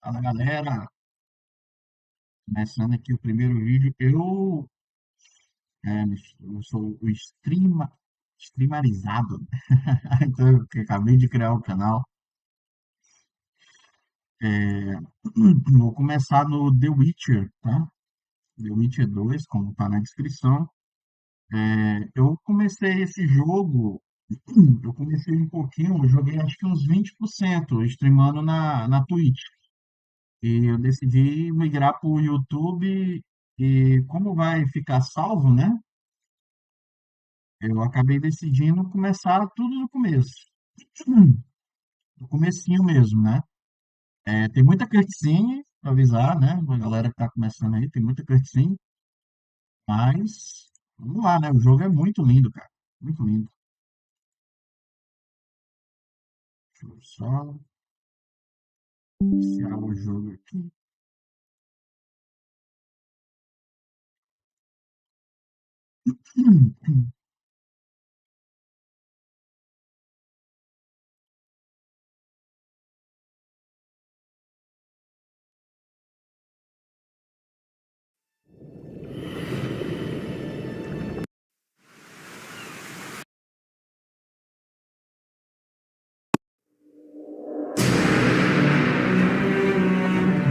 Fala galera, começando aqui o primeiro vídeo. Eu sou o streamarizado, então eu que acabei de criar o canal. É, vou começar no The Witcher, tá? The Witcher 2, como tá na descrição. Eu comecei esse jogo, eu comecei um pouquinho, eu joguei acho que uns 20% streamando na Twitch. E eu decidi migrar para o YouTube e como vai ficar salvo, né? Eu acabei decidindo começar tudo do começo, do comecinho mesmo, né? Tem muita cutscene pra avisar, né? A galera que tá começando aí, tem muita cutscene, mas vamos lá, né? O jogo é muito lindo, cara. Muito lindo. Deixa eu só iniciar o jogo aqui.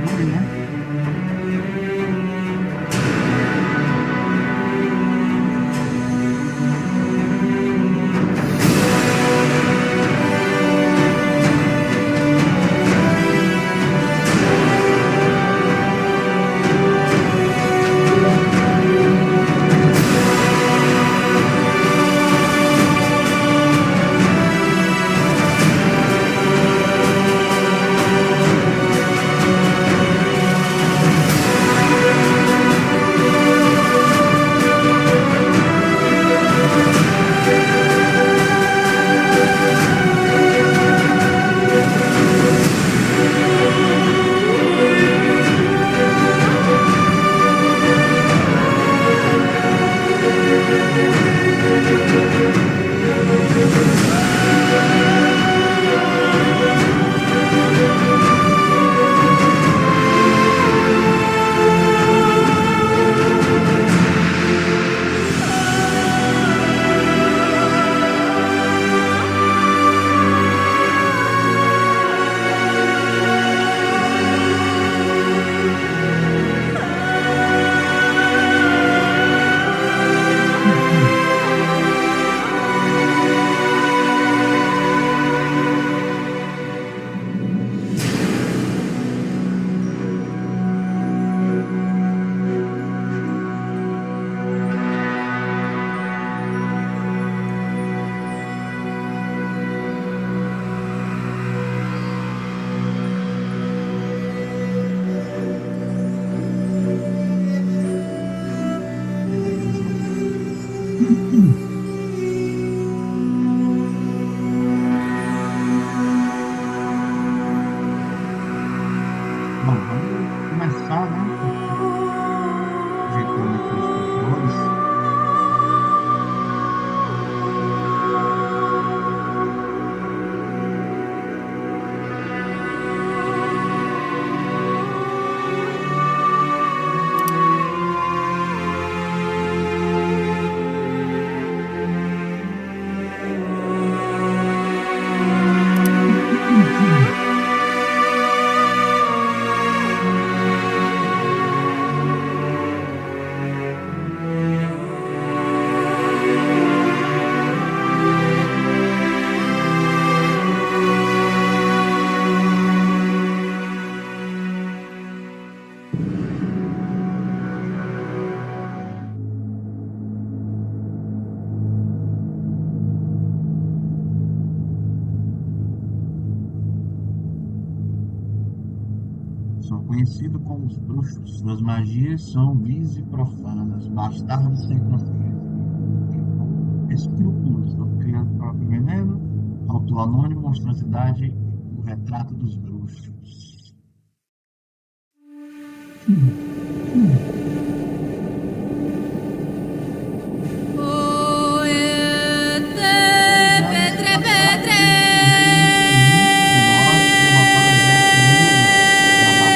Ui, né? Beleza. Bom, vamos começar, né? Ajeitando aqui os controles. São conhecidos como os bruxos. Suas magias são vis e profanas, bastardos sem consciência. Escrúpulos, criando o próprio veneno, autor anônimo, monstruosidade, o retrato dos bruxos. Poete, Precisamos Petre, passar Petre. por um período de início, nós derrotar o exército negro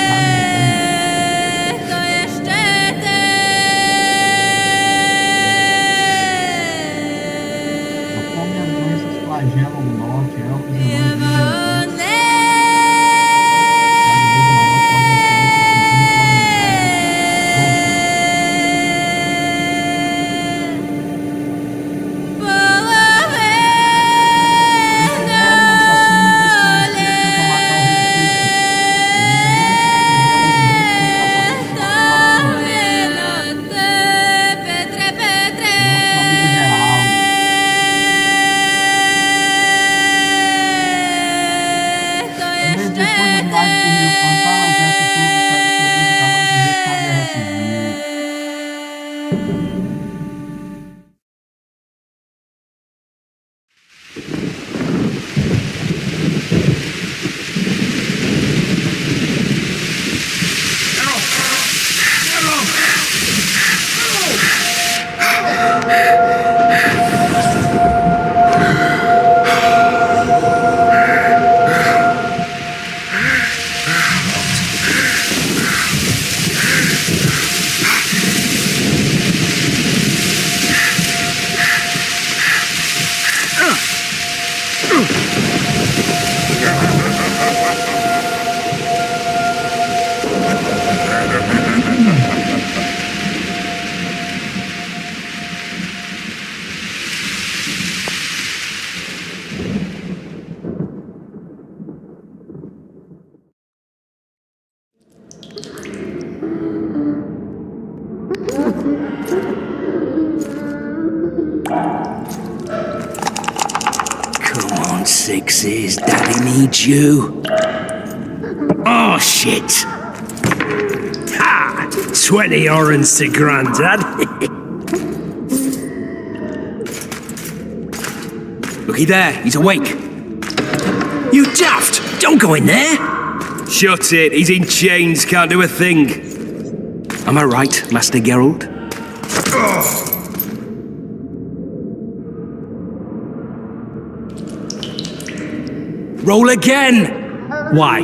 depois da viagem por Rio Fantasma, o exército todo sai da floresta, cada um do jeito que a guerra civil. Come on, sixes. Daddy needs you. Oh, shit. Ha! 20 orange to Grandad. Looky there, he's awake. You daft! Don't go in there! Shut it, he's in chains, can't do a thing. Am I right, Master Geralt? Roll again! Why?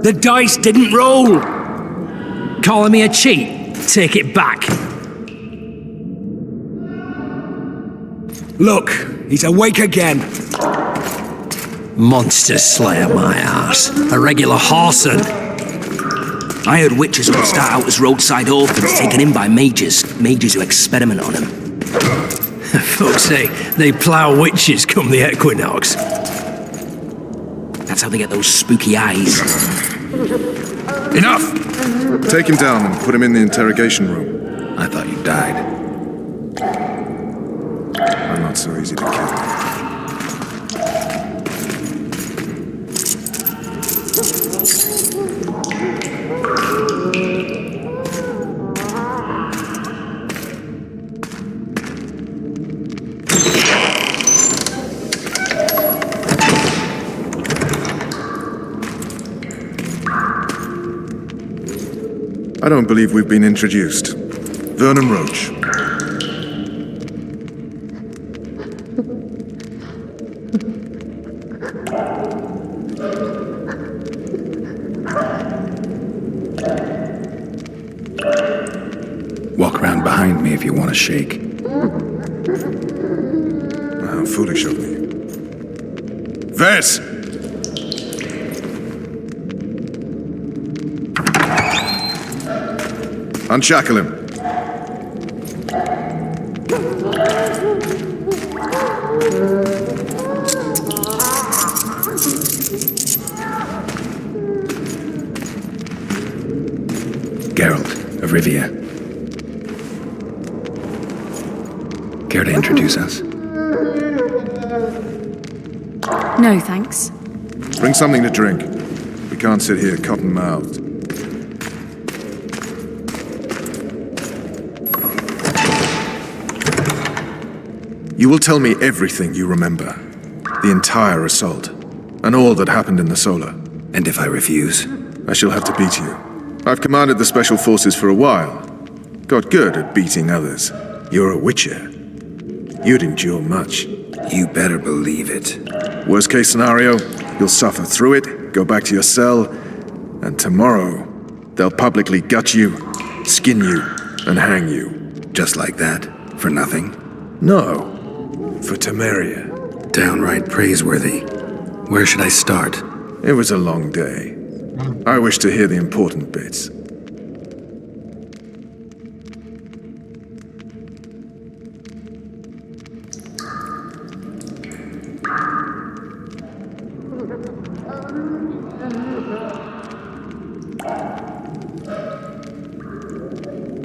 The dice didn't roll! Calling me a cheat? Take it back. Look, he's awake again. Monster Slayer, my ass. A regular horson. I heard witches would start out as roadside orphans taken in by mages. Mages who experiment on them. Fuck's sake, they plough witches come the equinox. That's how they get those spooky eyes. Enough! Take him down and put him in the interrogation room. I thought you died. I'm not so easy to kill. I don't believe we've been introduced. Vernon Roach. Walk around behind me if you want to shake. How foolish of me. Vess! Unshackle him. Geralt of Rivia. Care to introduce us? No, thanks. Bring something to drink. We can't sit here cotton-mouthed. You will tell me everything you remember. The entire assault. And all that happened in the Solar. And if I refuse? I shall have to beat you. I've commanded the Special Forces for a while. Got good at beating others. You're a Witcher. You'd endure much. You better believe it. Worst case scenario, you'll suffer through it, go back to your cell, and tomorrow, they'll publicly gut you, skin you, and hang you. Just like that? For nothing? No. For Temeria. Downright praiseworthy. Where should I start? It was a long day. I wish to hear the important bits.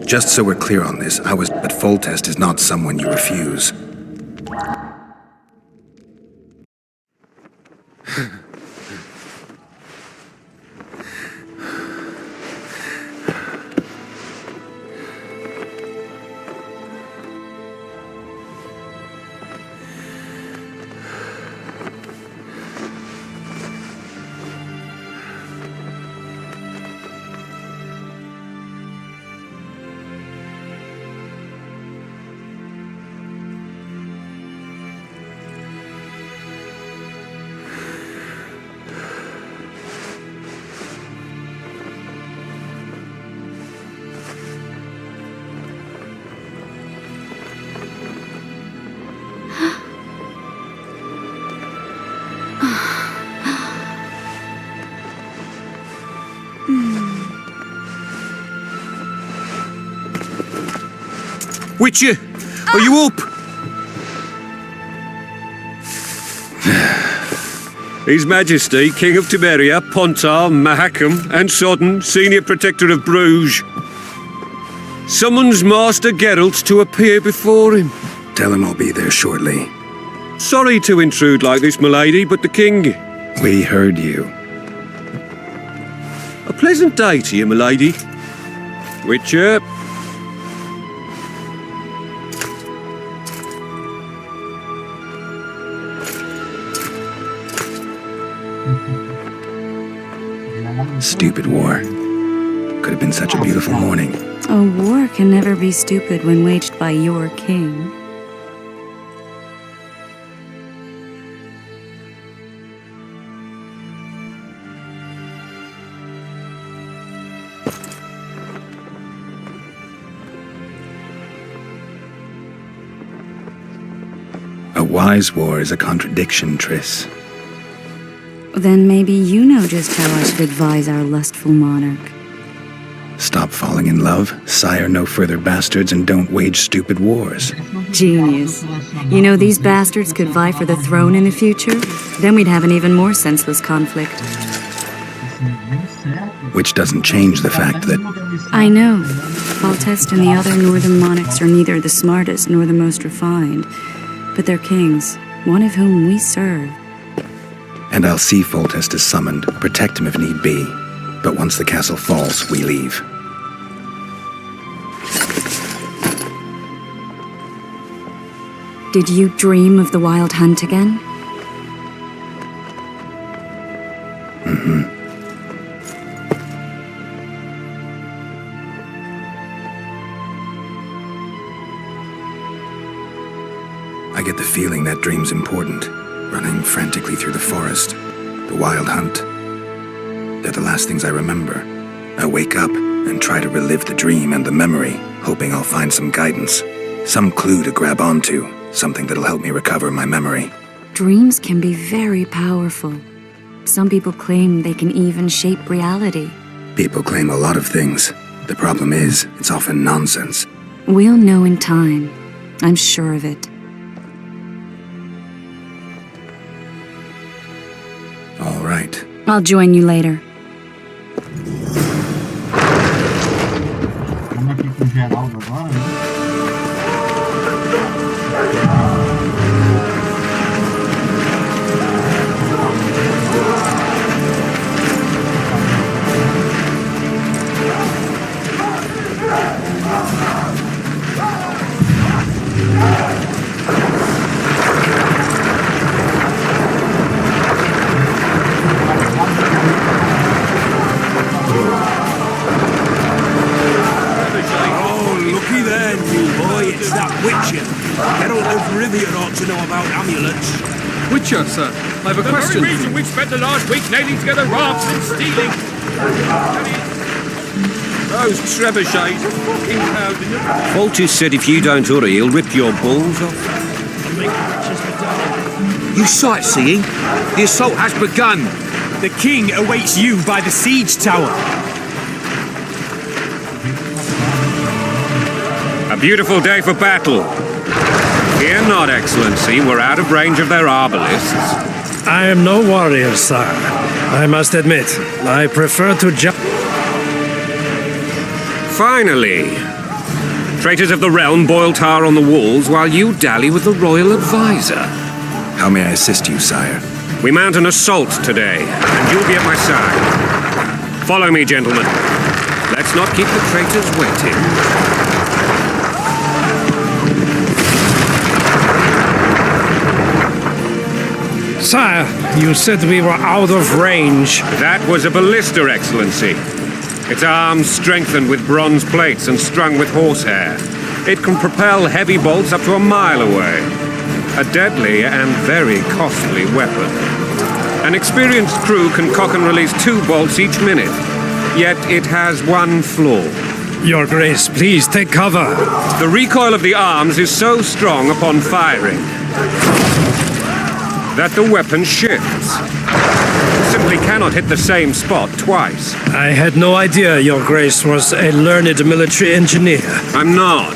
Just so we're clear on this, but Foltest is not someone you refuse. Witcher, are you up? His Majesty, King of Temeria, Pontar, Mahakam, and Sodden, Senior Protector of Bruges, summons Master Geralt to appear before him. Tell him I'll be there shortly. Sorry to intrude like this, milady, but the king... We heard you. A pleasant day to you, milady. Witcher. Stupid war. Could have been such a beautiful morning. A war can never be stupid when waged by your king. A wise war is a contradiction, Triss. Then maybe you know just how I should advise our lustful monarch. Stop falling in love, sire no further bastards, and don't wage stupid wars. Genius. You know, these bastards could vie for the throne in the future? Then we'd have an even more senseless conflict. Which doesn't change the fact that... I know. Foltest and the other northern monarchs are neither the smartest nor the most refined. But they're kings, one of whom we serve. And I'll see Foltest is summoned, protect him if need be. But once the castle falls, we leave. Did you dream of the Wild Hunt again? Mm-hmm. I get the feeling that dream's important. Running frantically through the forest. The Wild Hunt. They're the last things I remember. I wake up and try to relive the dream and the memory, hoping I'll find some guidance. Some clue to grab onto. Something that'll help me recover my memory. Dreams can be very powerful. Some people claim they can even shape reality. People claim a lot of things. The problem is, it's often nonsense. We'll know in time. I'm sure of it. All right. I'll join you later. Vamos aqui pro Geraldo agora, né? To know about amulets. Witcher, sir, I have a question. The very reason we've spent the last week nailing together rafts and stealing. Those trebuchets are fucking pounding them. Foltest said if you don't hurry, he'll rip your balls off. You sightseeing? The assault has begun. The king awaits you by the siege tower. A beautiful day for battle. Fear not, Excellency. We're out of range of their arbalists. I am no warrior, sire. I must admit, I prefer to jump. Finally! Traitors of the realm boil tar on the walls while you dally with the royal advisor. How may I assist you, sire? We mount an assault today, and you'll be at my side. Follow me, gentlemen. Let's not keep the traitors waiting. Sire, you said we were out of range. That was a ballista, Excellency. Its arms strengthened with bronze plates and strung with horsehair. It can propel heavy bolts up to a mile away. A deadly and very costly weapon. An experienced crew can cock and release 2 bolts each minute. Yet it has one flaw. Your Grace, please take cover. The recoil of the arms is so strong upon firing that the weapon shifts. Simply cannot hit the same spot twice. I had no idea Your Grace was a learned military engineer. I'm not.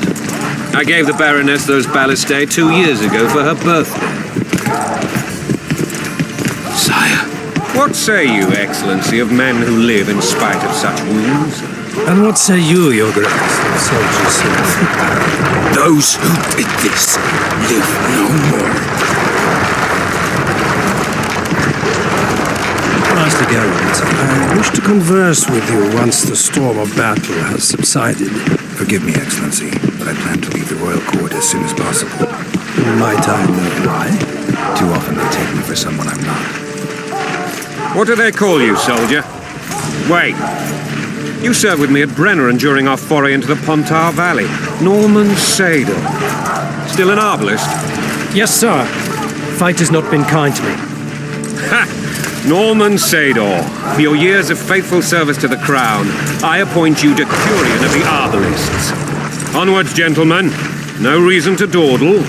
I gave the Baroness those ballistae 2 years ago for her birthday. Sire. What say you, Excellency, of men who live in spite of such wounds? And what say you, Your Grace, of soldiers Those who did this live no more. Master Geralt, I wish to converse with you once the storm of battle has subsided. Forgive me, Excellency, but I plan to leave the royal court as soon as possible. Might I know why? Too often they take me for someone I'm not. What do they call you, soldier? Wait. You served with me at Brenner during our foray into the Pontar Valley. Norman Sador. Still an arbalist? Yes, sir. Fight has not been kind to me. Ha! Norman Sador, for your years of faithful service to the Crown, I appoint you Decurion of the Arbalists. Onwards, gentlemen. No reason to dawdle.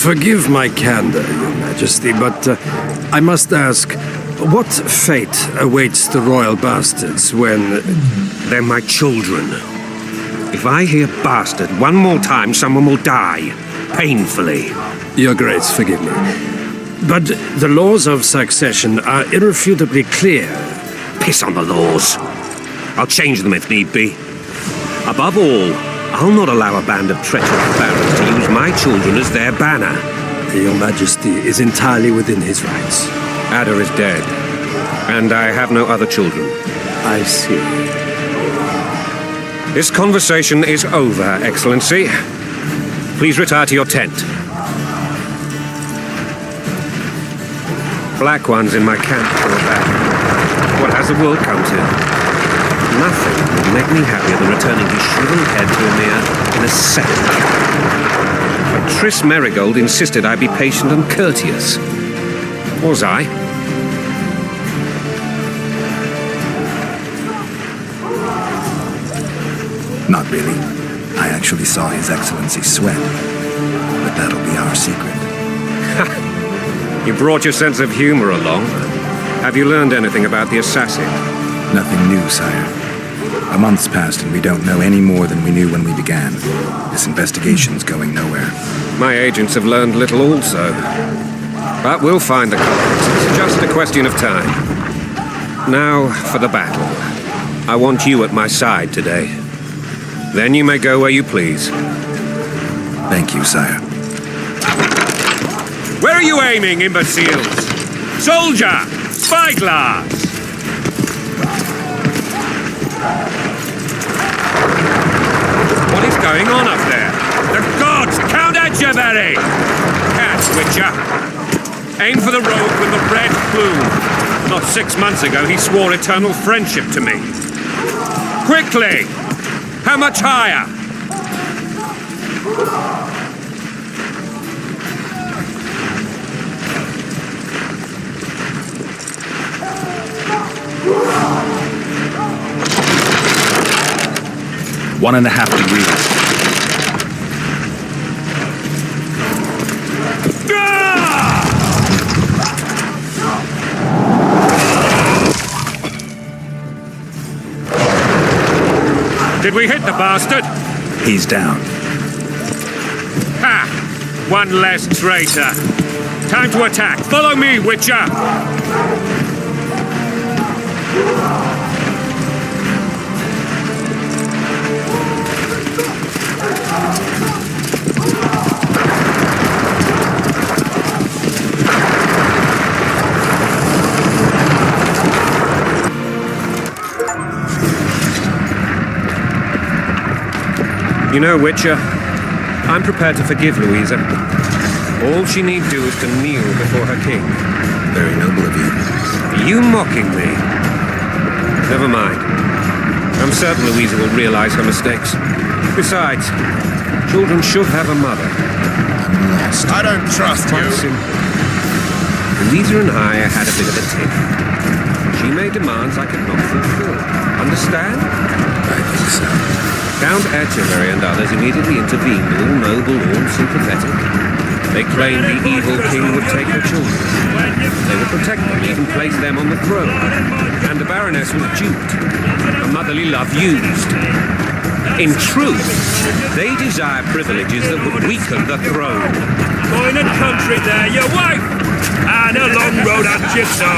Forgive my candor, Your Majesty, but I must ask, what fate awaits the royal bastards when... They're my children. If I hear bastard one more time, someone will die. Painfully. Your Grace, forgive me. But the laws of succession are irrefutably clear. Piss on the laws. I'll change them if need be. Above all, I'll not allow a band of treacherous barons to use my children as their banner. Your Majesty is entirely within his rights. Ada is dead, and I have no other children. I see. This conversation is over, Excellency. Please retire to your tent. Black ones in my camp for back. What has the world come to? Nothing would make me happier than returning his shriveled head to Emir in a second. But Triss Merigold insisted I be patient and courteous. Was I? Not really. I actually saw His Excellency sweat. But that'll be our secret. You brought your sense of humor along. Have you learned anything about the assassin? Nothing new, sire. A month's passed and we don't know any more than we knew when we began. This investigation's going nowhere. My agents have learned little also. But we'll find the culprits. It's just a question of time. Now for the battle. I want you at my side today. Then you may go where you please. Thank you, sire. Where are you aiming, imbeciles? Soldier! Spyglass! What is going on up there? The gods! Count Edgeberry! Catch, Witcher! Aim for the rogue with the red plume. Not 6 months ago, he swore eternal friendship to me. Quickly! How much higher? One and a half degrees. Did we hit the bastard? He's down. Ha! One less traitor. Time to attack. Follow me, Witcher! You know, Witcher, I'm prepared to forgive Louisa. All she need do is to kneel before her king. Very noble of you. Are you mocking me? Never mind. I'm certain Louisa will realize her mistakes. Besides, children should have a mother. I don't trust Quite simple. Louisa and I had a bit of a tiff. She made demands I could not fulfill. Understand? I think so. Count Artillery and others immediately intervened, all noble, all sympathetic. They claimed the evil king would take her children. They would protect them, even place them on the throne. And the Baroness was duped, her motherly love used. In truth, they desire privileges that would weaken the throne. Going and country there, your wife! And a long road at you so.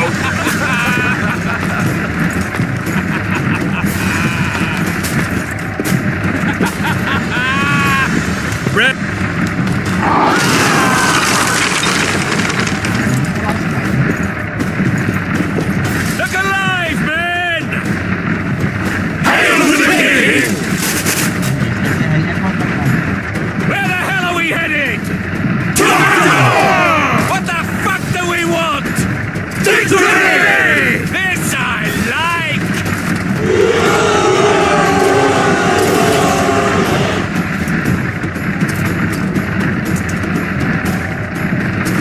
Look alive, men! Hail to the king! Where the hell are we headed? What the fuck do we want? Victory! This I like!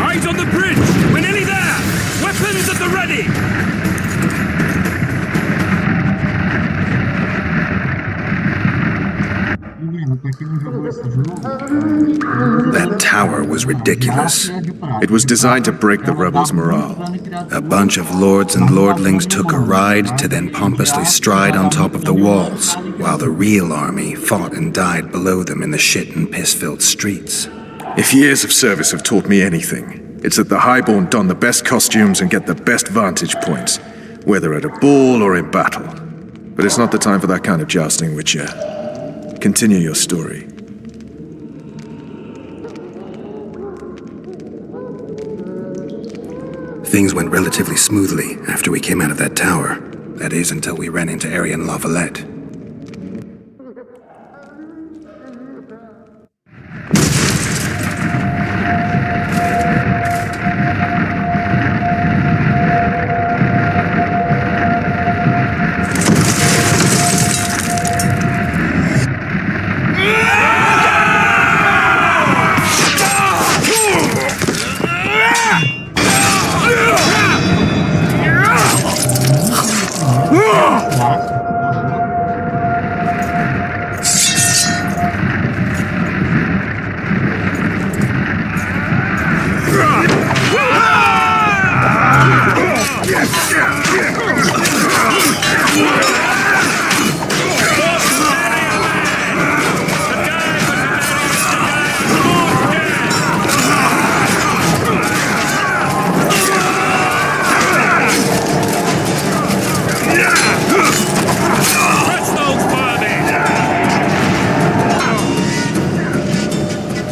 Eyes on the bridge! We're nearly there! Weapons at the ready! That tower was ridiculous. It was designed to break the rebels' morale. A bunch of lords and lordlings took a ride to then pompously stride on top of the walls, while the real army fought and died below them in the shit and piss-filled streets. If years of service have taught me anything, it's that the highborn don the best costumes and get the best vantage points, whether at a ball or in battle. But it's not the time for that kind of jousting, Witcher. Continue your story. Things went relatively smoothly after we came out of that tower. That is, until we ran into Aryan Lavalette.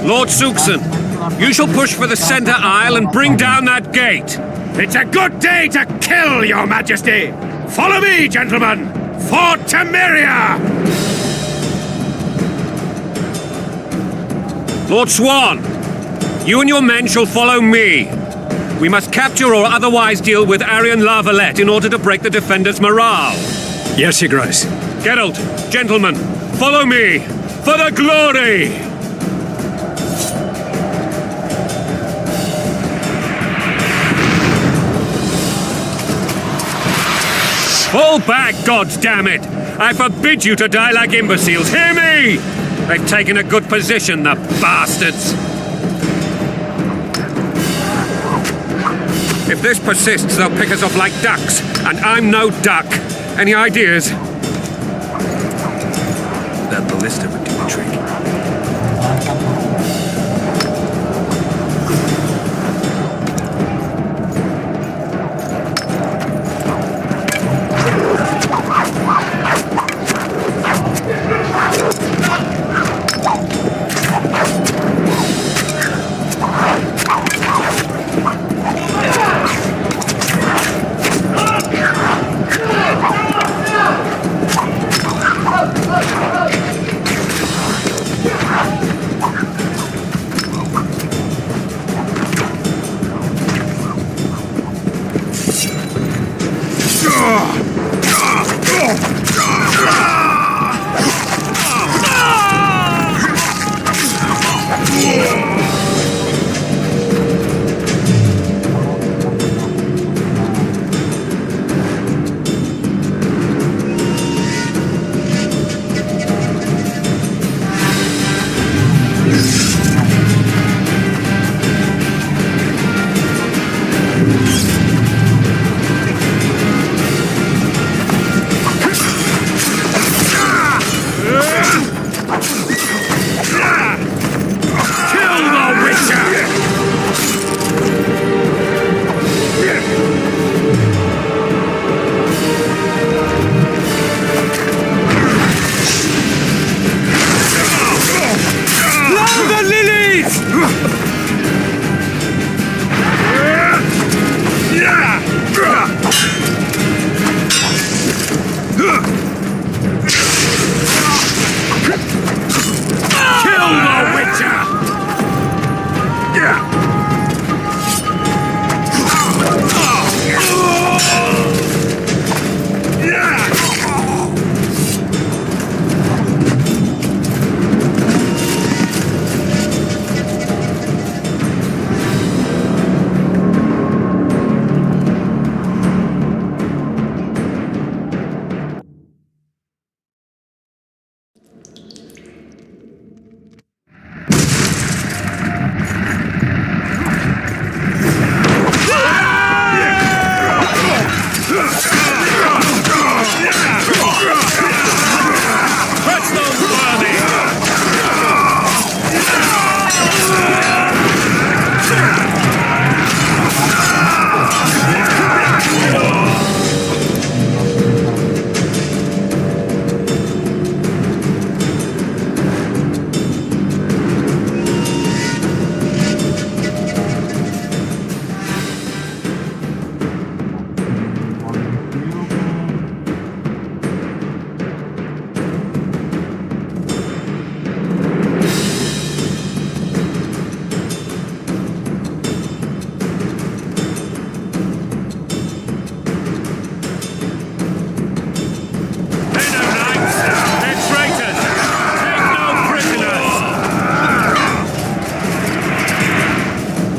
Lord Suxon, you shall push for the center aisle and bring down that gate. It's a good day to kill, your majesty! Follow me, gentlemen! For Temeria! Lord Swan, you and your men shall follow me. We must capture or otherwise deal with Aryan Lavalette in order to break the defenders' morale. Yes, Your Grace. Geralt, gentlemen, follow me for the glory! Fall back, goddammit! I forbid you to die like imbeciles. Hear me! They've taken a good position, the bastards! If this persists, they'll pick us off like ducks, and I'm no duck. Any ideas? That ballista would do the trick.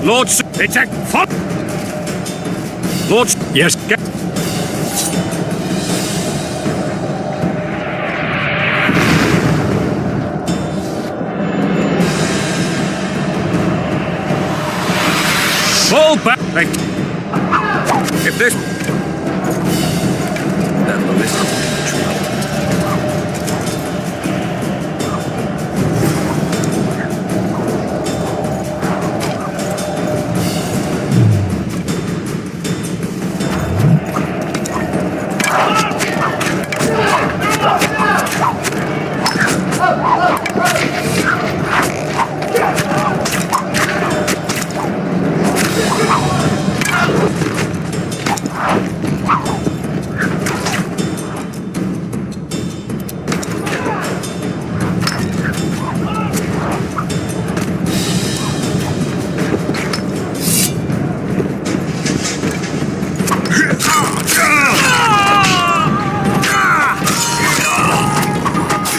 Lord, it's a Lord, yes. Fall back. If this That ballistic infantry.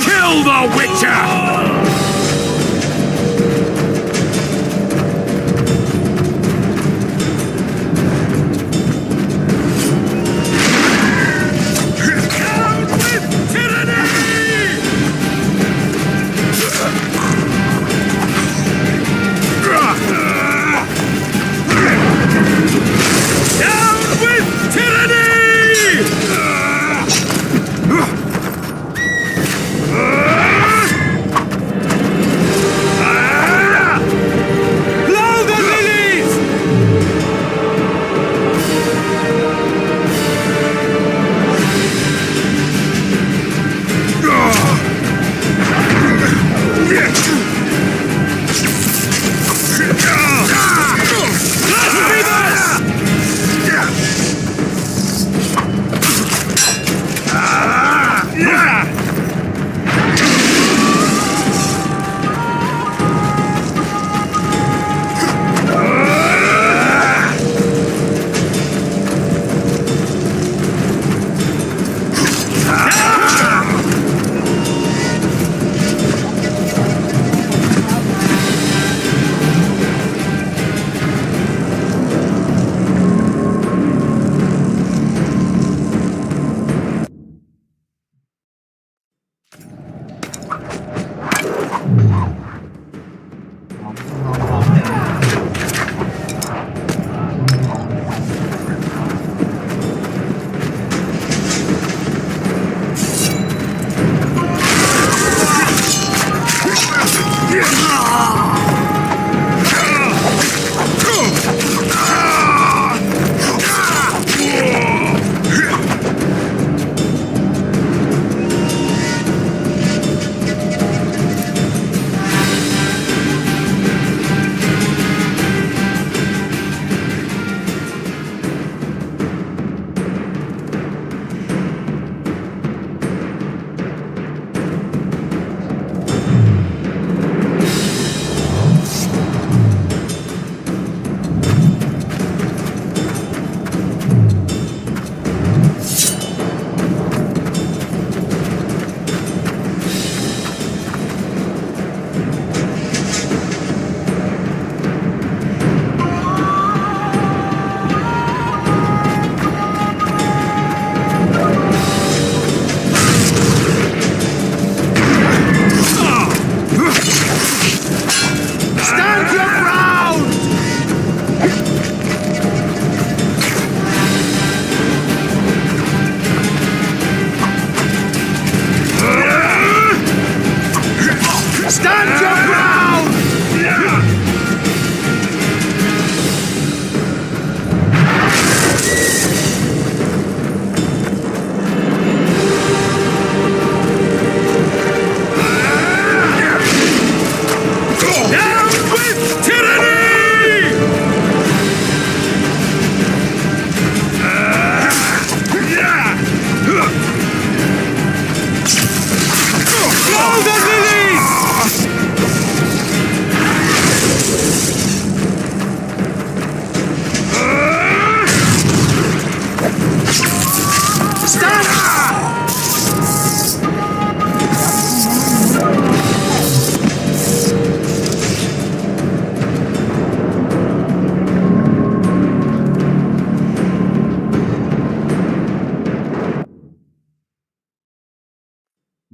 kill the Witcher! Down with tyranny!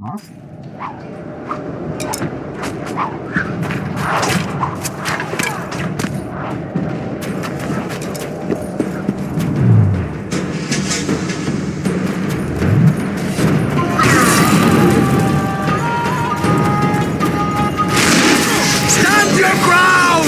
Nossa. Stand your ground!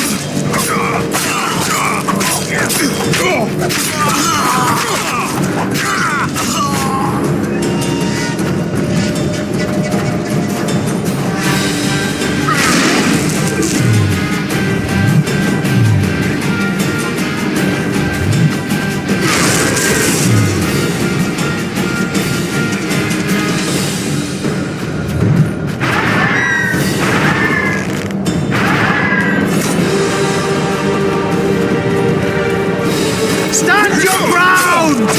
Stand your ground!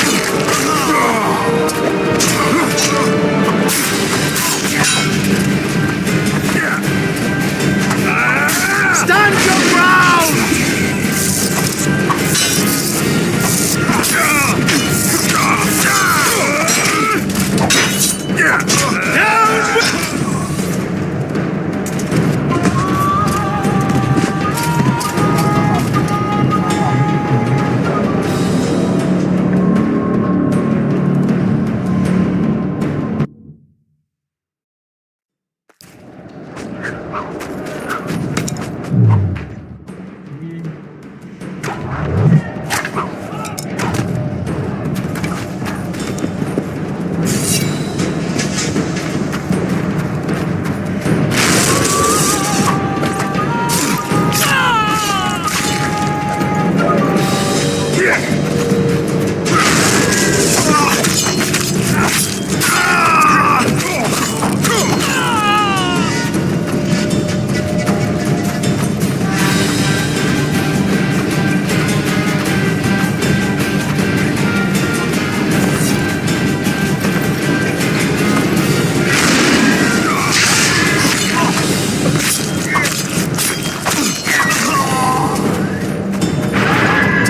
Stand your ground!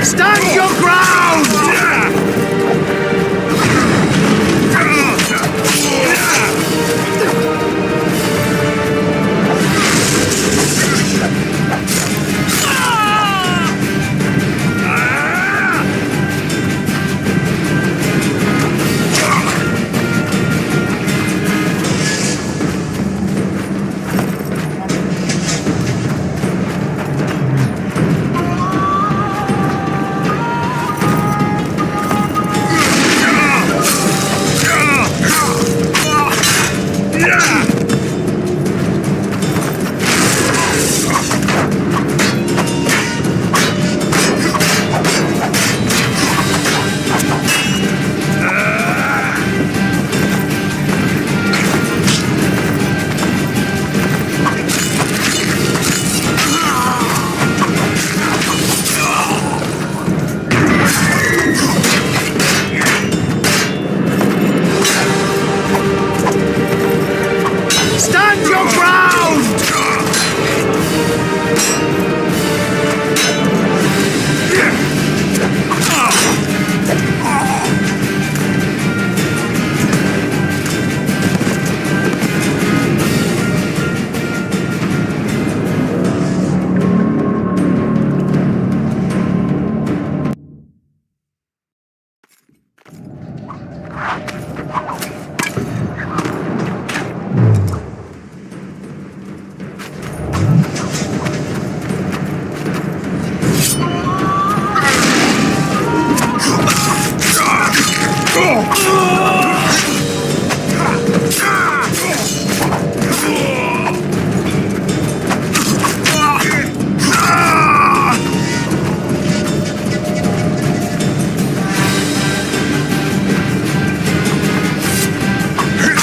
Stand your ground! Stand your ground!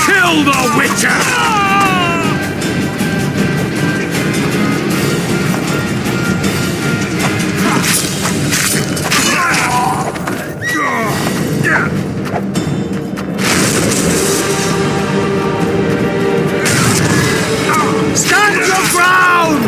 Kill the Witcher! Stand your ground!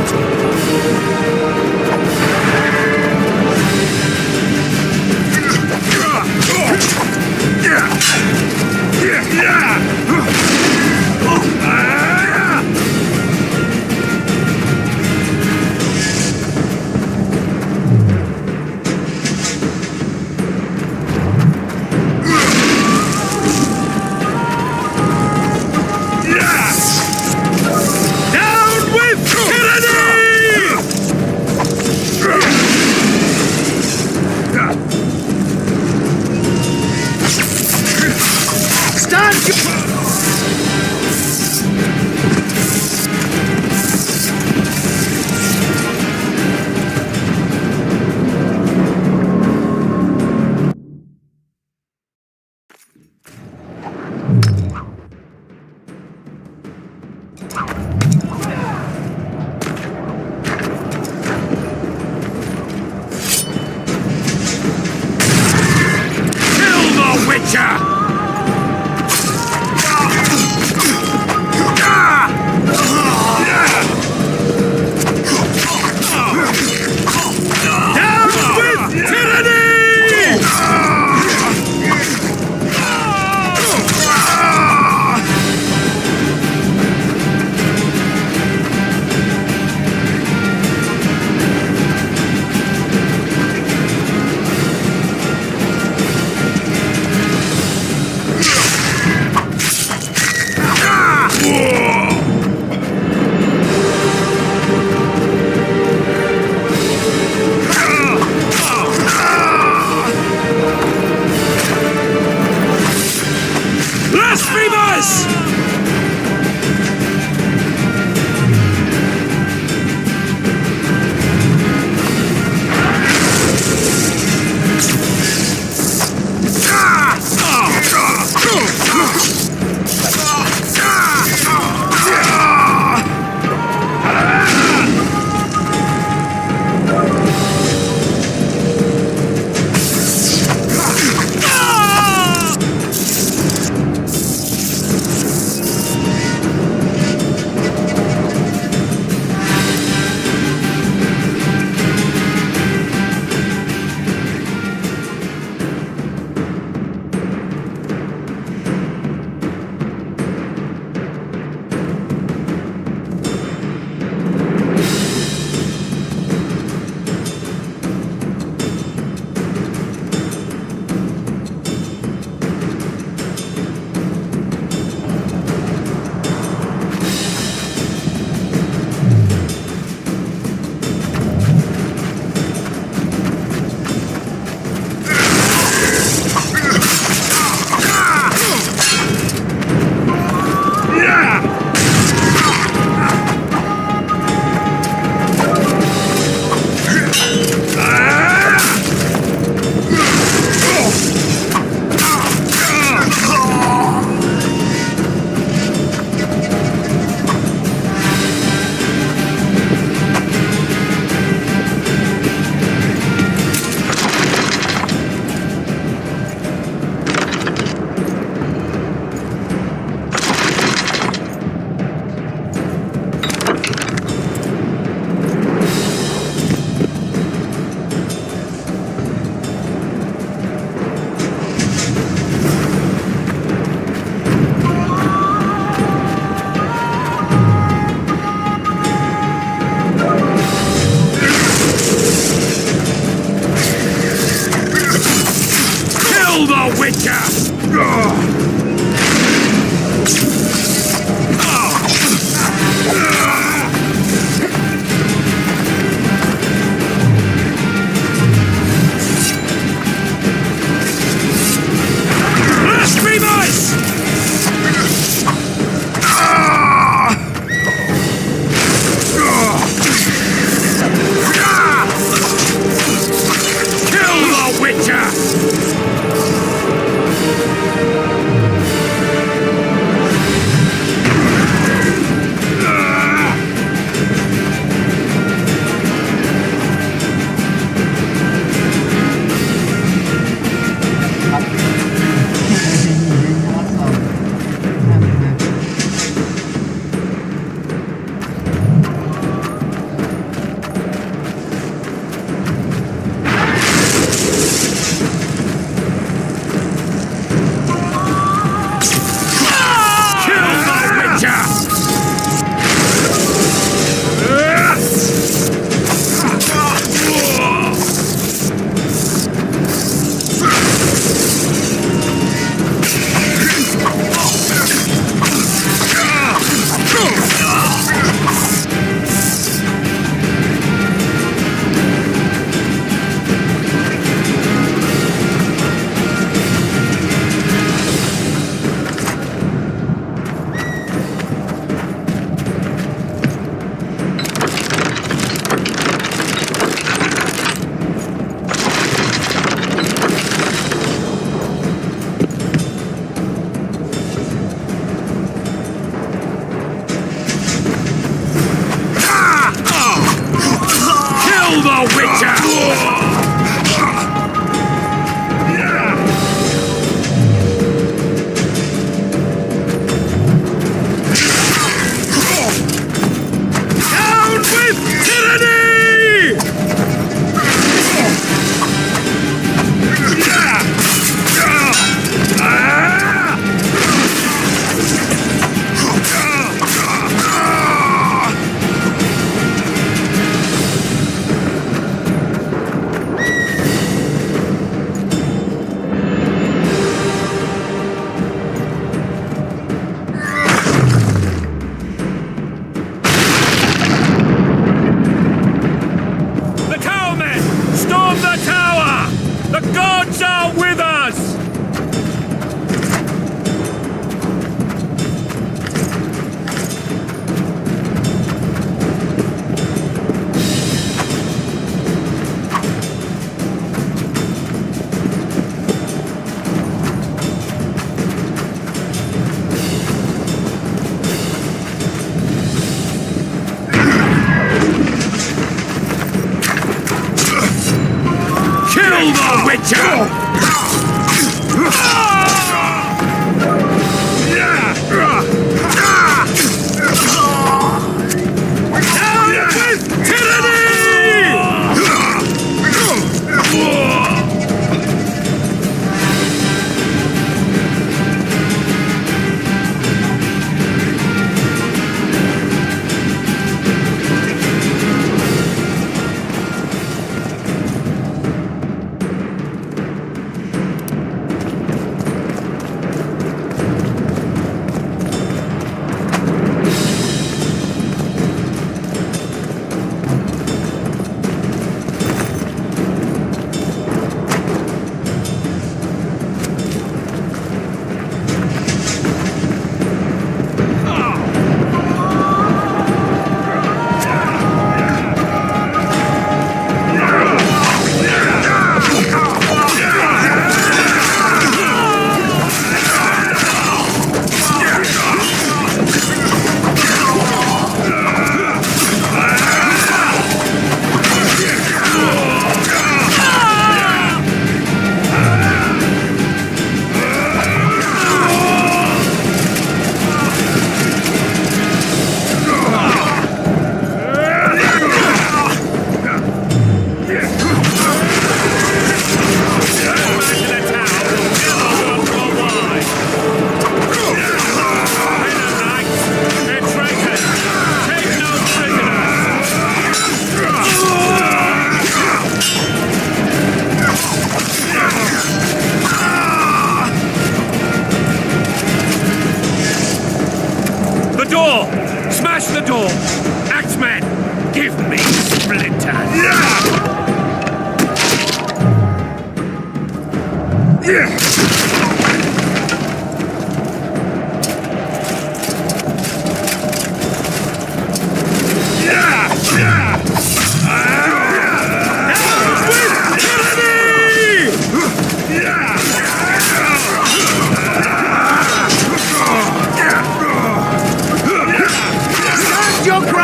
Your ground!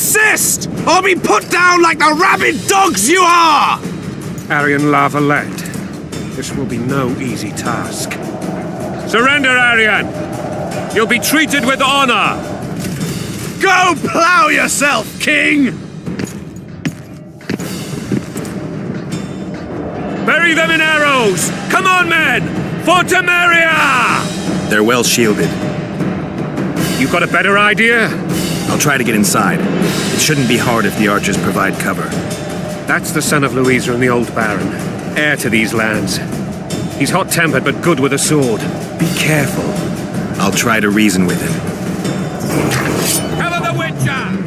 Desist, or be put down like the rabid dogs you are! Aryan Lava-led. This will be no easy task. Surrender, Aryan! You'll be treated with honor! Go plow yourself, king! Bury them in arrows! Come on, men! For Temeria! They're well shielded. You got a better idea? I'll try to get inside. It shouldn't be hard if the archers provide cover. That's the son of Louisa and the old Baron, heir to these lands. He's hot-tempered but good with a sword. Be careful. I'll try to reason with him. Cover the Witcher!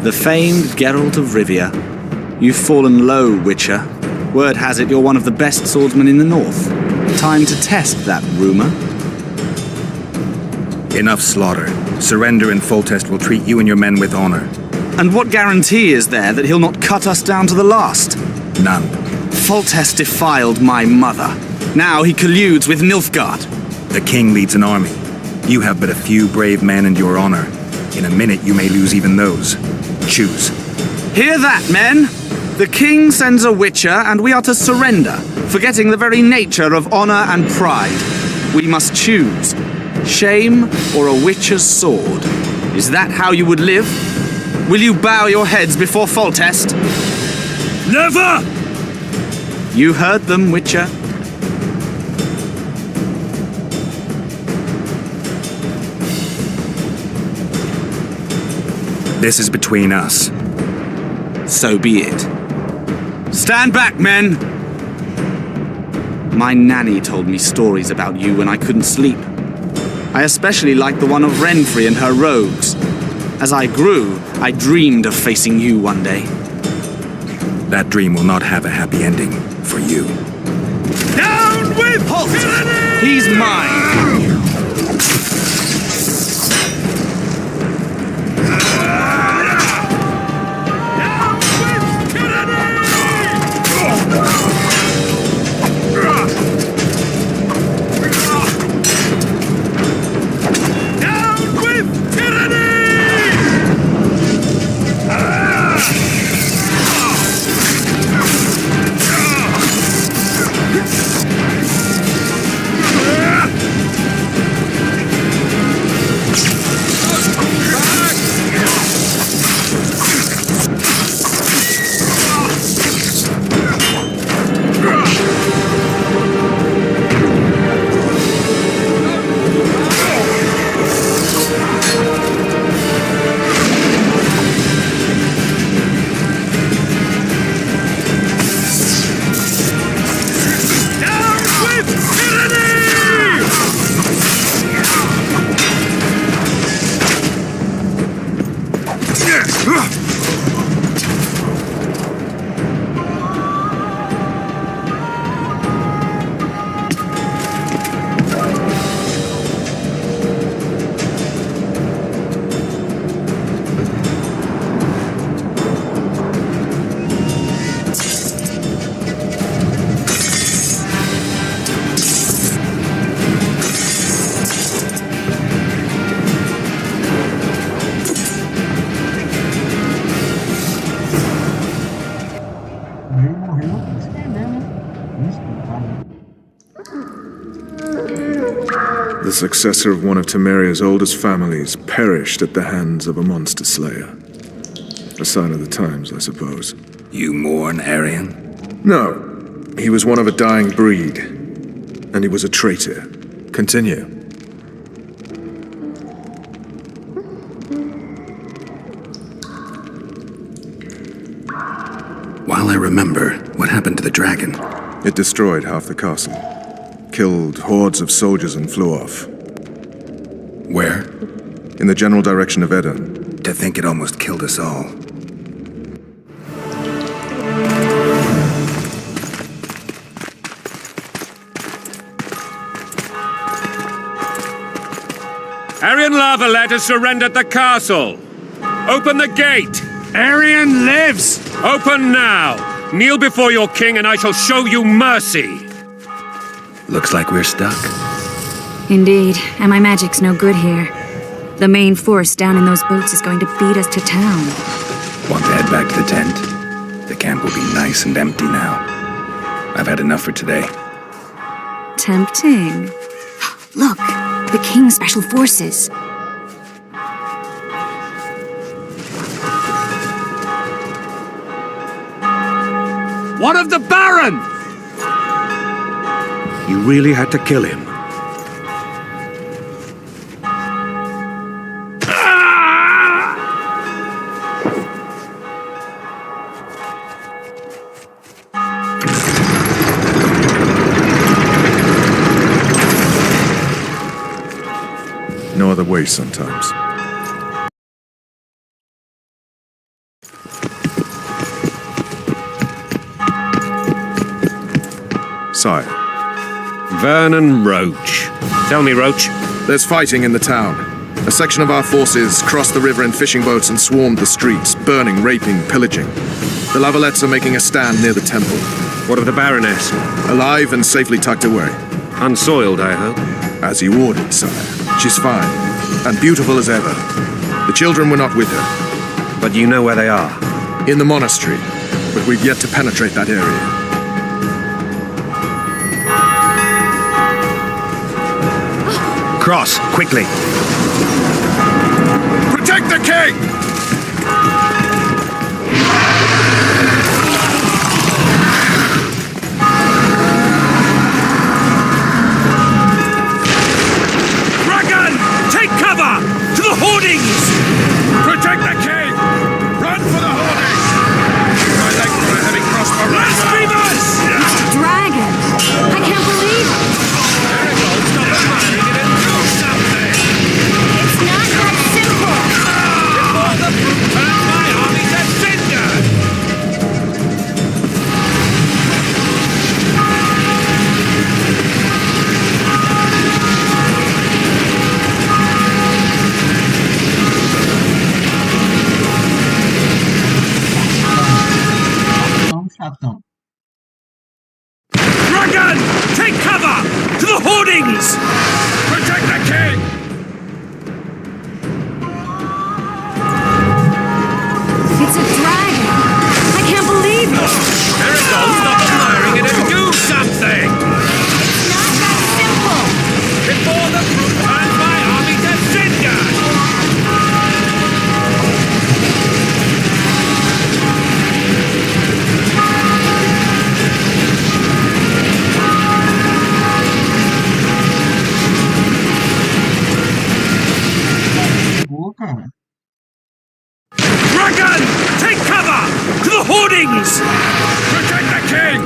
The famed Geralt of Rivia. You've fallen low, Witcher. Word has it you're one of the best swordsmen in the north. Time to test that rumor. Enough slaughter. Surrender and Foltest will treat you and your men with honor. And what guarantee is there that he'll not cut us down to the last? None. Foltest defiled my mother. Now he colludes with Nilfgaard. The king leads an army. You have but a few brave men and your honor. In a minute you may lose even those. Choose. Hear that, men? The king sends a Witcher, and we are to surrender, forgetting the very nature of honor and pride. We must choose. Shame or a Witcher's sword. Is that how you would live? Will you bow your heads before Foltest? Never! You heard them, Witcher. This is between us. So be it. Stand back, men! My nanny told me stories about you when I couldn't sleep. I especially liked the one of Renfrey and her rogues. As I grew, I dreamed of facing you one day. That dream will not have a happy ending for you. Down with Halt! He's mine! O rei morreu pra se vender, né? Isso, no caso. The successor of one of Temeria's oldest families perished at the hands of a monster slayer. A sign of the times, I suppose. You mourn Arian? No. He was one of a dying breed. And he was a traitor. Continue. While I remember, what happened to the dragon? It destroyed half the castle. Killed hordes of soldiers and flew off. Where? In the general direction of Edon. To think it almost killed us all. Arian Lavalet has surrendered the castle. Open the gate. Arian lives! Open now. Kneel before your king and I shall show you mercy. Looks like we're stuck. Indeed, and my magic's no good here. The main force down in those boats is going to beat us to town. Want to head back to the tent? The camp will be nice and empty now. I've had enough for today. Tempting. Look, the King's special forces. One of the Baron! You really had to kill him. No other way sometimes. Sire. Vernon Roach. Tell me, Roach. There's fighting in the town. A section of our forces crossed the river in fishing boats and swarmed the streets, burning, raping, pillaging. The Lavalets are making a stand near the temple. What of the Baroness? Alive and safely tucked away. Unsoiled, I hope. As you ordered, sire. She's fine, and beautiful as ever. The children were not with her. But you know where they are? In the monastery, but we've yet to penetrate that area. Cross, quickly. Protect the king! Dragon! Take cover! To the hoardings! Protect the king! Run for the hoardings! My leg for a heavy crossbow. Blasphemers! Dragon! I can't believe it! Stop admiring it and do something! It's not that simple! Before the brute turns my army to cinder! Não, chatão. Dragon! Take cover! To the hoardings! Protect the king! It's a dragon! I can't believe it! There it goes! Stop admiring it and do something! It's not that simple! Before the brute turns my army to cinder! Pô, cara. Dragon! Take cover! To the hoardings! Protect the king!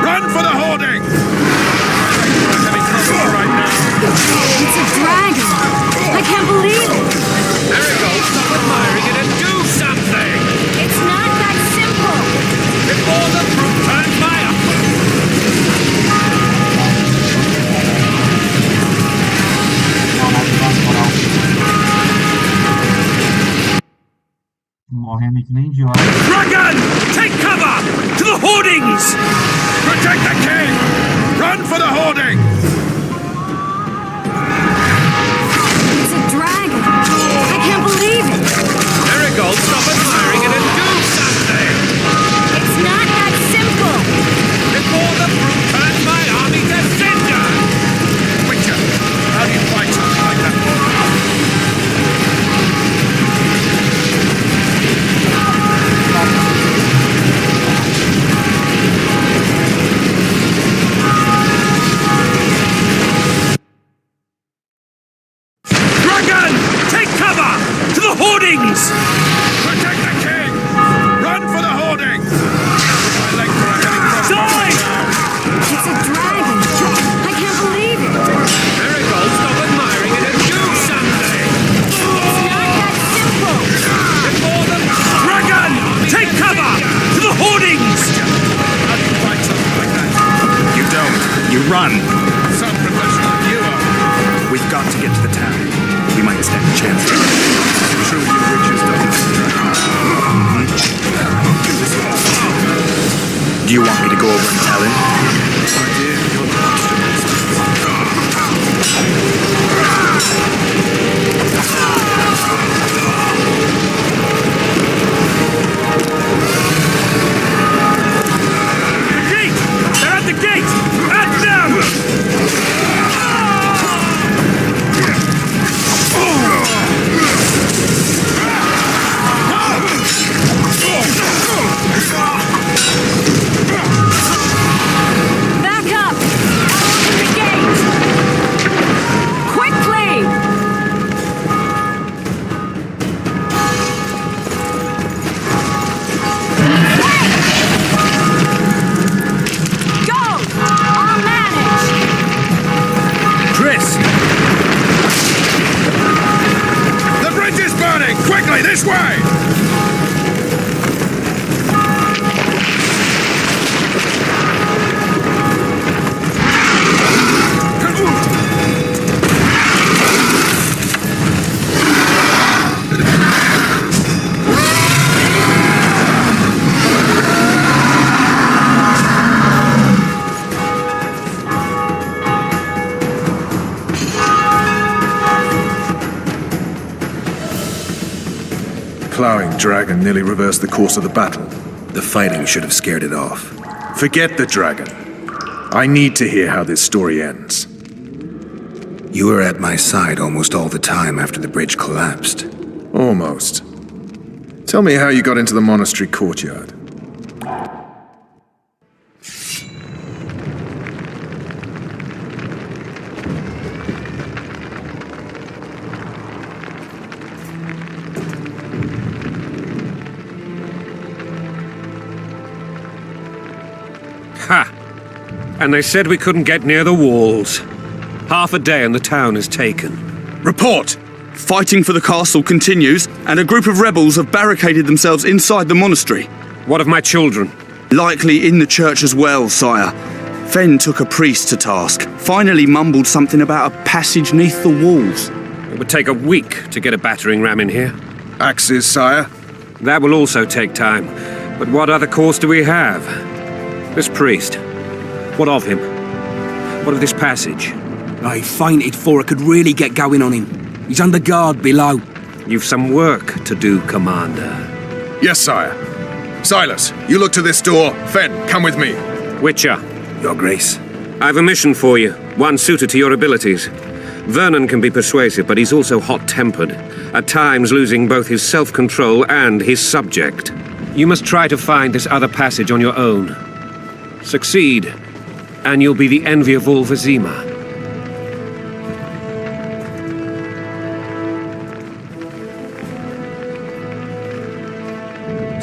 Run for the hoarding! It's a dragon! I can't believe it! There it goes! Stop admiring it and do something! It's not that simple! Before the brute turns my army! Morrendo que nem idiota. Dragon! Take cover! To the hoardings! Protect the king! Run for the hoarding! It's a dragon! I can't believe it! There it goes! Stop admiring it and do something! It's not that simple! run. Some professional you are. We've got to get to the town. We might stand a chance. True, you witches don't. Do you want me to go over and tell him? The gate! They're at the gate! At them! Back up! Open the gate! Quickly! Go! I'll manage! Chris! The bridge is burning! Quickly, this way! Plowing dragon nearly reversed the course of the battle. The fighting should have scared it off. Forget the dragon. I need to hear how this story ends. You were at my side almost all the time after the bridge collapsed. Almost. Tell me how you got into the monastery courtyard. Ha! And they said we couldn't get near the walls. Half a day and the town is taken. Report! Fighting for the castle continues, and a group of rebels have barricaded themselves inside the monastery. What of my children? Likely in the church as well, sire. Fen took a priest to task, finally mumbled something about a passage neath the walls. It would take a week to get a battering ram in here. Axes, sire? That will also take time. But what other course do we have? This priest. What of him? What of this passage? I fainted before I could really get going on him. He's under guard below. You've some work to do, Commander. Yes, sire. Silas, you look to this door. Fen, come with me. Witcher, Your Grace. I've a mission for you, one suited to your abilities. Vernon can be persuasive, but he's also hot-tempered, at times losing both his self-control and his subject. You must try to find this other passage on your own. Succeed, and you'll be the envy of all Vizima.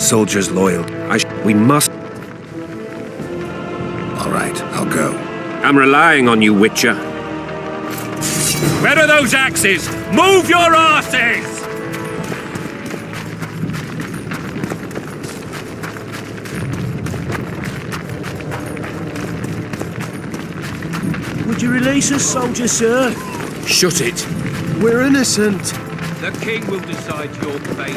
Soldiers loyal. We must... All right, I'll go. I'm relying on you, Witcher. Where are those axes? Move your asses! Would you release us, soldier, sir? Shut it. We're innocent. The king will decide your fate.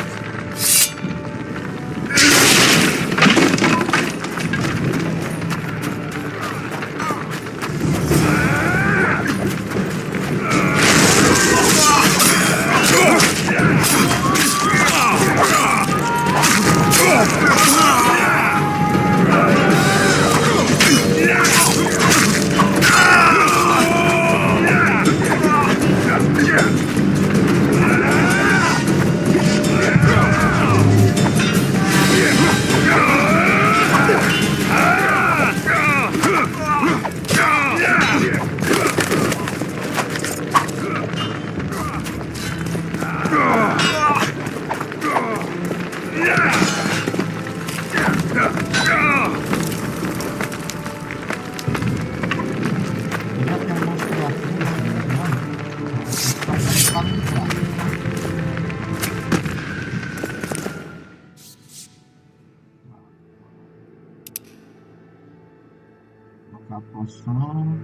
A poção.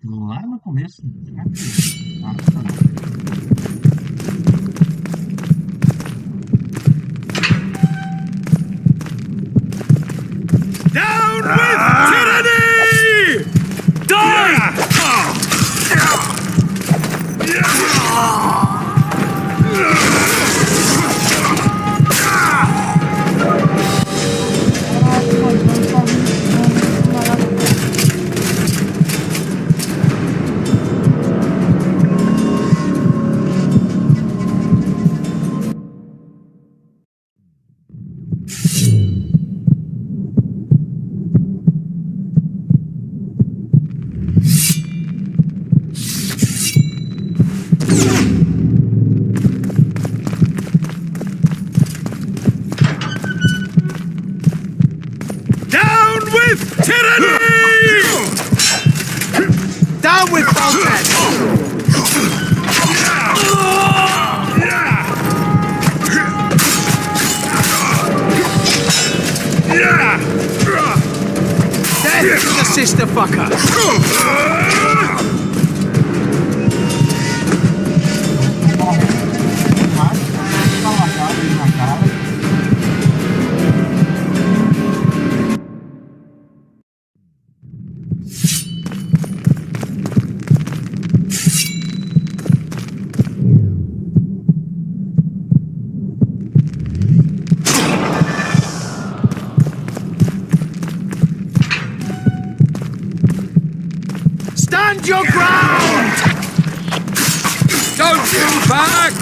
Lá no começo. Ah, tá. Down with tyranny! Die! Down with tyranny! Down with Voltex! Death to the sister fucker! Stand your ground! Don't fall back!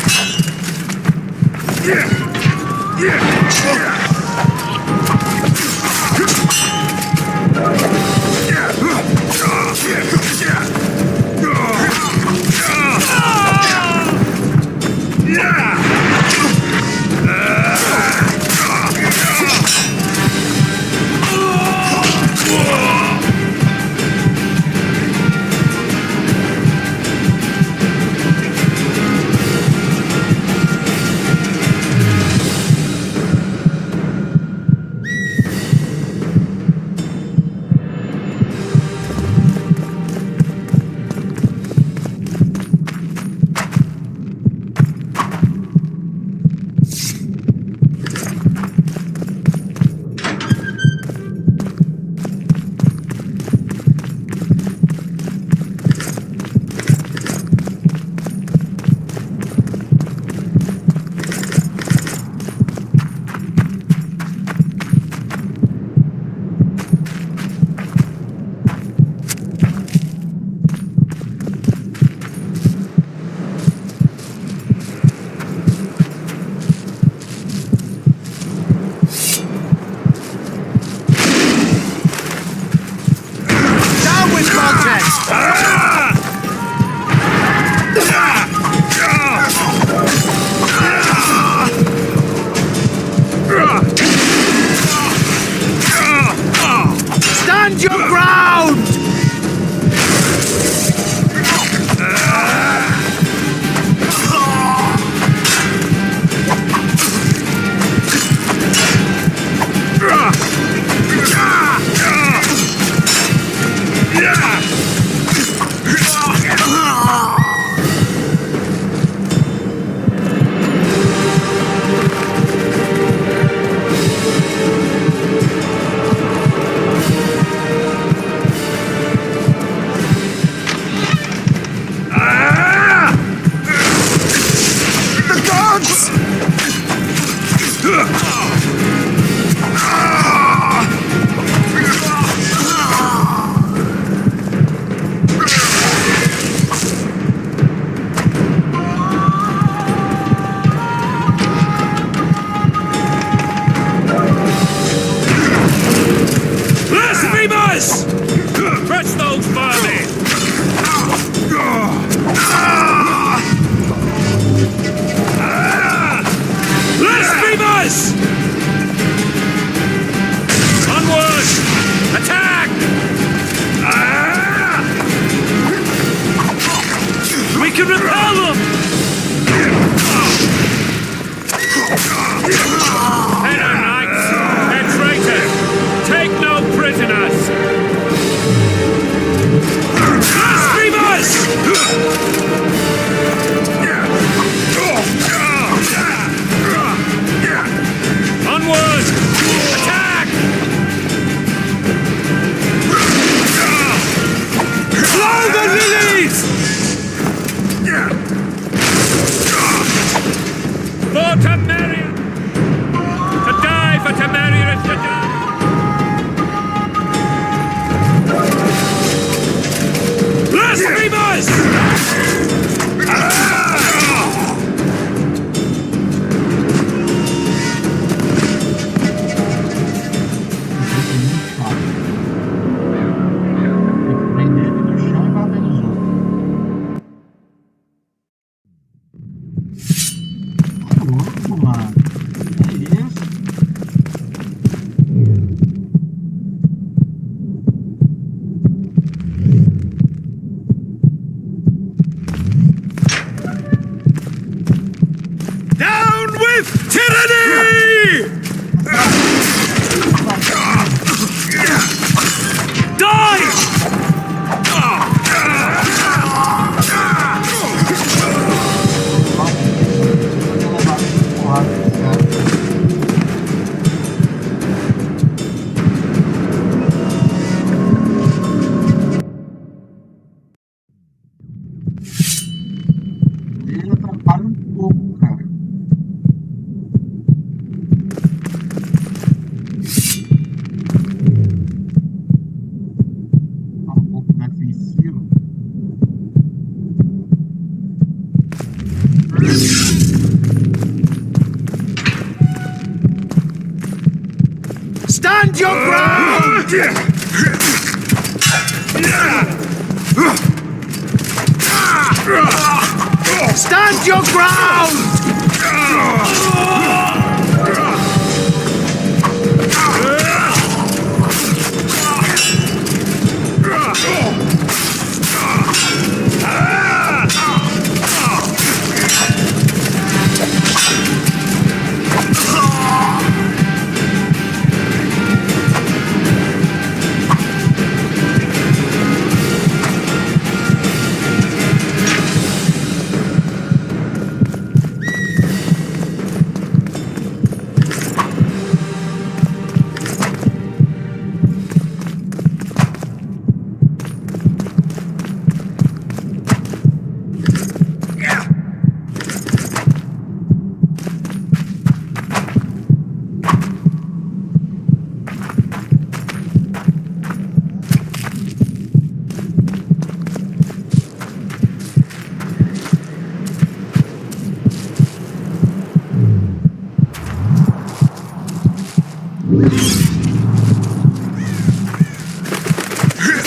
Stand your ground! Blasphemers! Crush those vermin! Blasphemers! Onward! Attack! We can repel them! Hello, knights! They're traitors! Take no prisoners! Blasphemers! Onward! Attack! Blow the lilies! For Temeria! To die for Temeria is to die! Blasphemers! Prender ele no chão e bater nos outros. Tá louco, mano. Que isso? Down with tyranny! Die! Ele atrapalha um pouco, cara. Tá um pouco defensivo. Stand your ground! Stand your ground!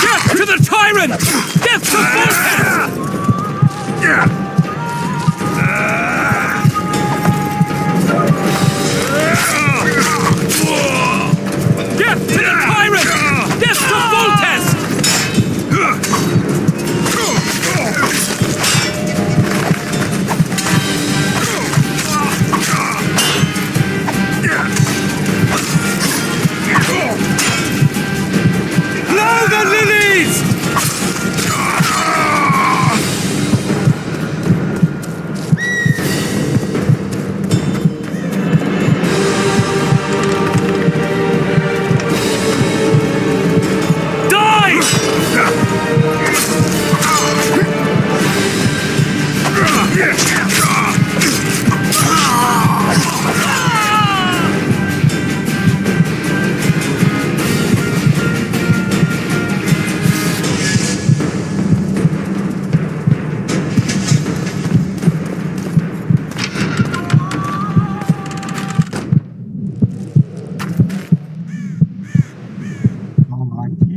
Death to the tyrant! Death to Voltes! Death to the tyrant! Death to Voltes! Blow the lilies! Vamos lá aqui.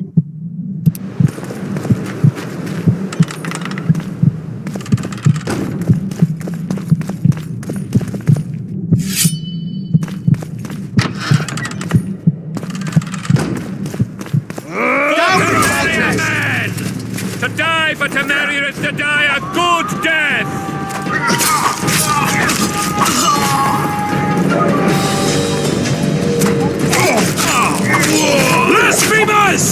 Men! To die for Temeria is to die a good death! Blasphemers!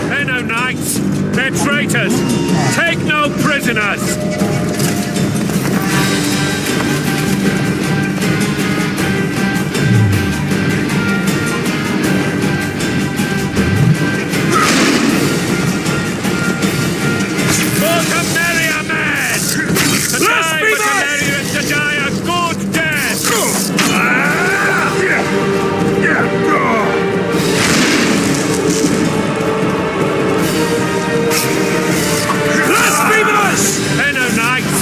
They're no knights, they're traitors! Take no prisoners! For Temeria, men! To die for Temeria is to die a good death! Blasphemers! They're no knights,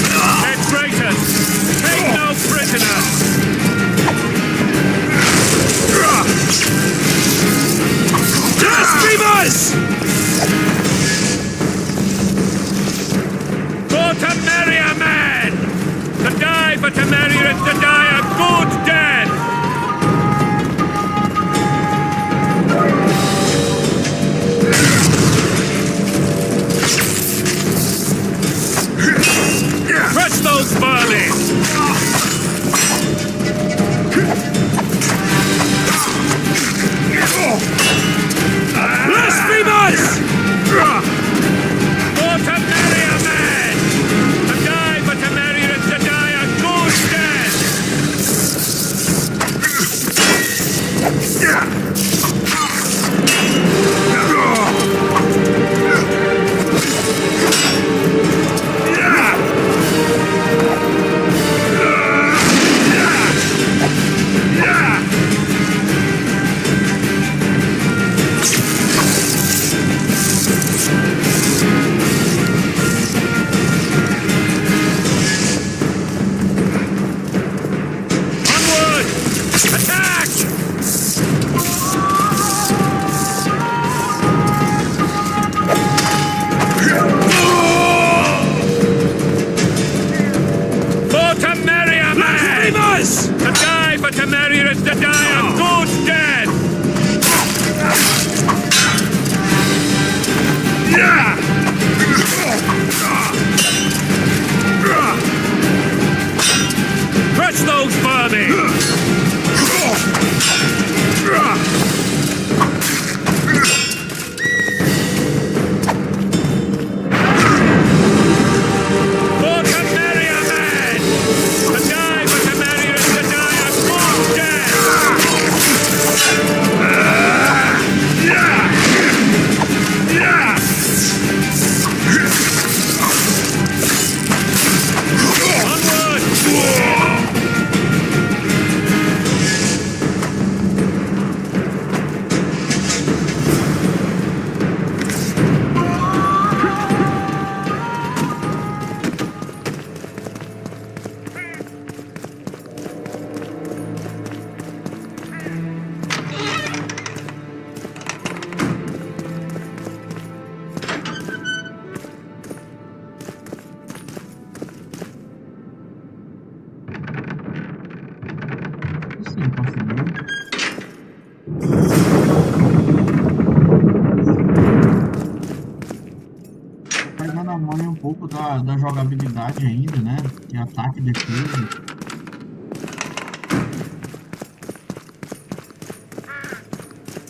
pegando a manha um pouco da jogabilidade ainda, né? De ataque e defesa.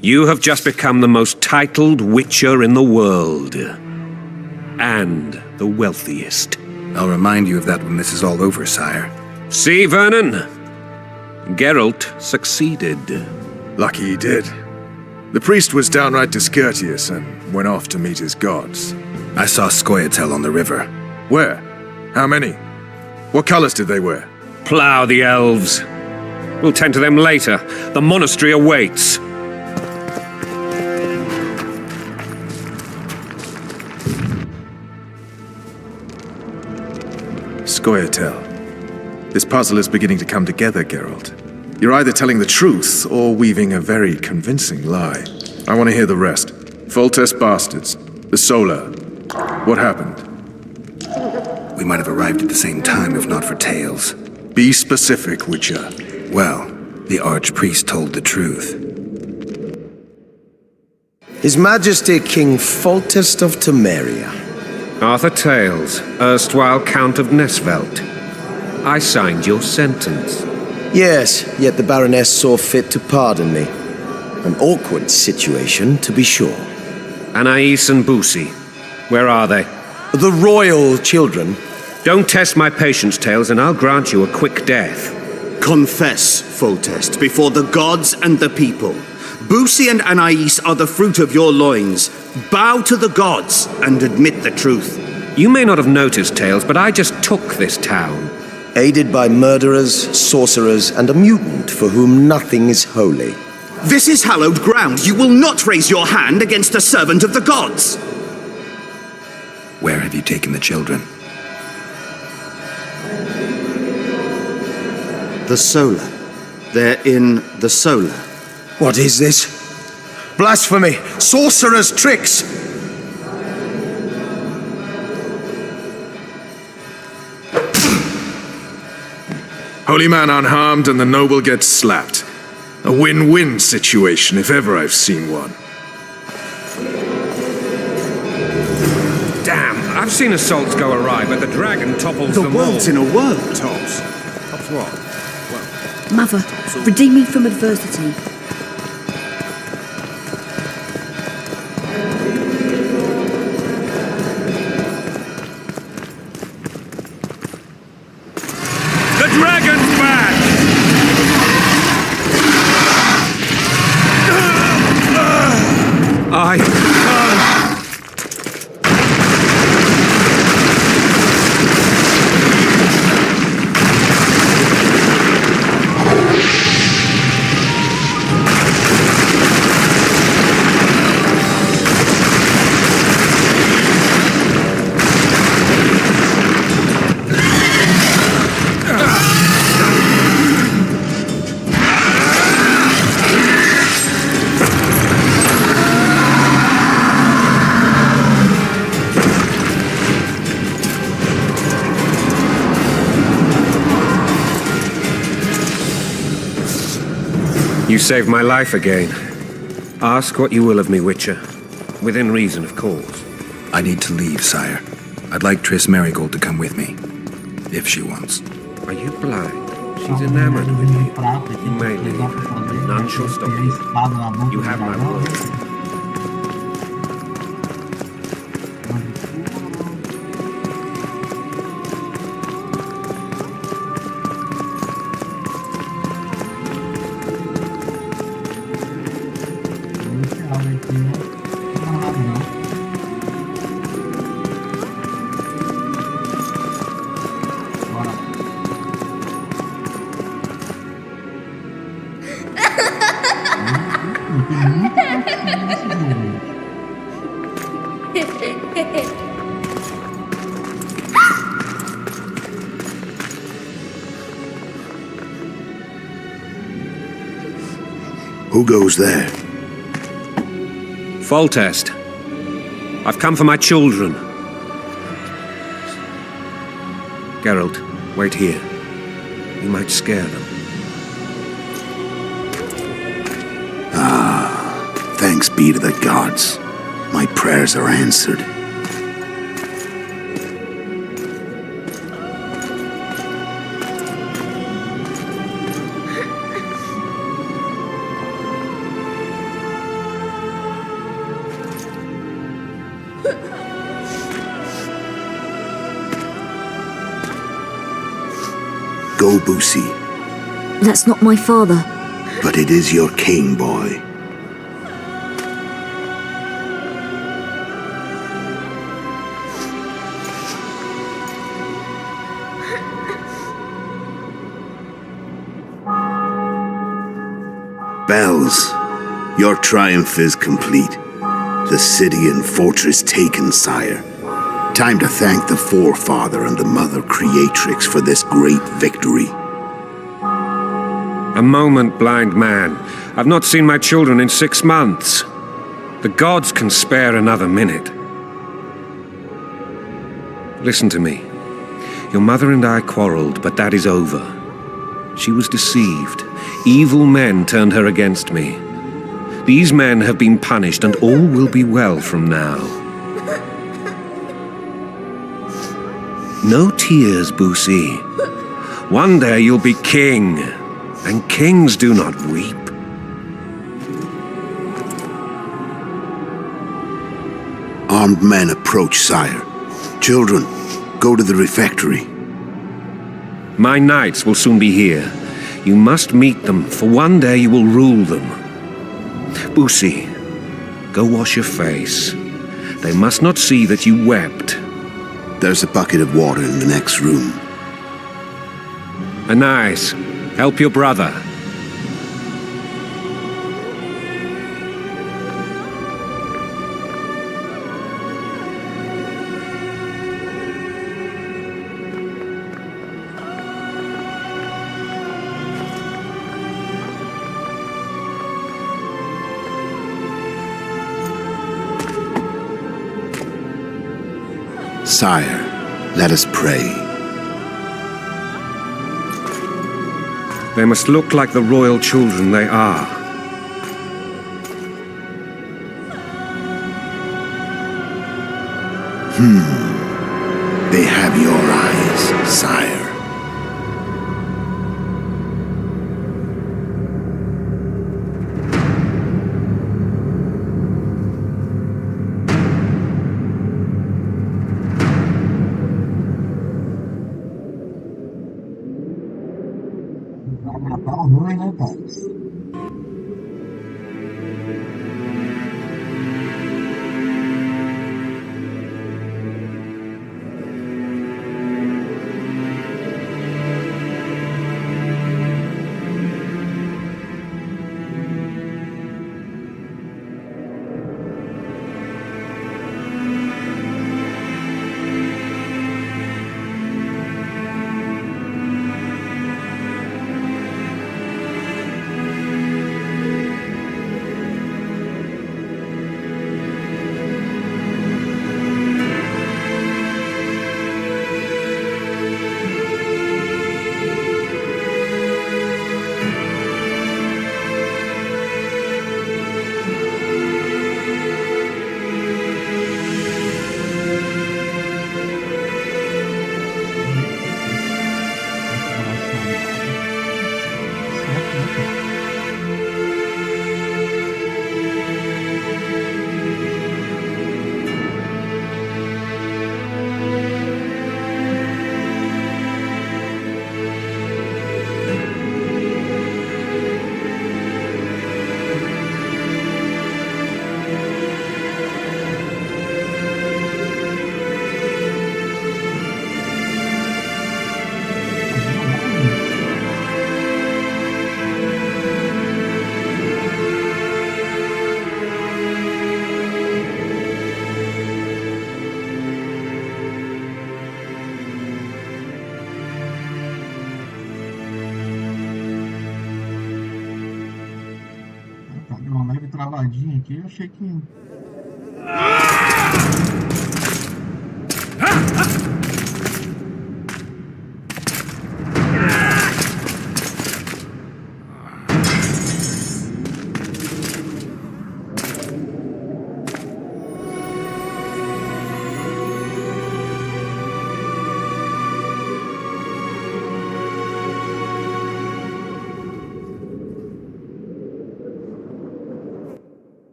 You have just become the most titled witcher in the world. And the wealthiest. I'll remind you of that when this is all over, sire. See, Vernon? Geralt succeeded. Lucky he did. The priest was downright discourteous and went off to meet his gods. I saw Scoia'tael on the river. Where? How many? What colors did they wear? Plough the elves. We'll tend to them later. The monastery awaits. Scoia'tael. This puzzle is beginning to come together, Geralt. You're either telling the truth or weaving a very convincing lie. I want to hear the rest. Foltest bastards. The Solar. What happened? We might have arrived at the same time if not for tales. Be specific, Witcher. Well, the Archpriest told the truth. His Majesty King Foltest of Temeria. Arthur Tales, erstwhile Count of Nesvelt. I signed your sentence. Yes, yet the Baroness saw fit to pardon me. An awkward situation, to be sure. Anais and Boosie, where are they? The royal children. Don't test my patience, Tales, and I'll grant you a quick death. Confess, Foltest, before the gods and the people. Boosie and Anais are the fruit of your loins. Bow to the gods and admit the truth. You may not have noticed, Tales, but I just took this town. Aided by murderers, sorcerers, and a mutant for whom nothing is holy. This is hallowed ground. You will not raise your hand against a servant of the gods. Where have you taken the children? The Solar. They're in the Solar. What is this? Blasphemy! Sorcerer's tricks! Holy man unharmed and the noble gets slapped. A win-win situation, if ever I've seen one. Damn, I've seen assaults go awry, but the dragon topples The them all. world's in a whirl. Tops. Tops what? Mother, redeem me from adversity. The dragon's back! You saved my life again. Ask what you will of me, Witcher. Within reason, of course. I need to leave, sire. I'd like Triss Merigold to come with me. If she wants. Are you blind? She's enamored with you. You may leave. None shall stop you. You have my word. Who goes there? Foltest. I've come for my children. Geralt, wait here. You might scare them. Thanks be to the gods. My prayers are answered. Go, Boosie. That's not my father. But it is your king, boy. Bells, your triumph is complete. The city and fortress taken, sire. Time to thank the forefather and the mother creatrix for this great victory. A moment, blind man. I've not seen my children in 6 months. The gods can spare another minute. Listen to me. Your mother and I quarreled, but that is over. She was deceived. Evil men turned her against me. These men have been punished, and all will be well from now. No tears, Boosie. One day you'll be king, and kings do not weep. Armed men approach, sire. Children, go to the refectory. My knights will soon be here. You must meet them, for one day you will rule them. Boosie, go wash your face. They must not see that you wept. There's a bucket of water in the next room. Anais, help your brother. Sire, let us pray. They must look like the royal children they are. They have your eyes, sire. Vai matar o ruim, né, cara? Deu uma leve travadinha aqui, eu achei que.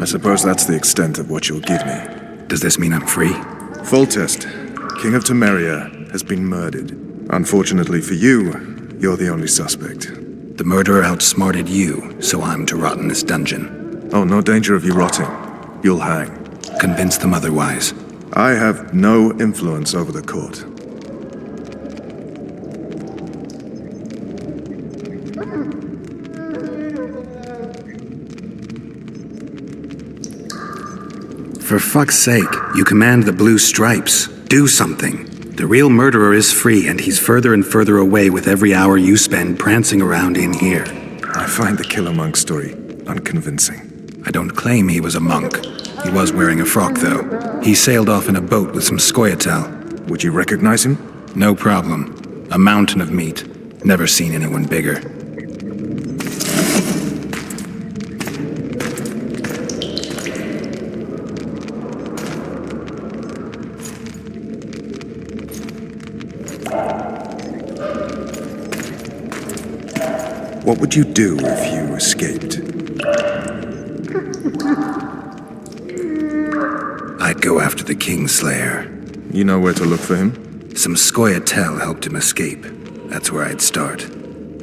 I suppose that's the extent of what you'll give me. Does this mean I'm free? Foltest, King of Temeria, has been murdered. Unfortunately for you, you're the only suspect. The murderer outsmarted you, so I'm to rot in this dungeon. Oh, no danger of you rotting. You'll hang. Convince them otherwise. I have no influence over the court. For fuck's sake, you command the blue stripes. Do something. The real murderer is free, and he's further and further away with every hour you spend prancing around in here. I find the Killer Monk story unconvincing. I don't claim he was a monk. He was wearing a frock, though. He sailed off in a boat with some scoia'tael. Would you recognize him? No problem. A mountain of meat. Never seen anyone bigger. What would you do if you escaped? I'd go after the Kingslayer. You know where to look for him? Some scoia'tael helped him escape. That's where I'd start.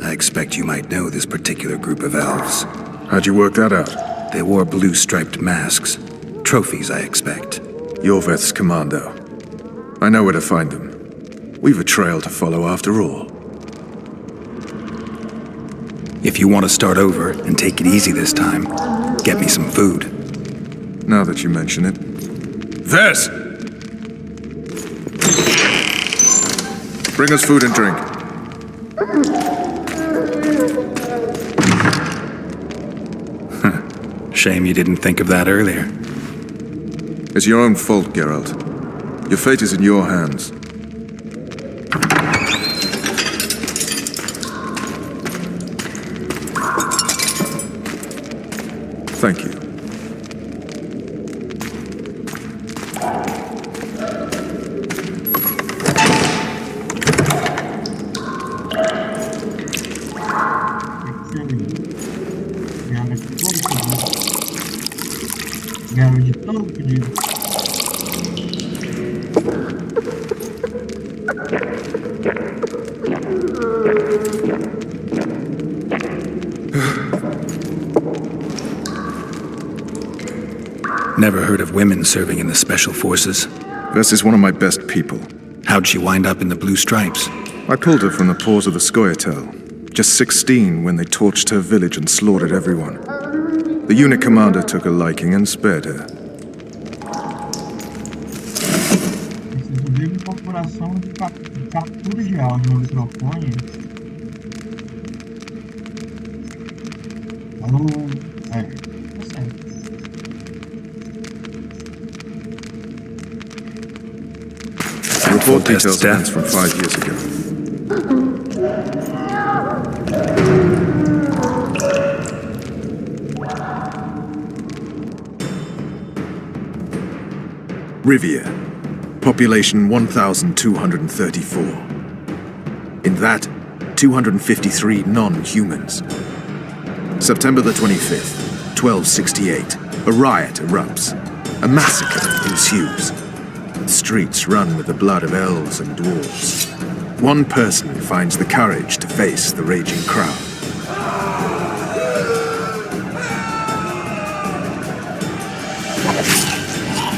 I expect you might know this particular group of elves. How'd you work that out? They wore blue-striped masks. Trophies, I expect. Yorveth's commando. I know where to find them. We've a trail to follow after all. If you want to start over and take it easy this time, get me some food. Now that you mention it. This! Bring us food and drink. Shame you didn't think of that earlier. It's your own fault, Geralt. Your fate is in your hands. Thank you. Ganho de todo pedido. Never heard of women serving in the Special Forces. Vess is one of my best people. How'd she wind up in the Blue Stripes? I pulled her from the paws of the scoia'tael. Just 16 when they torched her village and slaughtered everyone. The unit commander took a liking and spared her. Inclusive incorporação de captura de áudio no microfone. Alô? Tá certo. Report details events from 5 years ago. Rivia. Population 1,234. In that, 253 non-humans. September the 25th, 1268. A riot erupts. A massacre ensues. Streets run with the blood of elves and dwarves. One person finds the courage to face the raging crowd.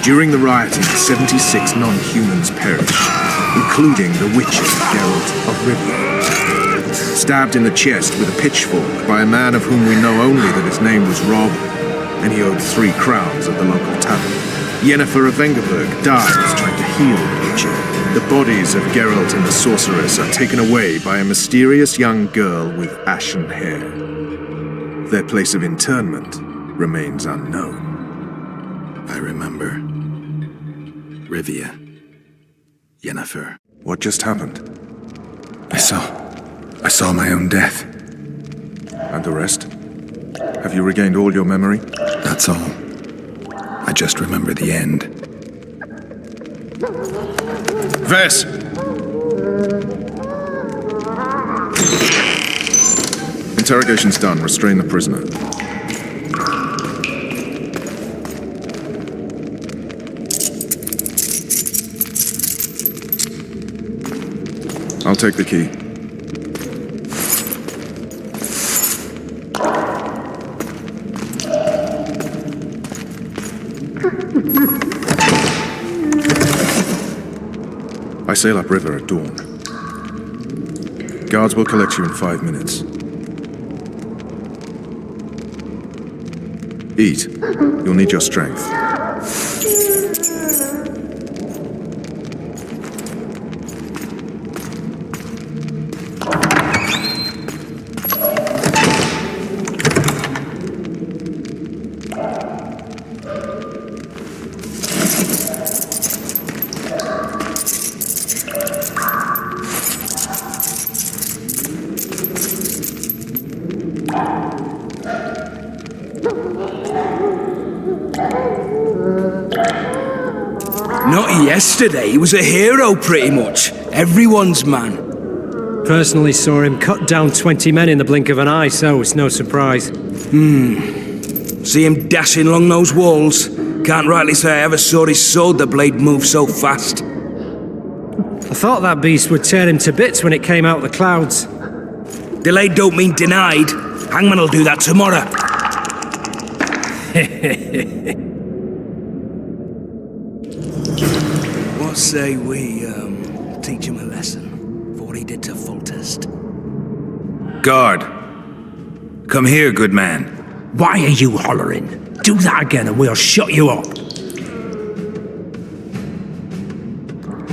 During the rioting, 76 non-humans perished, including the Witcher, Geralt of Rivia. Stabbed in the chest with a pitchfork by a man of whom we know only that his name was Rob, and he owed 3 crowns at the local tavern. Yennefer of Vengerberg dies trying to heal the Witcher. The bodies of Geralt and the sorceress are taken away by a mysterious young girl with ashen hair. Their place of interment remains unknown. I remember. Rivia. Yennefer. What just happened? I saw my own death. And the rest? Have you regained all your memory? That's all. I just remember the end. Vess! Interrogation's done. Restrain the prisoner. take the key. I sail upriver at dawn. Guards will collect you in 5 minutes. Eat. You'll need your strength. Not yesterday, he was a hero pretty much. Everyone's man. Personally saw him cut down 20 men in the blink of an eye, so it's no surprise. See him dashing along those walls. Can't rightly say I ever saw his sword, the blade move so fast. I thought that beast would tear him to bits when it came out of the clouds. Delayed don't mean denied. Hangman'll do that tomorrow. What say we, teach him a lesson for what he did to Foltest? Guard. Come here, good man. Why are you hollering? Do that again and we'll shut you up.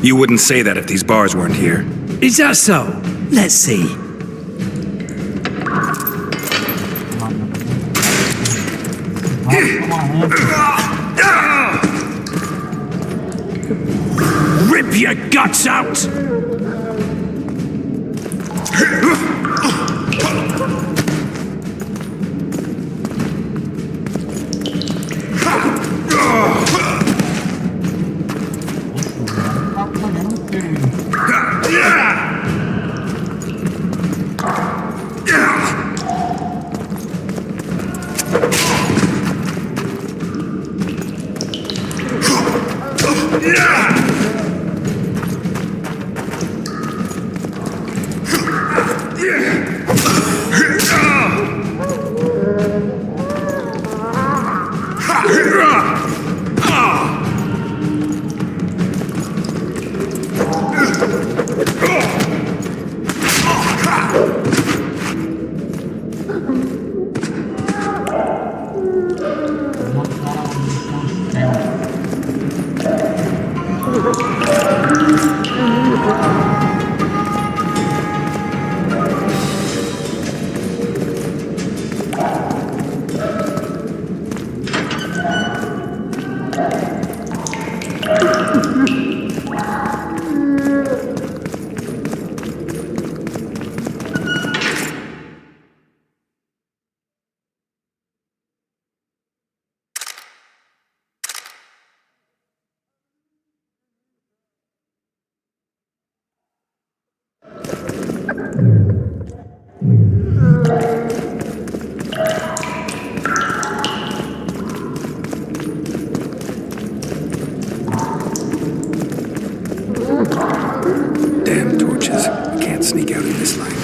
You wouldn't say that if these bars weren't here. Is that so? Let's see. Rip your guts out! Damn torches. Can't sneak out in this light.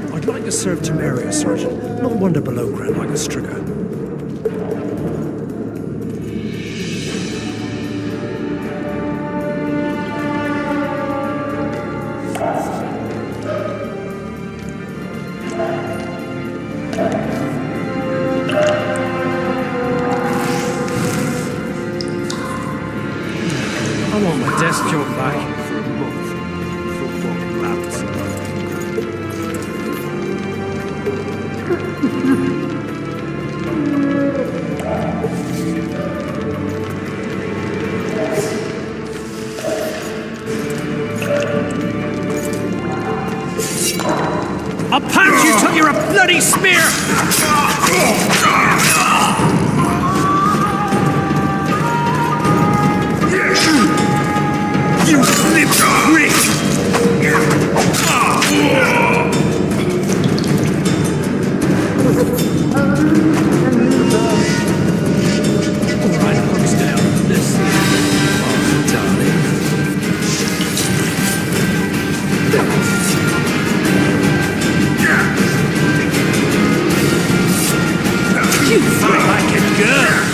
I'd like to serve Temeria, Sergeant. Not wander below ground like a stricker. desk job back. I'll punch you till you're a bloody smear! You slip prick! Alright, hooks down. Let's see. Oh, darling. You fight like a girl!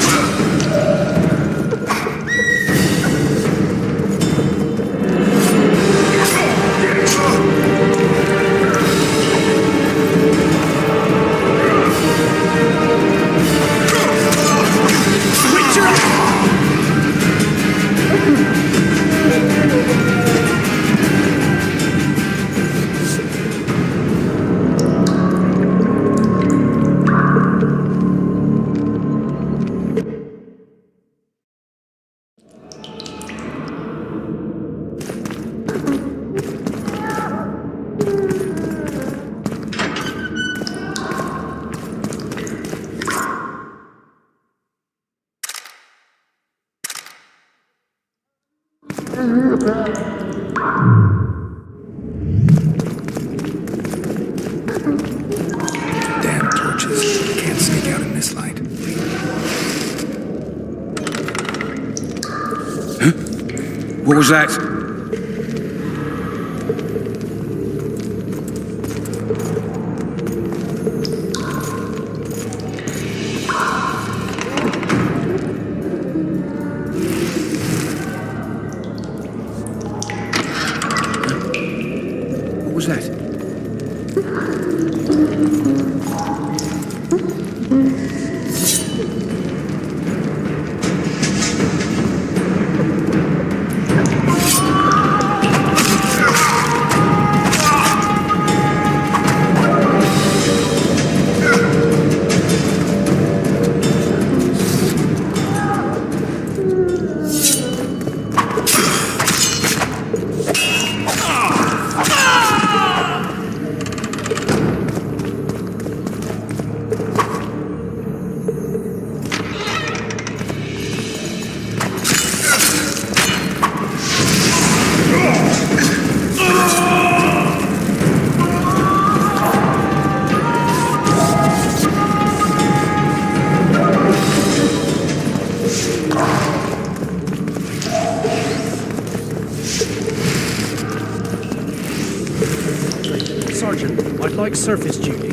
Damn torches. Can't sneak out in this light. Huh? What was that? What was that? Sergeant, I'd like surface duty.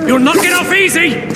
You're knocking off easy!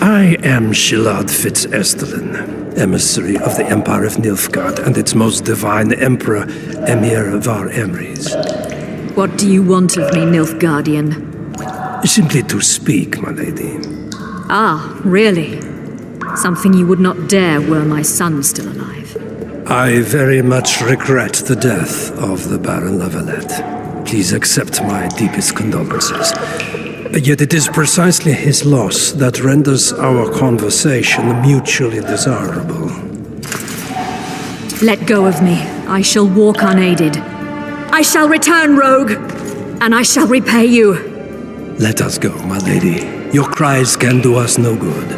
I am Shilad Fitz-Estelin, emissary of the Empire of Nilfgaard and its most divine Emperor, Emir Var Emrys. What do you want of me, Nilfgaardian? Simply to speak, my lady. Ah, really? Something you would not dare were my son still alive. I very much regret the death of the Baron Lavalette. Please accept my deepest condolences. Yet it is precisely his loss that renders our conversation mutually desirable. Let go of me. I shall walk unaided. I shall return, rogue, and I shall repay you. Let us go, my lady. Your cries can do us no good.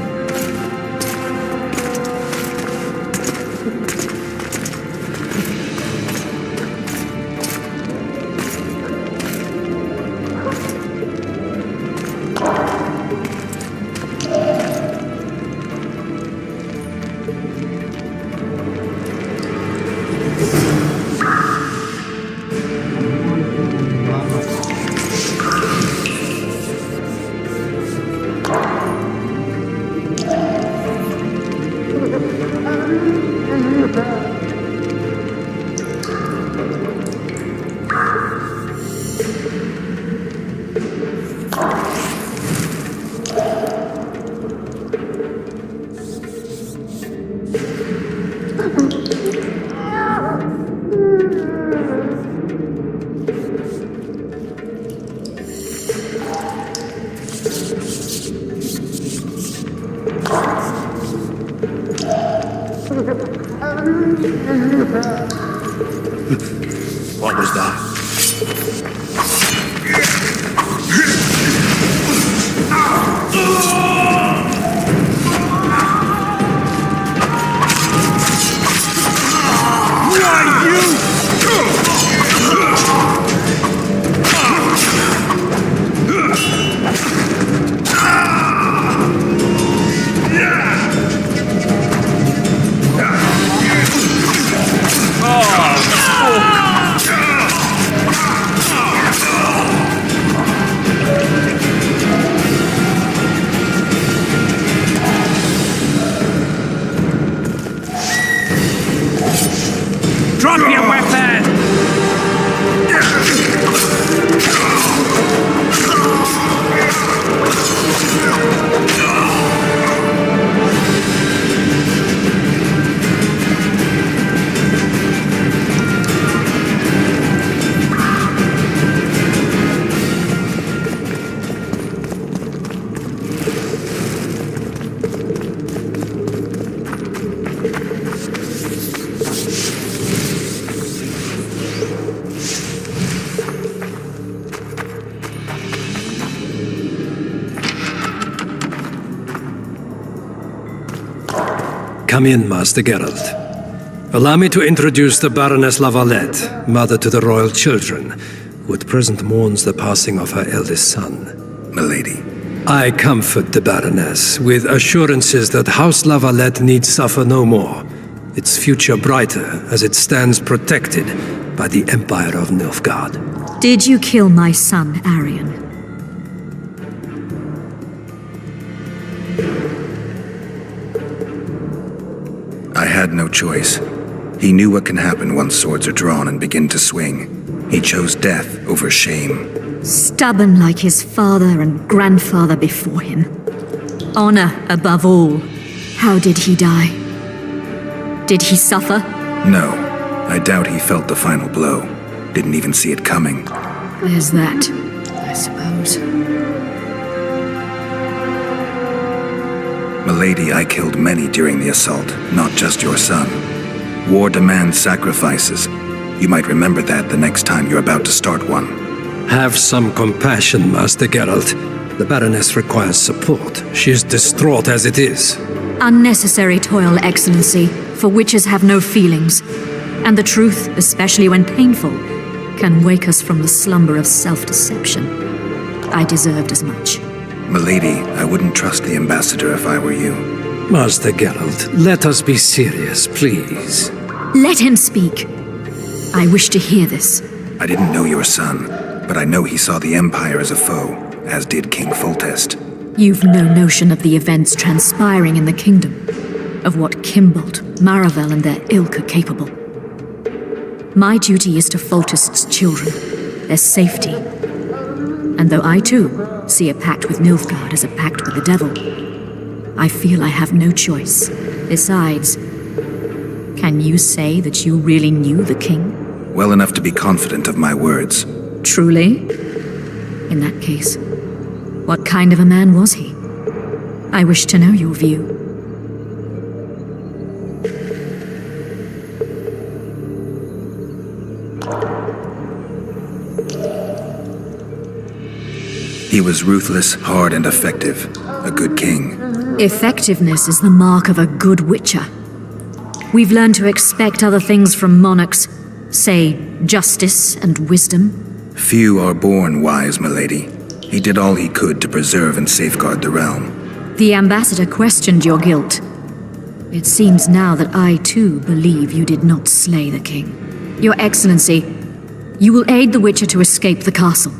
What was that? Drop your weapon! Come in, Master Geralt. Allow me to introduce the Baroness Lavalette, mother to the royal children, who at present mourns the passing of her eldest son. Milady. I comfort the Baroness with assurances that House Lavalette need suffer no more, its future brighter as it stands protected by the Empire of Nilfgaard. Did you kill my son, Arion? I had no choice. He knew what can happen once swords are drawn and begin to swing. He chose death over shame. Stubborn like his father and grandfather before him. Honor above all. How did he die? Did he suffer? No. I doubt he felt the final blow. Didn't even see it coming. There's that, I suppose. Milady, I killed many during the assault, not just your son. War demands sacrifices. You might remember that the next time you're about to start one. Have some compassion, Master Geralt. The Baroness requires support. She is distraught as it is. Unnecessary toil, Excellency, for witches have no feelings. And the truth, especially when painful, can wake us from the slumber of self-deception. I deserved as much. Milady, I wouldn't trust the ambassador if I were you. Master Geralt, let us be serious, please. Let him speak. I wish to hear this. I didn't know your son, but I know he saw the Empire as a foe, as did King Foltest. You've no notion of the events transpiring in the kingdom, of what Kimbold, Maravel, and their ilk are capable. My duty is to Foltest's children, their safety. And though I too see a pact with Nilfgaard as a pact with the devil. I feel I have no choice. Besides, can you say that you really knew the king? Well enough to be confident of my words. Truly? In that case, what kind of a man was he? I wish to know your view. He was ruthless, hard, and effective. A good king. Effectiveness is the mark of a good witcher. We've learned to expect other things from monarchs, say, justice and wisdom. Few are born wise, milady. He did all he could to preserve and safeguard the realm. The ambassador questioned your guilt. It seems now that I, too, believe you did not slay the king. Your Excellency, you will aid the Witcher to escape the castle.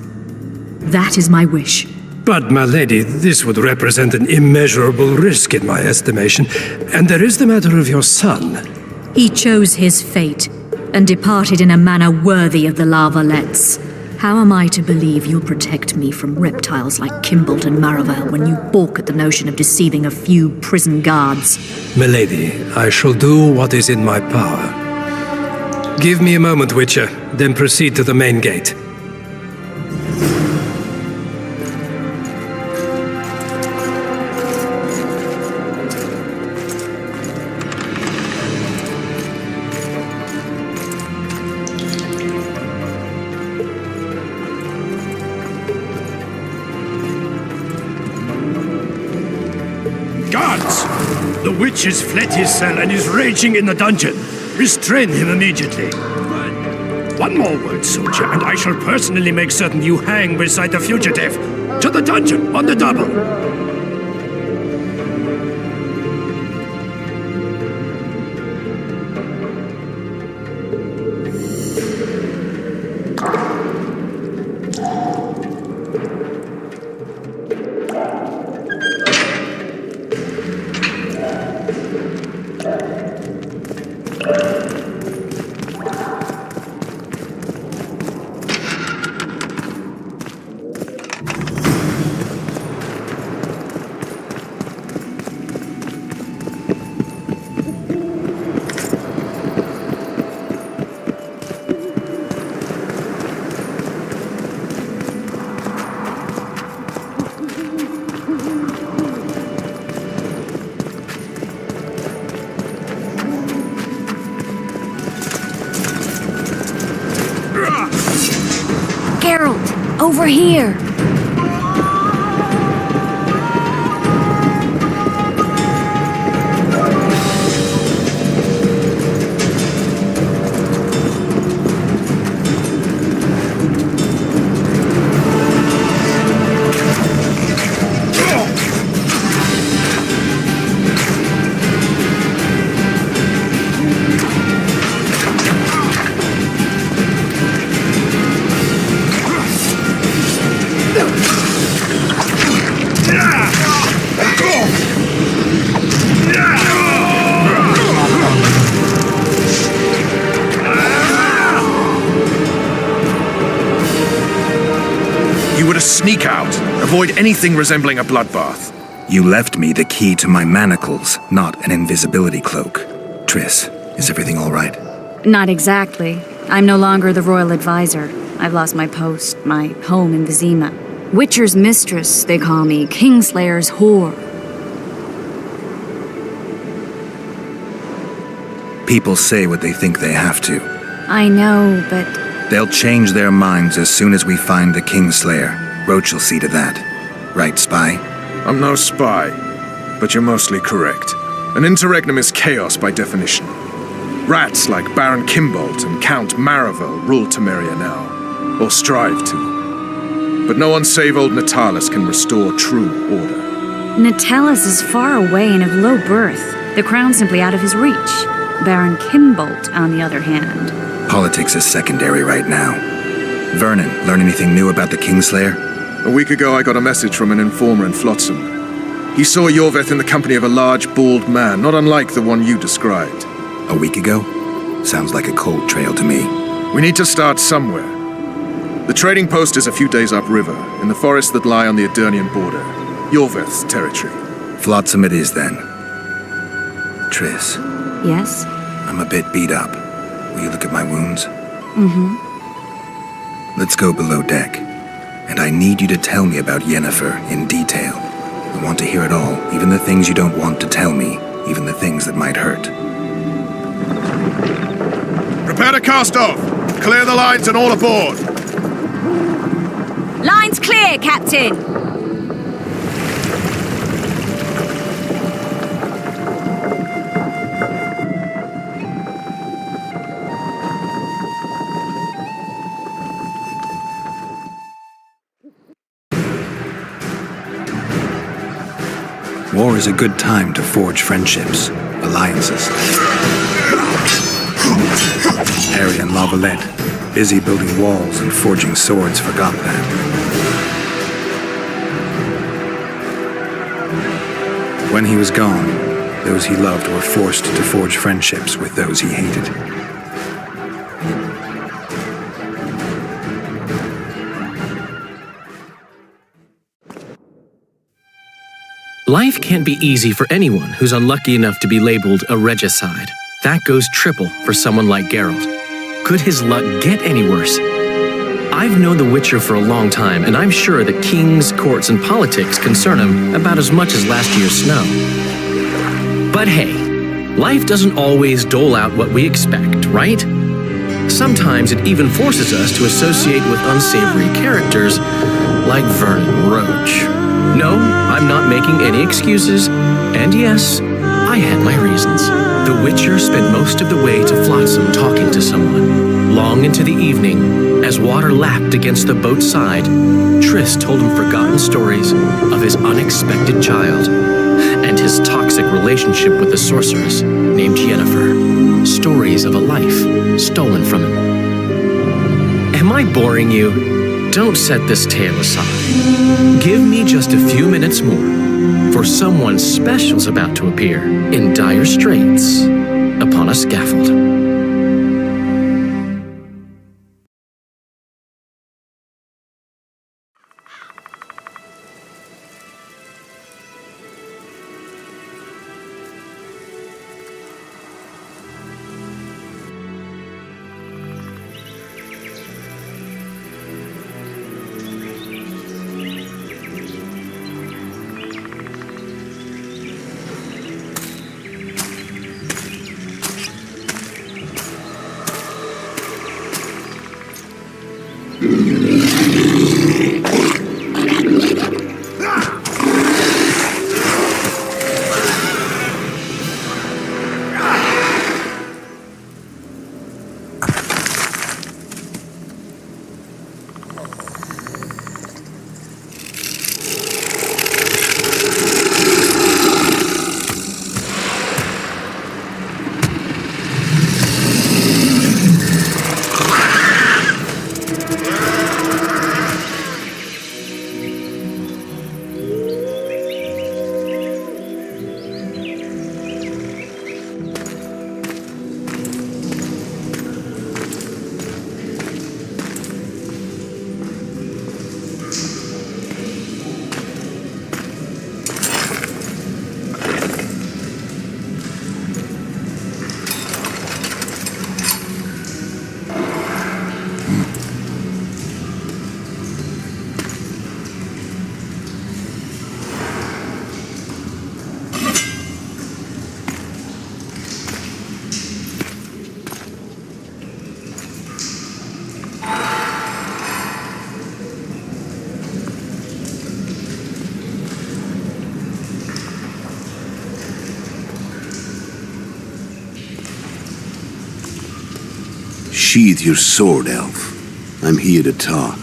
That is my wish. But, my lady, this would represent an immeasurable risk in my estimation. And there is the matter of your son. He chose his fate and departed in a manner worthy of the Lavalets. How am I to believe you'll protect me from reptiles like Kimbolt and Maravel when you balk at the notion of deceiving a few prison guards? Milady, I shall do what is in my power. Give me a moment, Witcher, then proceed to the main gate. Guards! The witch has fled his cell and is raging in the dungeon. Restrain him immediately. One more word, soldier, and I shall personally make certain you hang beside the fugitive. To the dungeon, on the double. Over here! Sneak out. Avoid anything resembling a bloodbath. You left me the key to my manacles, not an invisibility cloak. Triss, is everything all right? Not exactly. I'm no longer the royal advisor. I've lost my post, my home in Vizima. Witcher's mistress, they call me. Kingslayer's whore. People say what they think they have to. I know, but... They'll change their minds as soon as we find the Kingslayer. Roach will see to that. Right, spy? I'm no spy, but you're mostly correct. An interregnum is chaos by definition. Rats like Baron Kimbolt and Count Maravel rule Temeria now, or strive to. But no one save old Natalis can restore true order. Natalis is far away and of low birth. The crown's simply out of his reach. Baron Kimbolt, on the other hand. Politics is secondary right now. Vernon, learn anything new about the Kingslayer? A week ago, I got a message from an informer in Flotsam. He saw Yorveth in the company of a large, bald man, not unlike the one you described. A week ago? Sounds like a cold trail to me. We need to start somewhere. The trading post is a few days upriver, in the forests that lie on the Edirnian border. Yorveth's territory. Flotsam it is, then. Triss, Yes? I'm a bit beat up. Will you look at my wounds? Mm-hmm. Let's go below deck. And I need you to tell me about Yennefer in detail. I want to hear it all, even the things you don't want to tell me, even the things that might hurt. Prepare to cast off! Clear the lines and all aboard! Lines clear, Captain! War is a good time to forge friendships, alliances. Harry and Lavalette, busy building walls and forging swords, forgot that. When he was gone, those he loved were forced to forge friendships with those he hated. Life can't be easy for anyone who's unlucky enough to be labeled a regicide. That goes triple for someone like Geralt. Could his luck get any worse? I've known the Witcher for a long time, and I'm sure that kings, courts, and politics concern him about as much as last year's snow. But hey, life doesn't always dole out what we expect, right? Sometimes it even forces us to associate with unsavory characters like Vernon Roach. No, I'm not making any excuses, and yes, I had my reasons. The Witcher spent most of the way to Flotsam talking to someone. Long into the evening, as water lapped against the boat's side, Triss told him forgotten stories of his unexpected child and his toxic relationship with a sorceress named Yennefer. Stories of a life stolen from him. Am I boring you? Don't set this tale aside. Give me just a few minutes more, for someone special's about to appear in dire straits upon a scaffold. Sheathe your sword, Elf. I'm here to talk.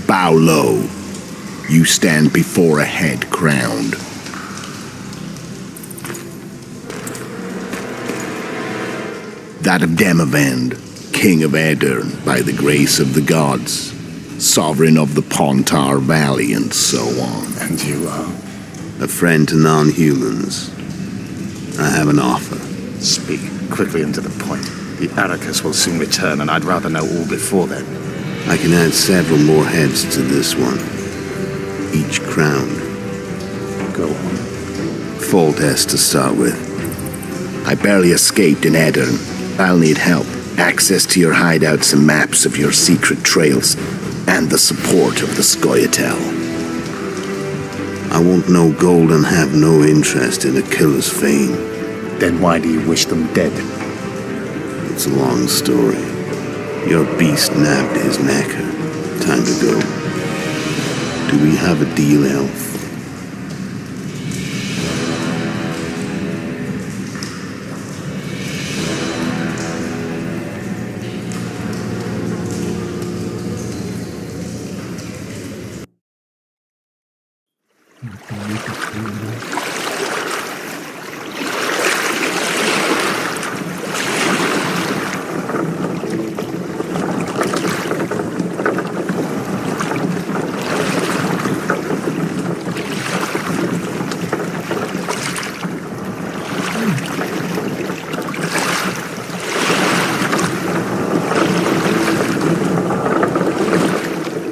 Bow low. You stand before a head crowned. That of Demavend, King of Aedirn, by the grace of the gods, sovereign of the Pontar Valley, and so on. And you are? A friend to non-humans. I have an offer. Speak quickly and to the point. The Arrakis will soon return, and I'd rather know all before then. I can add several more heads to this one. Each crowned. Go on. Foltest to start with. I barely escaped in Edirn. I'll need help. Access to your hideouts and maps of your secret trails. And the support of the Scoia'tael. I won't know gold and have no interest in a killer's fame. Then why do you wish them dead? It's a long story. Your beast nabbed his knacker. Time to go. Do we have a deal, Elf?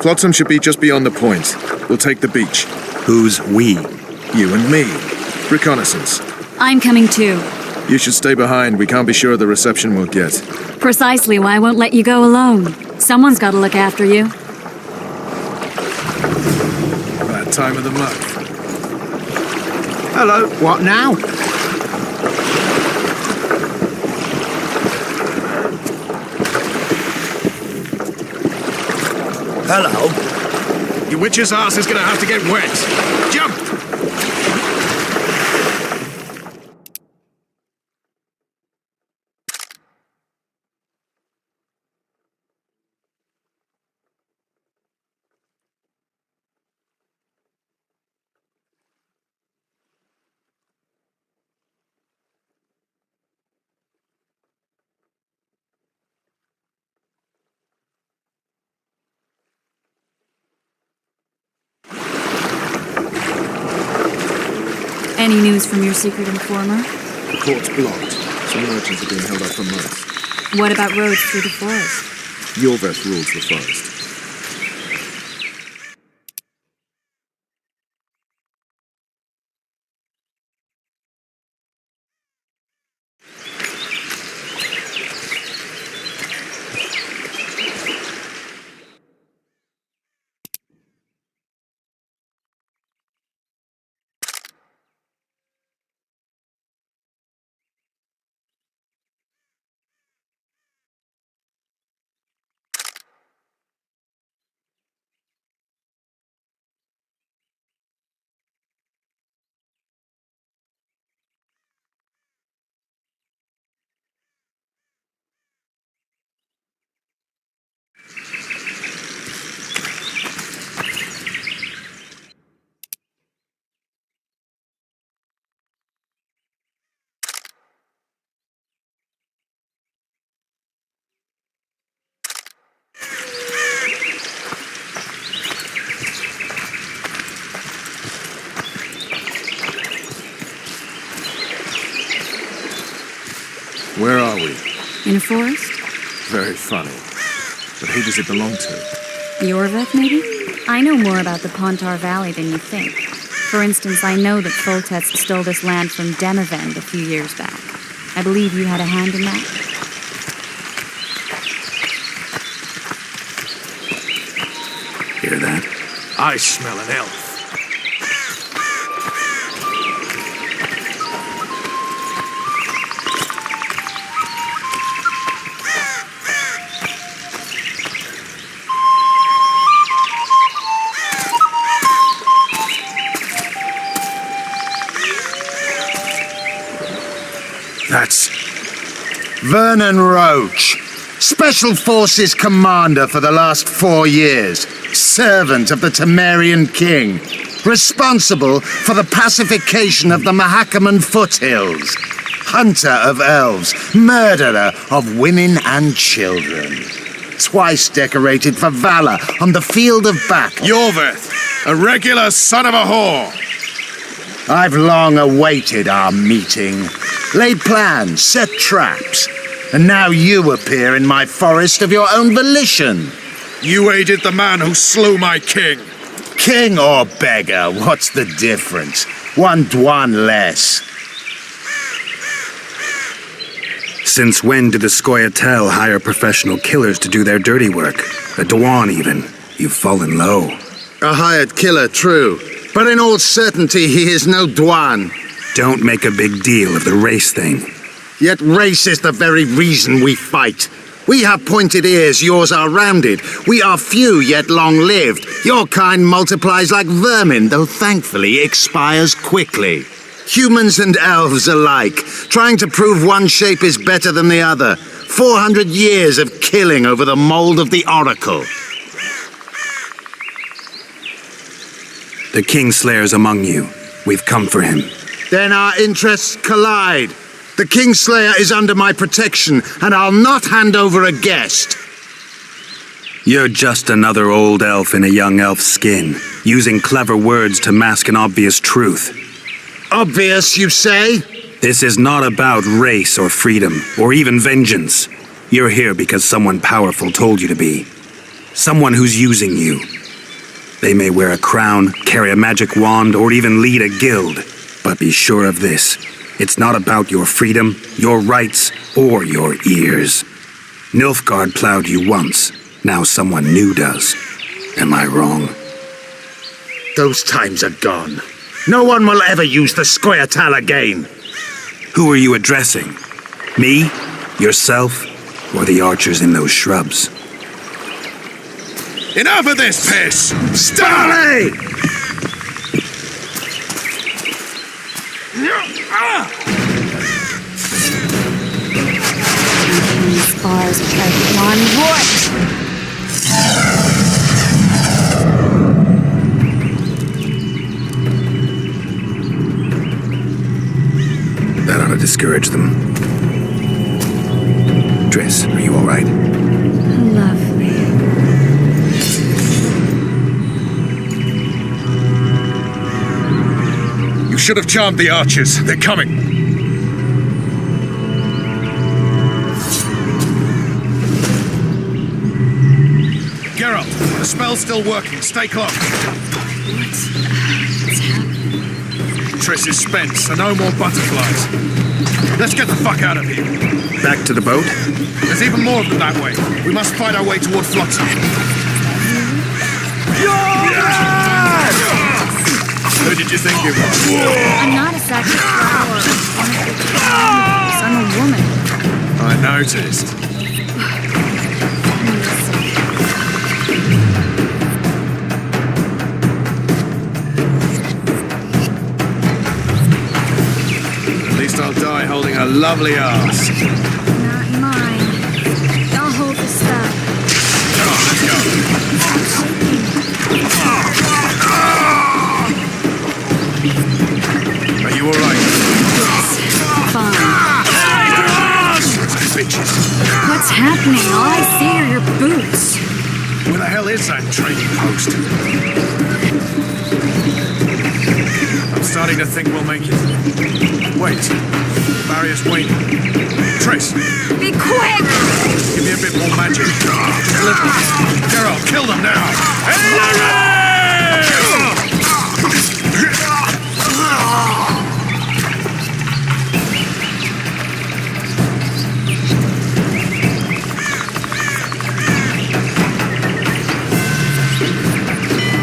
Flotsam should be just beyond the point. We'll take the beach. Who's we? You and me. Reconnaissance. I'm coming too. You should stay behind. We can't be sure of the reception we'll get. Precisely why I won't let you go alone. Someone's got to look after you. Bad time of the month. Hello, what now? Hello. Your witch's ass is gonna have to get wet. Jump! Any news from your secret informer? The port's blocked. Some merchants have been held up for months. What about roads through the forest? Yorveth rules the forest. Where are we? In a forest? Very funny. But who does it belong to? Yorveth, maybe? I know more about the Pontar Valley than you think. For instance, I know that Foltest stole this land from Demavend a few years back. I believe you had a hand in that. Hear that? I smell an elf. That's Vernon Roach, Special Forces Commander for the last 4 years, servant of the Temerian King, responsible for the pacification of the Mahakaman foothills, hunter of elves, murderer of women and children. Twice decorated for valor on the field of battle. Yorveth, a regular son of a whore. I've long awaited our meeting. laid plans, set traps. And now you appear in my forest of your own volition. You aided the man who slew my king. King or beggar, what's the difference? One Dwan less. Since when did the Scoia'tael hire professional killers to do their dirty work? A Dwan, even. You've fallen low. A hired killer, true. But in all certainty, he is no Dwan. Don't make a big deal of the race thing. Yet race is the very reason we fight. We have pointed ears, yours are rounded. We are few, yet long-lived. Your kind multiplies like vermin, though thankfully expires quickly. Humans and elves alike, trying to prove one shape is better than the other. 400 years of killing over the mold of the Oracle. The Kingslayer's among you. We've come for him. Then our interests collide. The Kingslayer is under my protection, and I'll not hand over a guest. You're just another old elf in a young elf's skin, using clever words to mask an obvious truth. Obvious, you say? This is not about race or freedom, or even vengeance. You're here because someone powerful told you to be. Someone who's using you. They may wear a crown, carry a magic wand, or even lead a guild. But be sure of this. It's not about your freedom, your rights, or your ears. Nilfgaard plowed you once. Now someone new does. Am I wrong? Those times are gone. No one will ever use the Scoia'tael again. Who are you addressing? Me? Yourself? Or the archers in those shrubs? Enough of this piss! Starley! These bars are like one wood. That ought to discourage them. Triss, are you all right? Lovely. You should have charmed the archers. They're coming. Geralt, the spell's still working. Stay close. What's happening? Triss is spent, so no more butterflies. Let's get the fuck out of here. Back to the boat? There's even more of them that way. We must fight our way toward Flotsam. Who did you think it was? I'm not a sacred flower. I'm a woman. I noticed. At least I'll die holding a lovely ass. Not mine. I'll hold the stuff. Come on, let's go. Are you alright? Fine. Bitches. What's happening? All I see are your boots. Where the hell is that trading post? I'm starting to think we'll make it. Wait. Barrier's waning. Triss! Be quick! Give me a bit more magic. Just a little. Geralt, kill them now!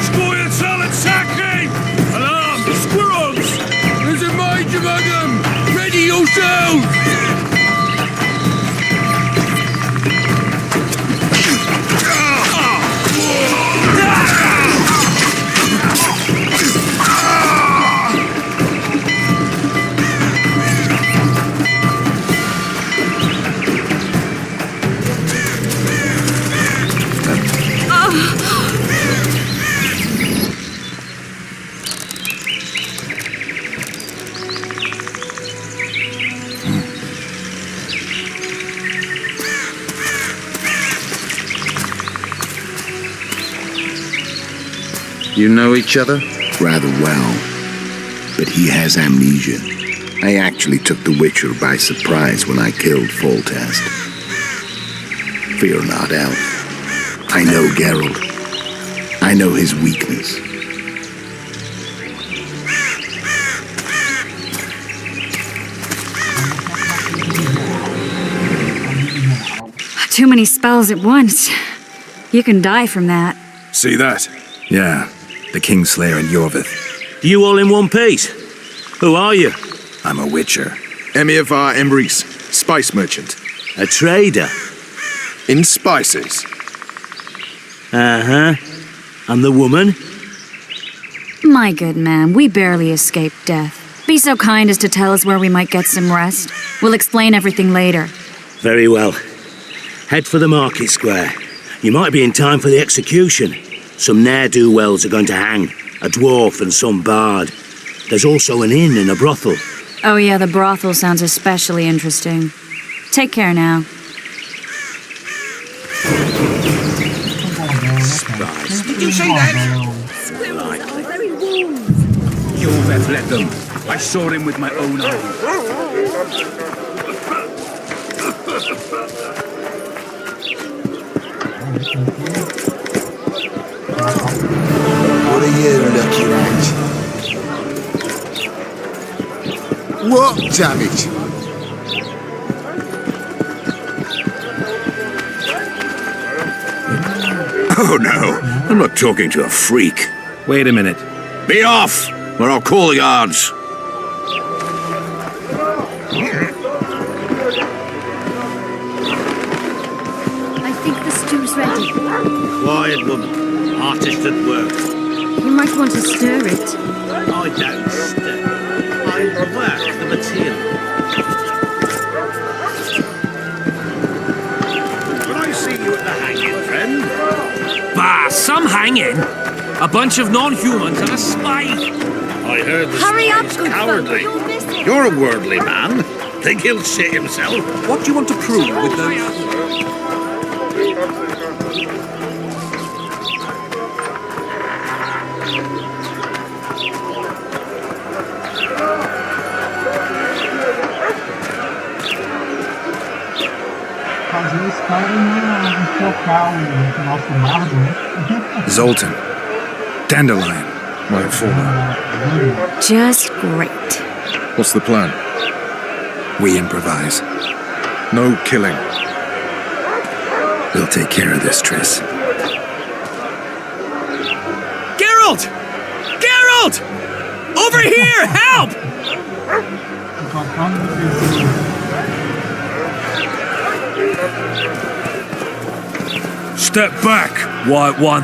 Scoia'tael attacking! Alarm! Squirrels! There's a mage among them! Ready yourselves! You know each other? Rather well. But he has amnesia. I actually took the Witcher by surprise when I killed Foltest. Fear not, Elf. I know Geralt. I know his weakness. Too many spells at once. You can die from that. See that? Yeah, the Kingslayer and Yorvith. You all in one piece? Who are you? I'm a Witcher. Emir var Emrys, spice merchant. A trader? In spices. Uh-huh. And the woman? My good man, we barely escaped death. Be so kind as to tell us where we might get some rest. We'll explain everything later. Very well. Head for the market square. You might be in time for the execution. Some ne'er-do-wells are going to hang. A dwarf and some bard. There's also an inn and a brothel. Oh yeah, the brothel sounds especially interesting. Take care now. Spies. Did you say that? Yorvith led them. I saw him with my own eyes. What are you looking at? What, damn it? Oh no, I'm not talking to a freak. Wait a minute. Be off, or I'll call the guards. I think the stew's ready. Quiet woman. Artist at work. You might want to stir it. I don't stir. I work the material. Will I see you at the hanging, friend? Bah, some hanging? A bunch of non-humans and a spy? I heard the Hurry spy up, is good cowardly. folk, you'll miss it. You're a worldly man. Think he'll shit himself? What do you want to prove with those? Fazer esse cara enfocar o nosso bardo, né? Zoltan. Dandelion. My informer. Just great. What's the plan? We improvise. No killing. We'll take care of this, Triss. Geralt! Geralt! Over here! Help! Step back, White One.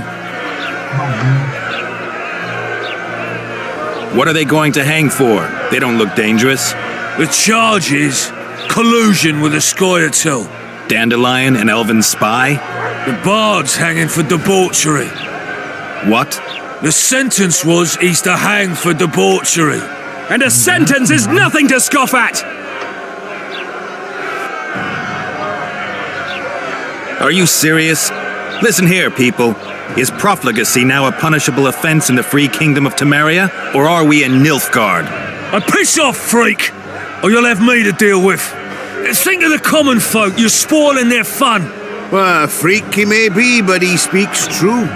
What are they going to hang for? They don't look dangerous. The charge is collusion with a Scoia'tael. Dandelion, an elven spy? The bard's hanging for debauchery. What? The sentence was he's to hang for debauchery. And a sentence is nothing to scoff at! Are you serious? Listen here, people. Is profligacy now a punishable offense in the free kingdom of Temeria, or are we in Nilfgaard? Piss off, freak! Or you'll have me to deal with. Think of the common folk, you're spoiling their fun. Well, a freak he may be, but he speaks true.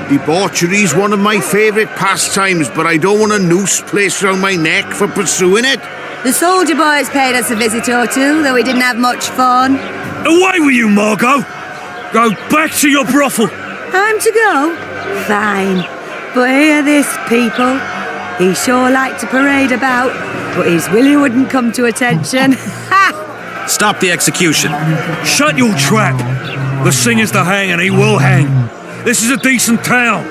Debauchery's one of my favourite pastimes, but I don't want a noose placed around my neck for pursuing it. The soldier boys paid us a visit or two, though we didn't have much fun. Away with you, Margot! Go back to your brothel! Time to go? Fine. But hear this, people. He sure liked to parade about, but his willy wouldn't come to attention. Ha! Stop the execution. Shut your trap! The singer's to hang and he will hang. This is a decent town.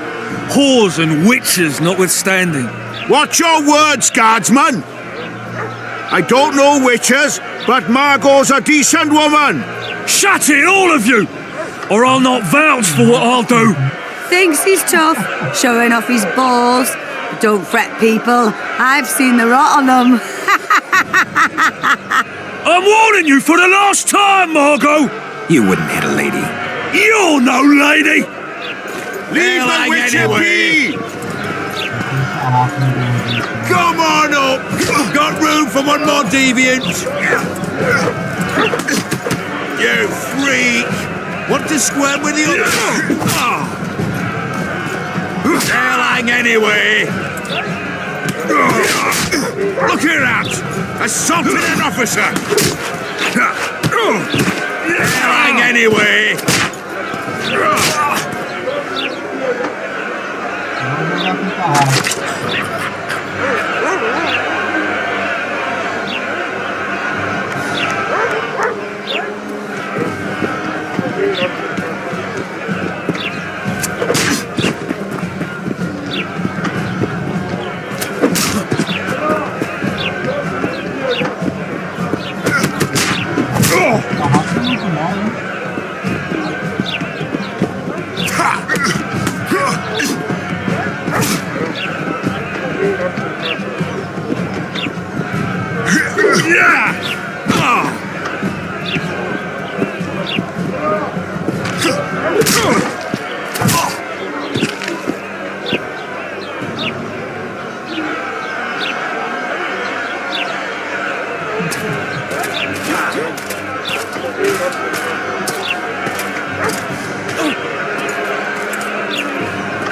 Whores and witches notwithstanding. Watch your words, guardsman! I don't know witches, but Margot's a decent woman! Shut it, all of you! Or I'll not vouch for what I'll do! Thinks he's tough, showing off his balls. Don't fret, people. I've seen the rot on them. I'm warning you for the last time, Margot! You wouldn't hit a lady. You're no lady! Leave the witcher be! Come on up, Got room for one more deviant? You freak! Want to squirm with you? They'll hang anyway! Look here out! Assaulted an officer! They'll hang anyway!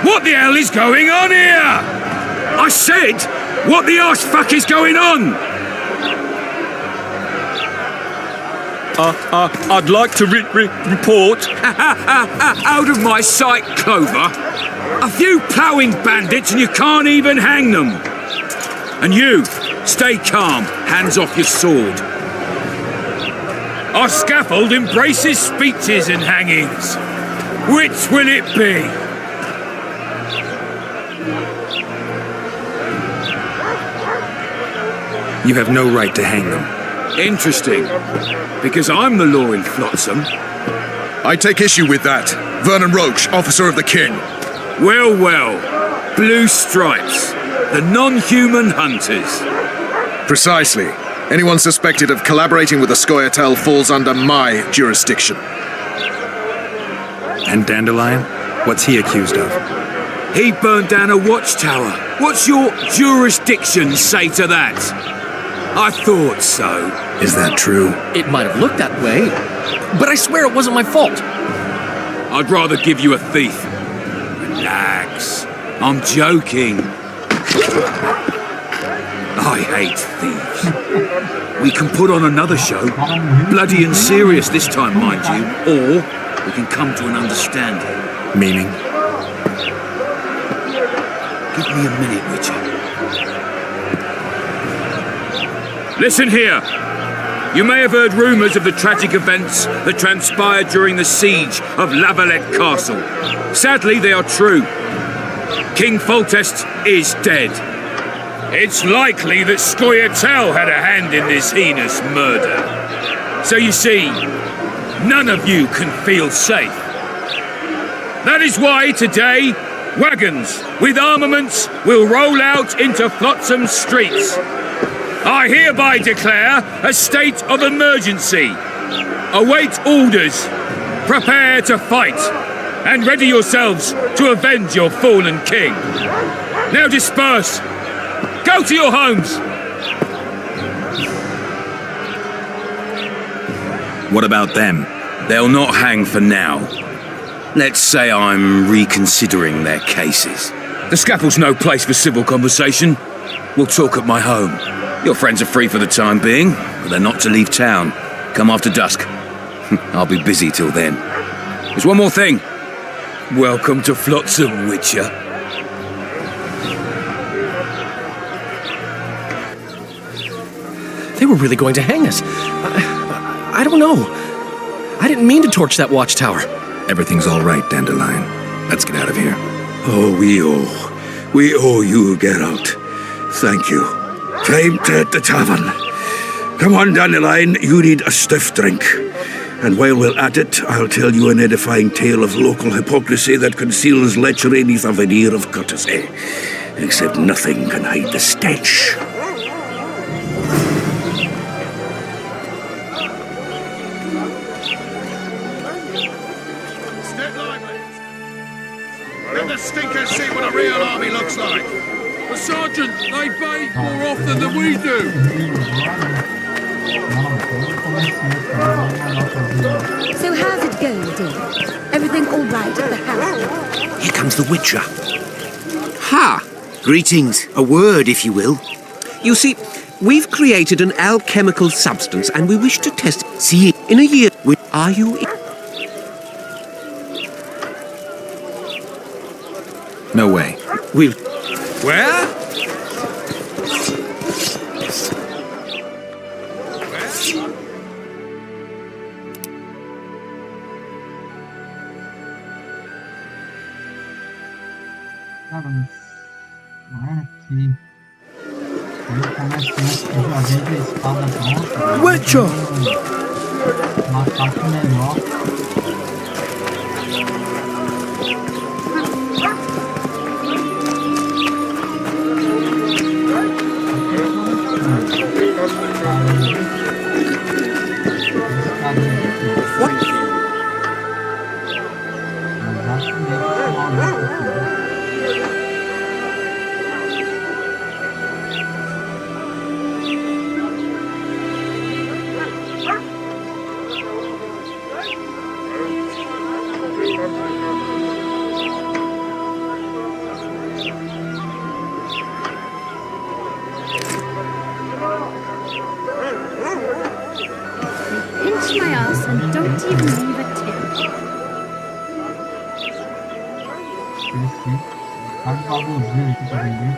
What the hell is going on here? I said, what the arse fuck is going on? I'd like to report. Out of my sight, Clover. A few ploughing bandits and you can't even hang them. And you, stay calm, hands off your sword. Our scaffold embraces speeches and hangings. Which will it be? You have no right to hang them. Interesting. Because I'm the law in Flotsam. I take issue with that. Vernon Roach, officer of the king. Well, well. Blue stripes. The non-human hunters. Precisely. Anyone suspected of collaborating with the Scoia'tael falls under my jurisdiction. And Dandelion? What's he accused of? He burned down a watchtower. What's your jurisdiction say to that? I thought so. Is that true? It might have looked that way, but I swear it wasn't my fault. I'd rather give you a thief. Relax. I'm joking. I hate thieves. We can put on another show. Bloody and serious this time, mind you. Or we can come to an understanding. Meaning? Give me a minute, Witcher. Listen here. You may have heard rumours of the tragic events that transpired during the siege of La Valette Castle. Sadly, they are true. King Foltest is dead. It's likely that Scoia'tael had a hand in this heinous murder. So you see, none of you can feel safe. That is why today, wagons with armaments will roll out into Flotsam streets. I hereby declare a state of emergency. Await orders. Prepare to fight. And ready yourselves to avenge your fallen king. Now disperse. Go to your homes. What about them? They'll not hang for now. Let's say I'm reconsidering their cases. The scaffold's no place for civil conversation. We'll talk at my home. Your friends are free for the time being, but they're not to leave town. Come after dusk. I'll be busy till then. There's one more thing. Welcome to Flotsam, Witcher. They were really going to hang us. I don't know. I didn't mean to torch that watchtower. Everything's all right, Dandelion. Let's get out of here. Oh, we owe you, Geralt. Thank you. Time to hit the tavern. Come on, Dandelion, you need a stiff drink. And while we're at it, I'll tell you an edifying tale of local hypocrisy that conceals lechery neath a veneer of courtesy. Except nothing can hide the stench. Let the stinkers see what a real army looks like. The sergeant Sergeant, they bathe more often than we do. So how's it going, dear? Everything all right at the house? Here comes the Witcher. Ha! Greetings. A word, if you will. You see, we've created an alchemical substance and we wish to test it. See it in a year. Are you... No way. We'll... Where? Cara, não é aqui. Ele começa antes que já vem a espada pronta. Witcher! Um ataque melhor. Pinch my ass and don't even leave a tip. Esqueci. Tá de bagunzinho aqui pra vender.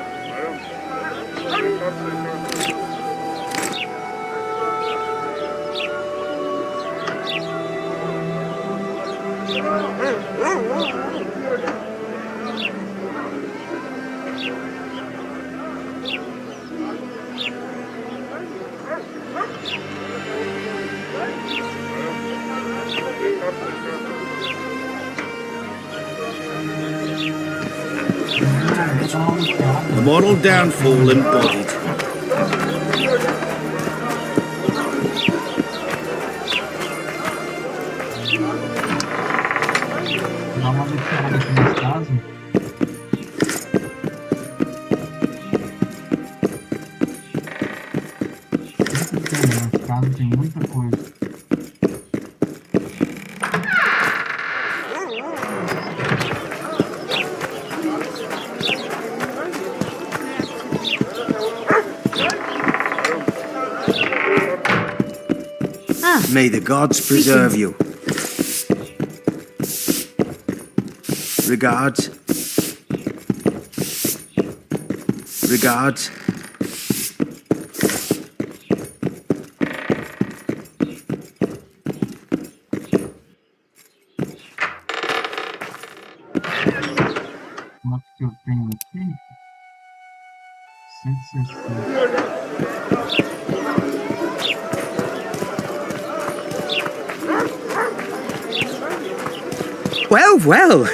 The moral downfall embodied. Dá uma mexerada aqui nas casas. Sempre tem, né? Nas casas tem muita coisa. May the gods preserve you. Regards. Regards. Quanto que eu tenho aqui? 160. Well, well.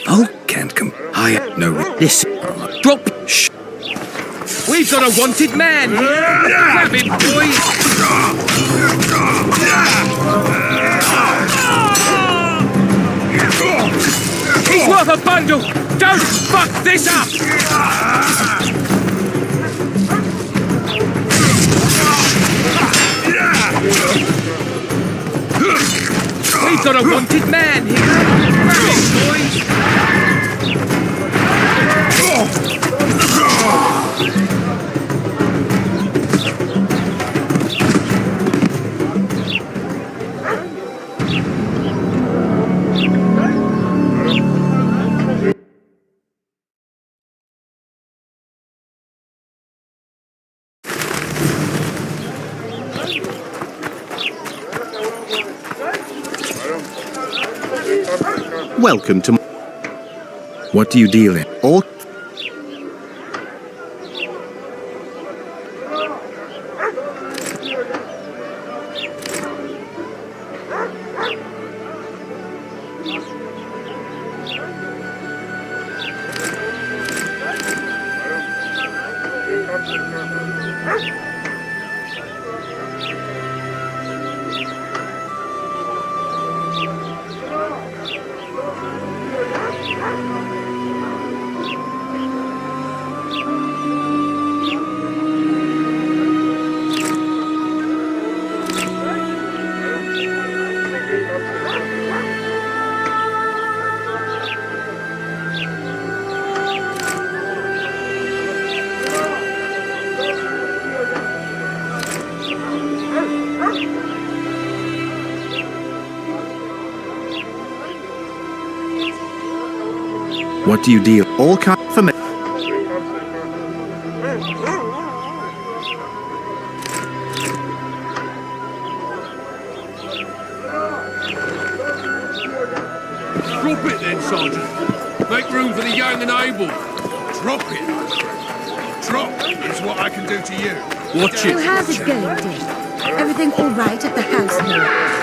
Oh, can't come. I no. Listen. Drop. Shh. We've got a wanted man here. Grab him, boys. He's worth a bundle. Don't fuck this up. We've got a wanted man here. Grab it, boys. Welcome to. What do you deal in? All. What do you deal? All kind for me. Drop it then, Sergeant. Make room for the young and able. Drop it. Drop is what I can do to you. Watch So how's it going, Dick? Everything all right at the house here?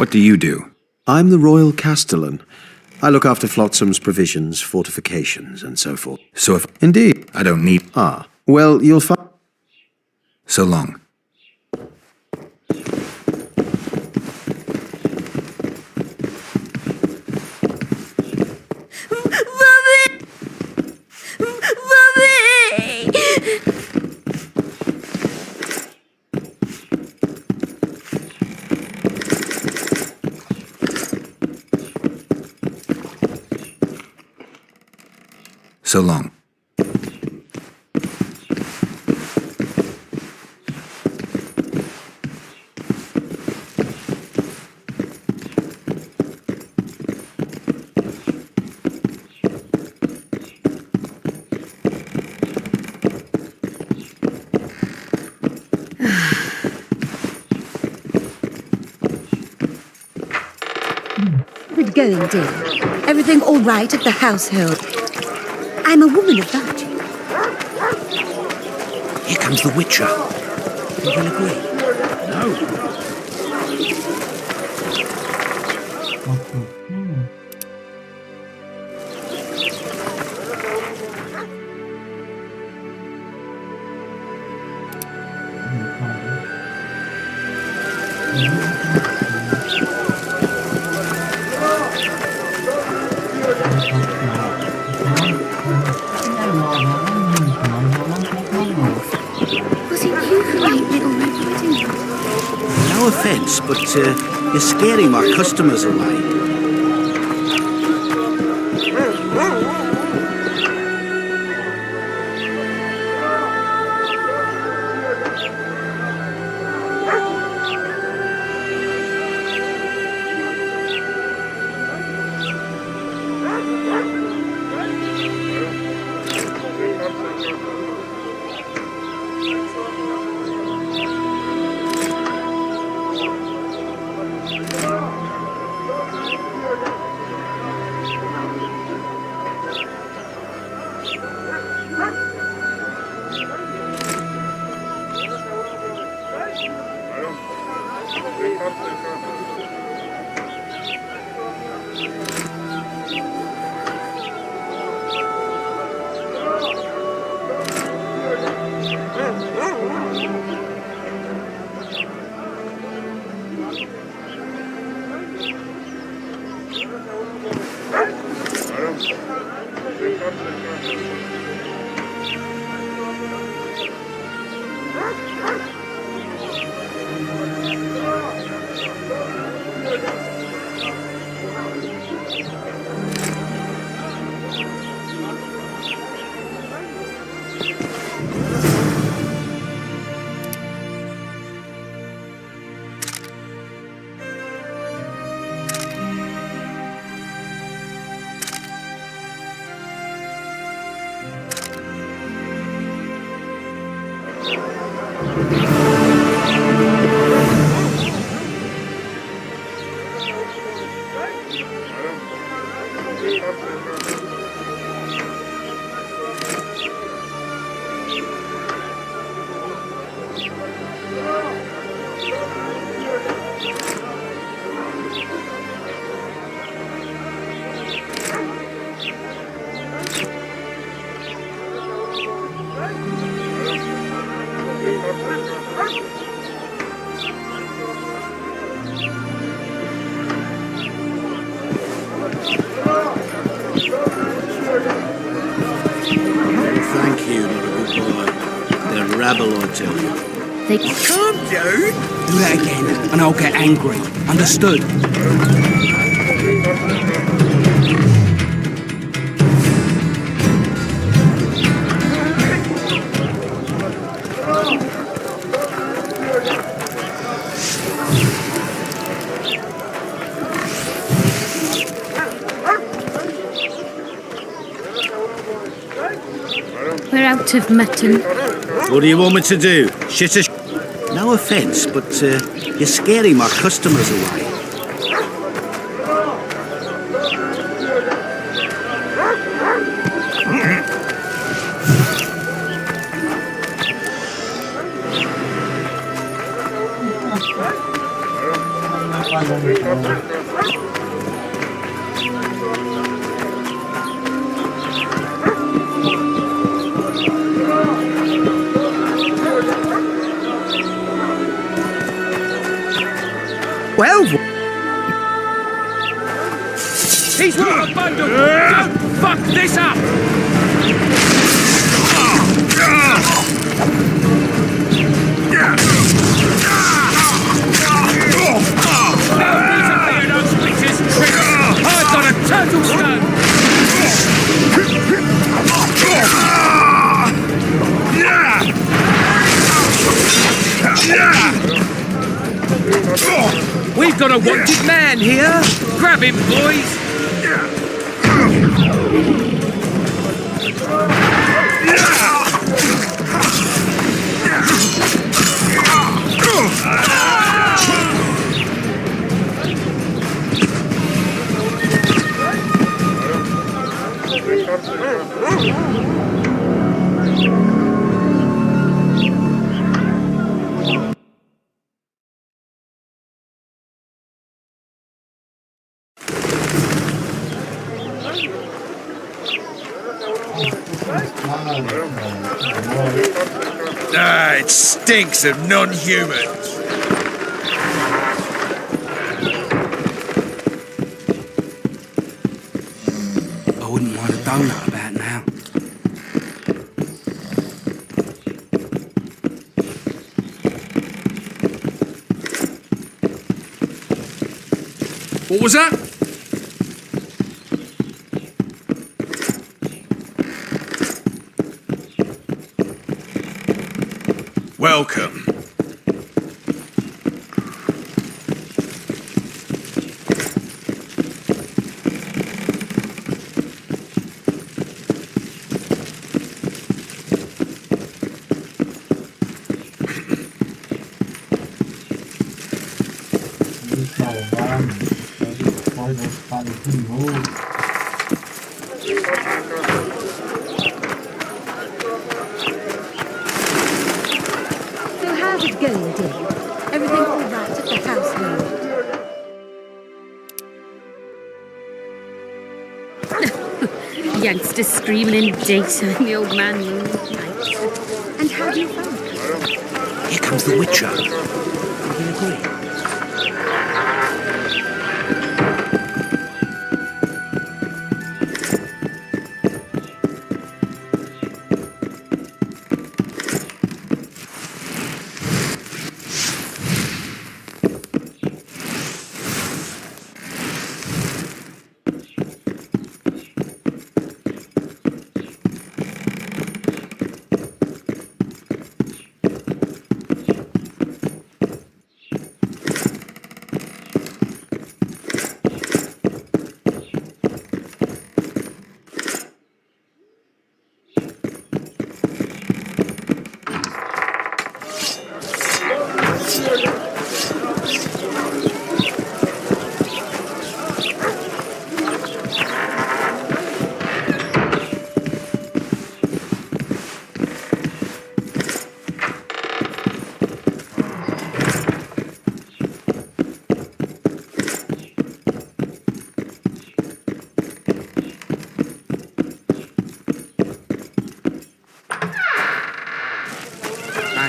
What do you do? I'm the Royal Castellan. I look after Flotsam's provisions, fortifications, and so forth. So if... Indeed. I don't need... Ah, well, you'll find... So long. So long. Good going, dear. Everything all right at the household? I'm a woman of virtue. Here comes the Witcher. You will agree? No. Was it you who ate little Red Riding Hood? No offence, but you're scaring my customers away. Thank you, not a good boy. They're rabble, I tell you. They Calm down. Do that again, and I'll get angry. Understood? We're out of mutton. What do you want me to do? Shit a No offence, but you're scaring my customers away. Well, He's got a bundle! Don't fuck this up! No reason for you don't split his tricks! I've got a turtle stone! we've got a wanted man here. Grab him, boys! Ah, it stinks of non-humans. I wouldn't want a donut about now. What was that? Welcome. So how's it going, dear? Everything all right at the house now? Youngsters screaming in daytime, the old man moaning at night. And how do you find it? Here comes the Witcher. You agree?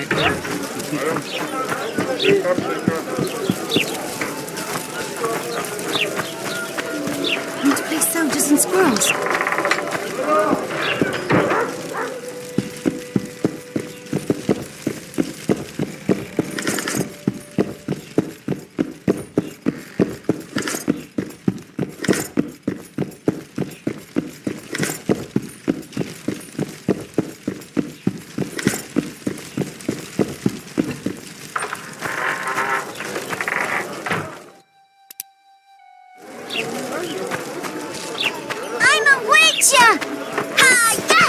I need to play soldiers and squirrels. I'm a witcher! Hi-ya!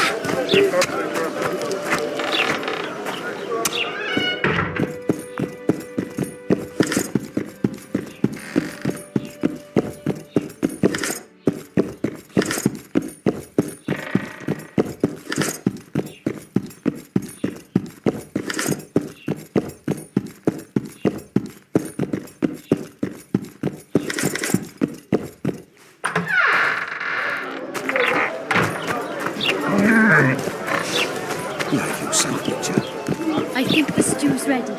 Like yourself, Witcher. I think the stew's ready.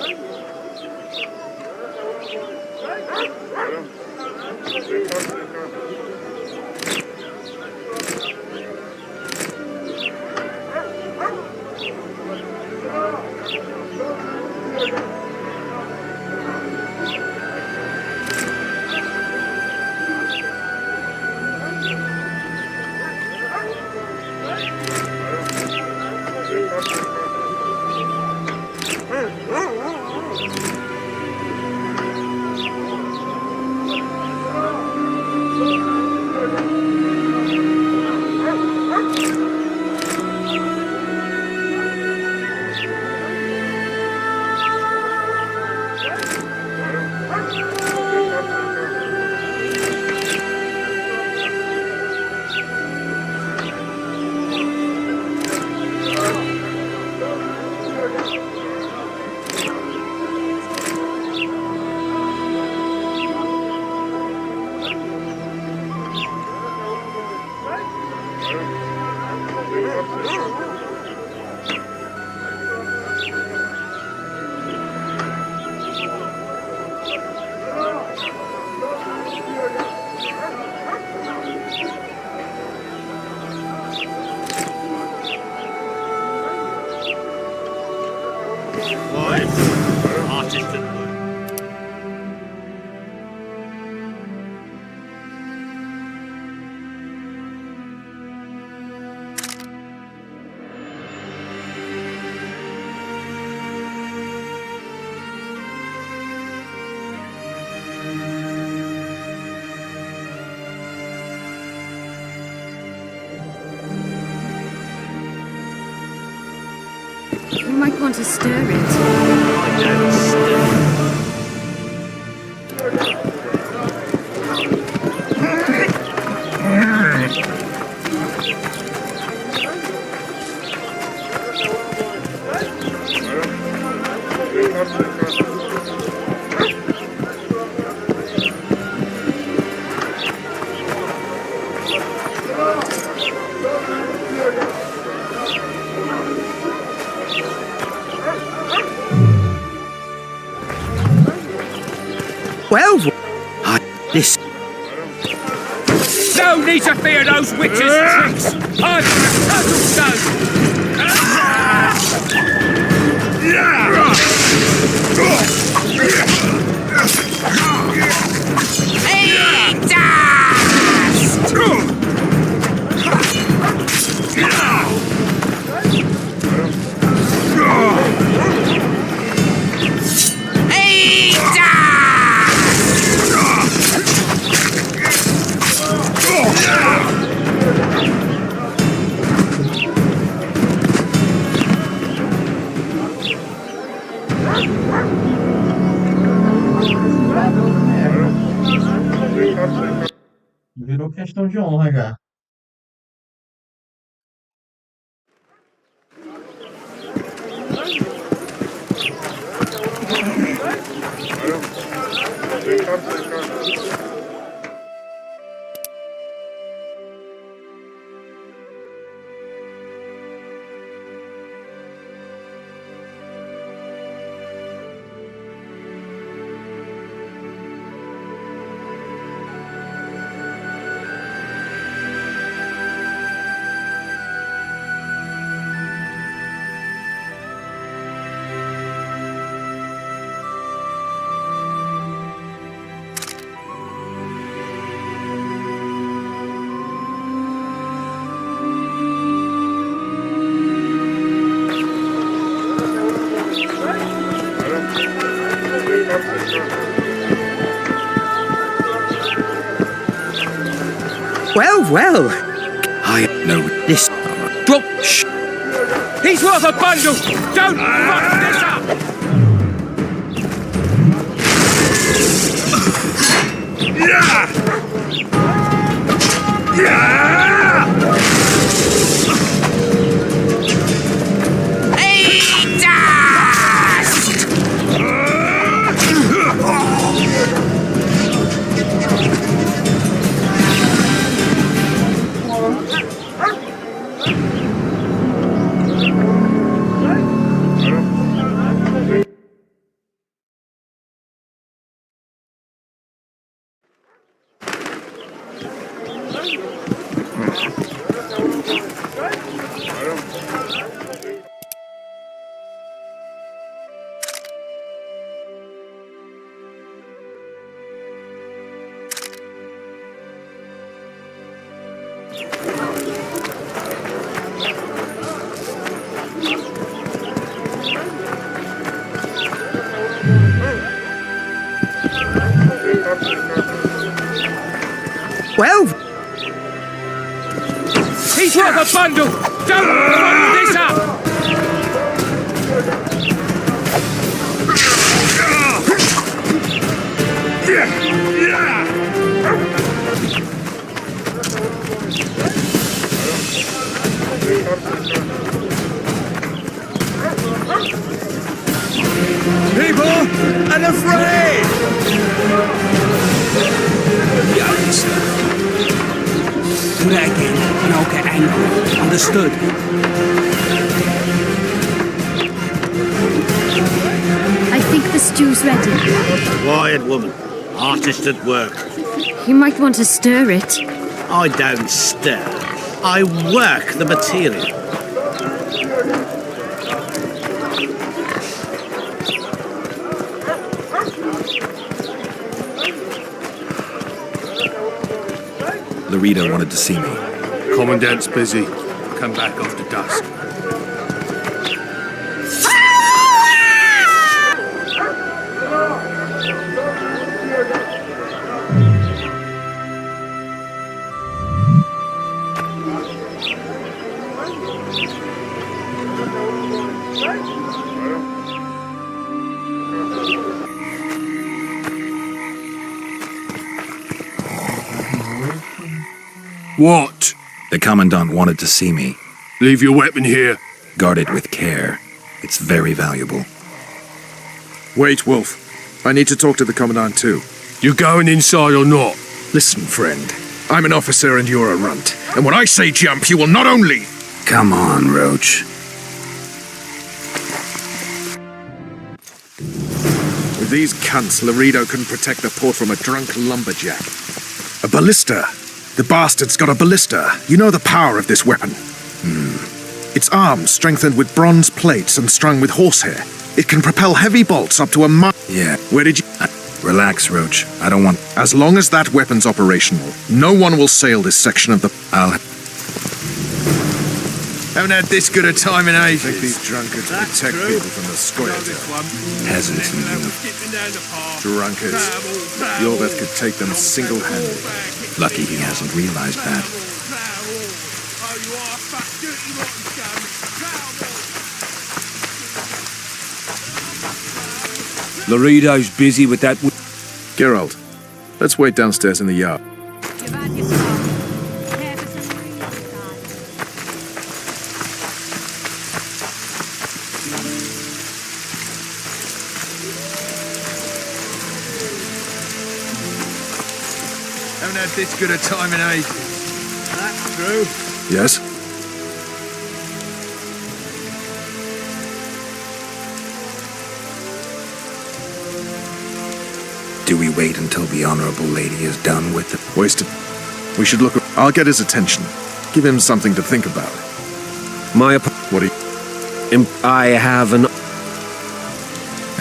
You might want to stir it. Well, This. No need to fear those witches' tricks! I've got a cudgel Virou questão de honra já. Well, well. I know this. Drop. Shh. He's worth a bundle. Don't fuck this up. Yeah! Yeah! Hey, dust! Well, he's worth a bundle. Don't fuck this up. People unafraid! do that again, and I'll get angry. Understood? I think the stew's ready. Quiet, woman. Artist at work. You might want to stir it. I don't stir. I work the material. Larita wanted to see me. Commandant's busy. Come back after dusk. What? The Commandant wanted to see me. Leave your weapon here. Guard it with care. It's very valuable. Wait, Wolf. I need to talk to the Commandant too. You going inside or not? Listen, friend. I'm an officer and you're a runt. And when I say jump, you will not only... Come on, Roach. With these cunts, Laredo couldn't protect the port from a drunk lumberjack. A ballista. The bastard's got a ballista. You know the power of this weapon. Its arms strengthened with bronze plates and strung with horsehair. It can propel heavy bolts up to a mile. Yeah. Where did you... Relax, Roach. I don't want... As long as that weapon's operational, no one will sail this section of the... Haven't had this good a time in ages. I think these drunkards protect people from the scoia'tail. Peasants and drunkards. Yorveth could take them single-handed. Lucky he hasn't realized that. Laredo's busy with that... Geralt, let's wait downstairs in the yard. Haven't had this good a time in ages. That's true. Yes? Do we wait until the Honorable Lady is done with it? Wasted. We should look... I'll get his attention. Give him something to think about. What do you... I have an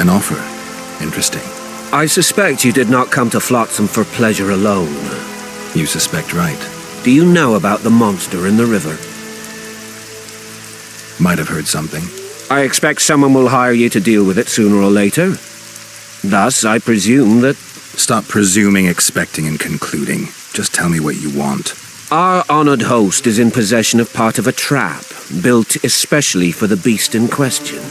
offer. Interesting. I suspect you did not come to Flotsam for pleasure alone. You suspect right. Do you know about the monster in the river? Might have heard something. I expect someone will hire you to deal with it sooner or later. Thus, I presume that... Stop presuming, expecting, and concluding. Just tell me what you want. Our honored host is in possession of part of a trap, built especially for the beast in question.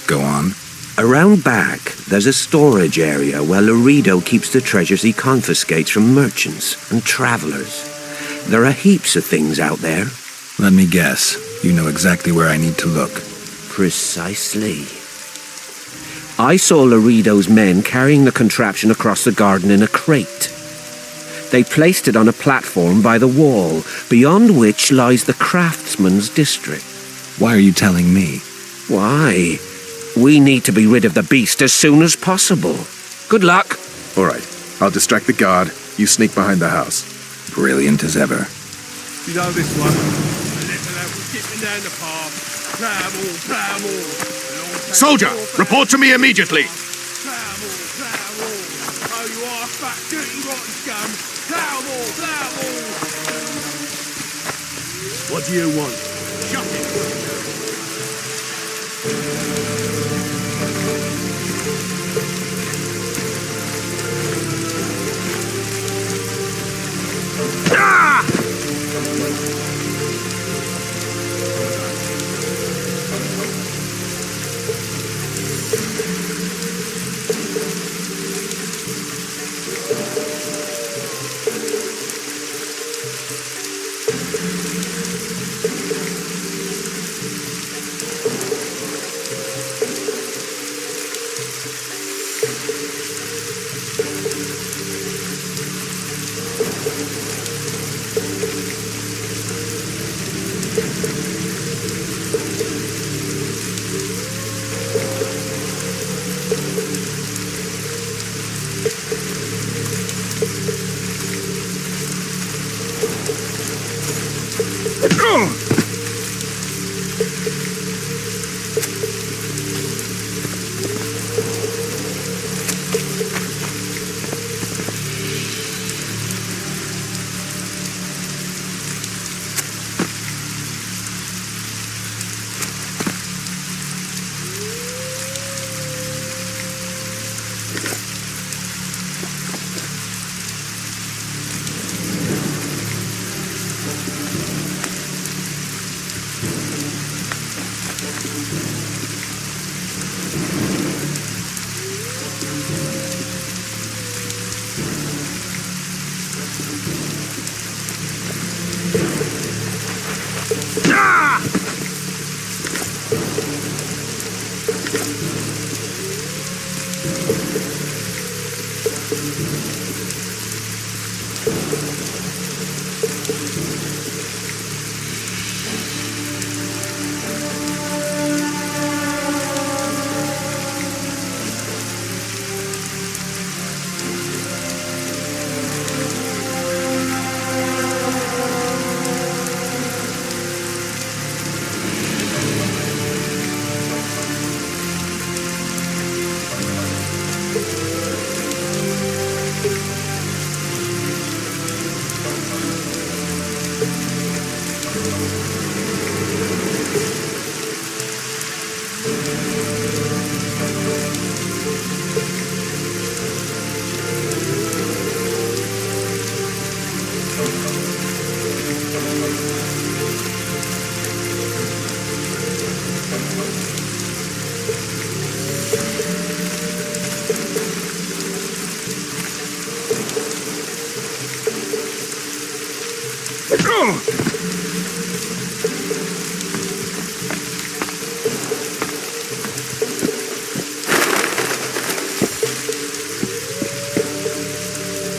Go on. Around back, there's a storage area where Laredo keeps the treasures he confiscates from merchants and travelers. There are heaps of things out there. Let me guess. You know exactly where I need to look. Precisely. I saw Laredo's men carrying the contraption across the garden in a crate. They placed it on a platform by the wall, beyond which lies the craftsman's district. Why are you telling me? Why? We need to be rid of the beast as soon as possible. Good luck. All right. I'll distract the guard. You sneak behind the house. Brilliant as ever. You know this one. A little out skipping down the path. Travel. Soldier, report to me immediately. Travel. Oh, you are fat, dirty, rotten scum. Travel. What do you want? Shut it.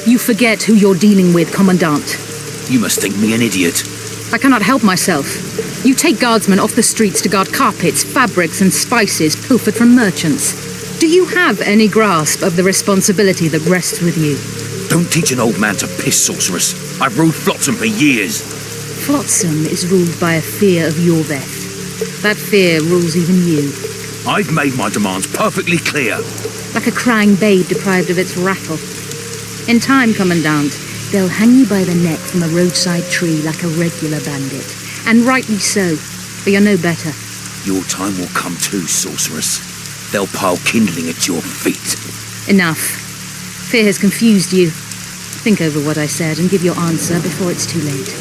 You forget who you're dealing with, Commandant. You must think me an idiot. I cannot help myself. You take guardsmen off the streets to guard carpets, fabrics, and spices pilfered from merchants. Do you have any grasp of the responsibility that rests with you? Don't teach an old man to piss, sorceress. I've ruled Flotsam for years. Flotsam is ruled by a fear of your death. That fear rules even you. I've made my demands perfectly clear. Like a crying babe deprived of its rattle. In time, Commandant, they'll hang you by the neck from a roadside tree like a regular bandit. And rightly so, for you're no better. Your time will come too, sorceress. They'll pile kindling at your feet. Enough. Fear has confused you. Think over what I said and give your answer before it's too late.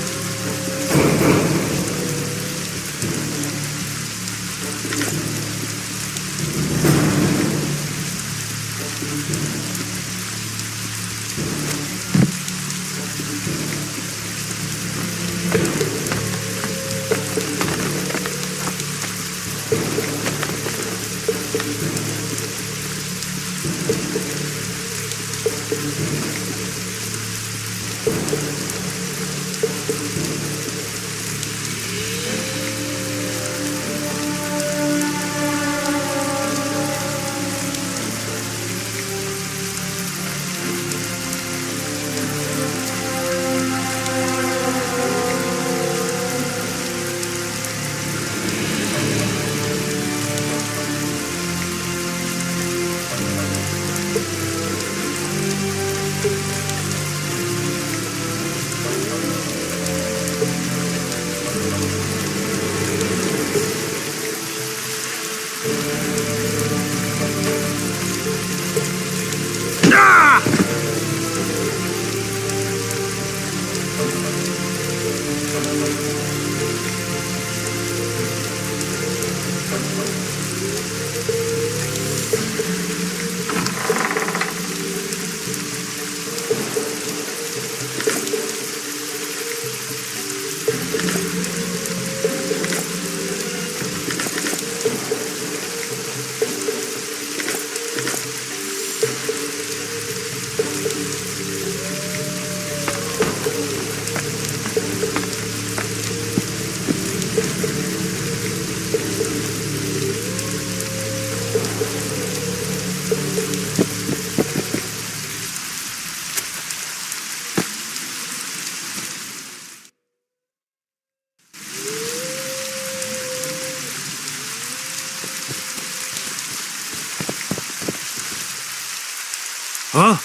Huh?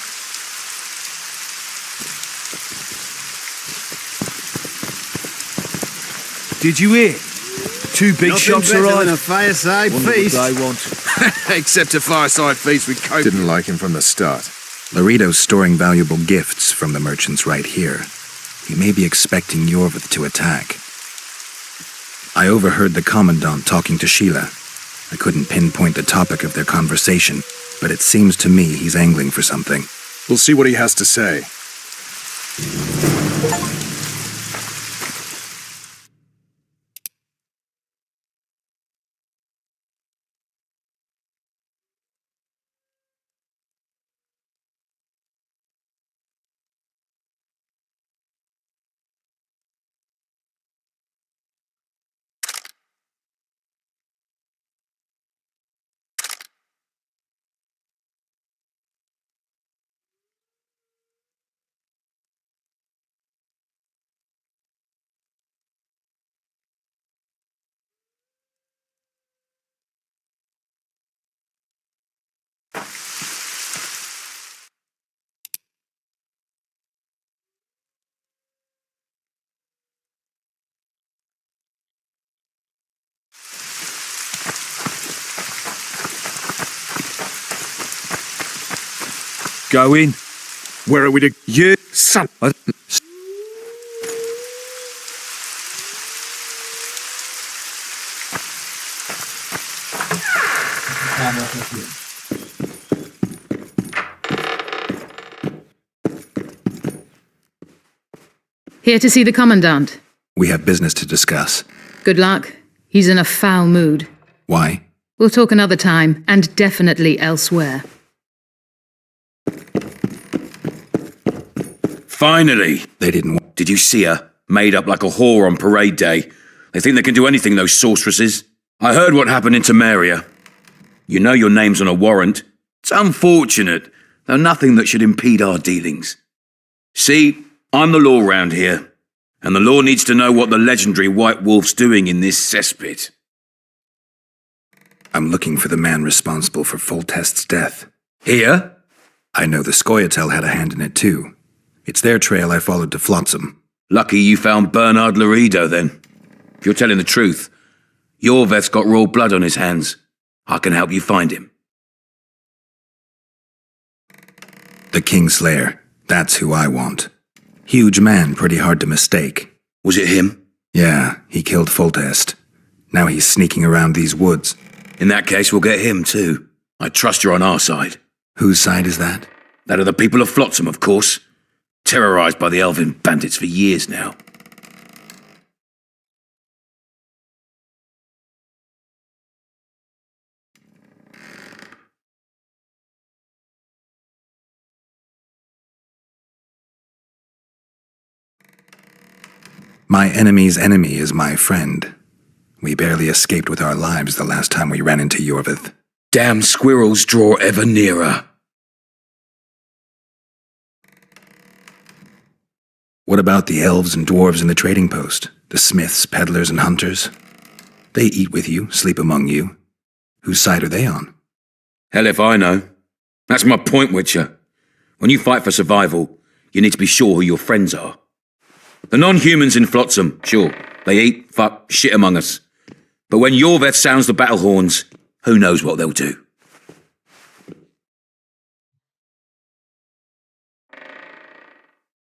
Did you hear? Two big shots arrived. A fireside feast. I want. Except a fireside feast with coke. Didn't like him from the start. Laredo's storing valuable gifts from the merchants right here. He may be expecting Yorvith to attack. I overheard the Commandant talking to Sheila. I couldn't pinpoint the topic of their conversation, but it seems to me he's angling for something. We'll see what he has to say. Go in. Where are we to... You son. Here to see the Commandant. We have business to discuss. Good luck. He's in a foul mood. Why? We'll talk another time, and definitely elsewhere. Finally! They didn't... Did you see her? Made up like a whore on parade day. They think they can do anything, those sorceresses. I heard what happened in Temeria. You know your name's on a warrant. It's unfortunate, though nothing that should impede our dealings. See, I'm the law round here, and the law needs to know what the legendary White Wolf's doing in this cesspit. I'm looking for the man responsible for Foltest's death. Here? I know the Scoia'tael had a hand in it too. It's their trail I followed to Flotsam. Lucky you found Bernard Laredo, then. If you're telling the truth, Yorveth's got royal blood on his hands. I can help you find him. The Kingslayer. That's who I want. Huge man, pretty hard to mistake. Was it him? Yeah, he killed Foltest. Now he's sneaking around these woods. In that case, we'll get him too. I trust you're on our side. Whose side is that? That of the people of Flotsam, of course. Terrorized by the elven bandits for years now. My enemy's enemy is my friend. We barely escaped with our lives the last time we ran into Yorvith. Damn squirrels draw ever nearer. What about the elves and dwarves in the trading post? The smiths, peddlers, and hunters? They eat with you, sleep among you. Whose side are they on? Hell if I know. That's my point, Witcher. When you fight for survival, you need to be sure who your friends are. The non-humans in Flotsam, sure, they eat, fuck, shit among us. But when Yorveth sounds the battle horns, who knows what they'll do.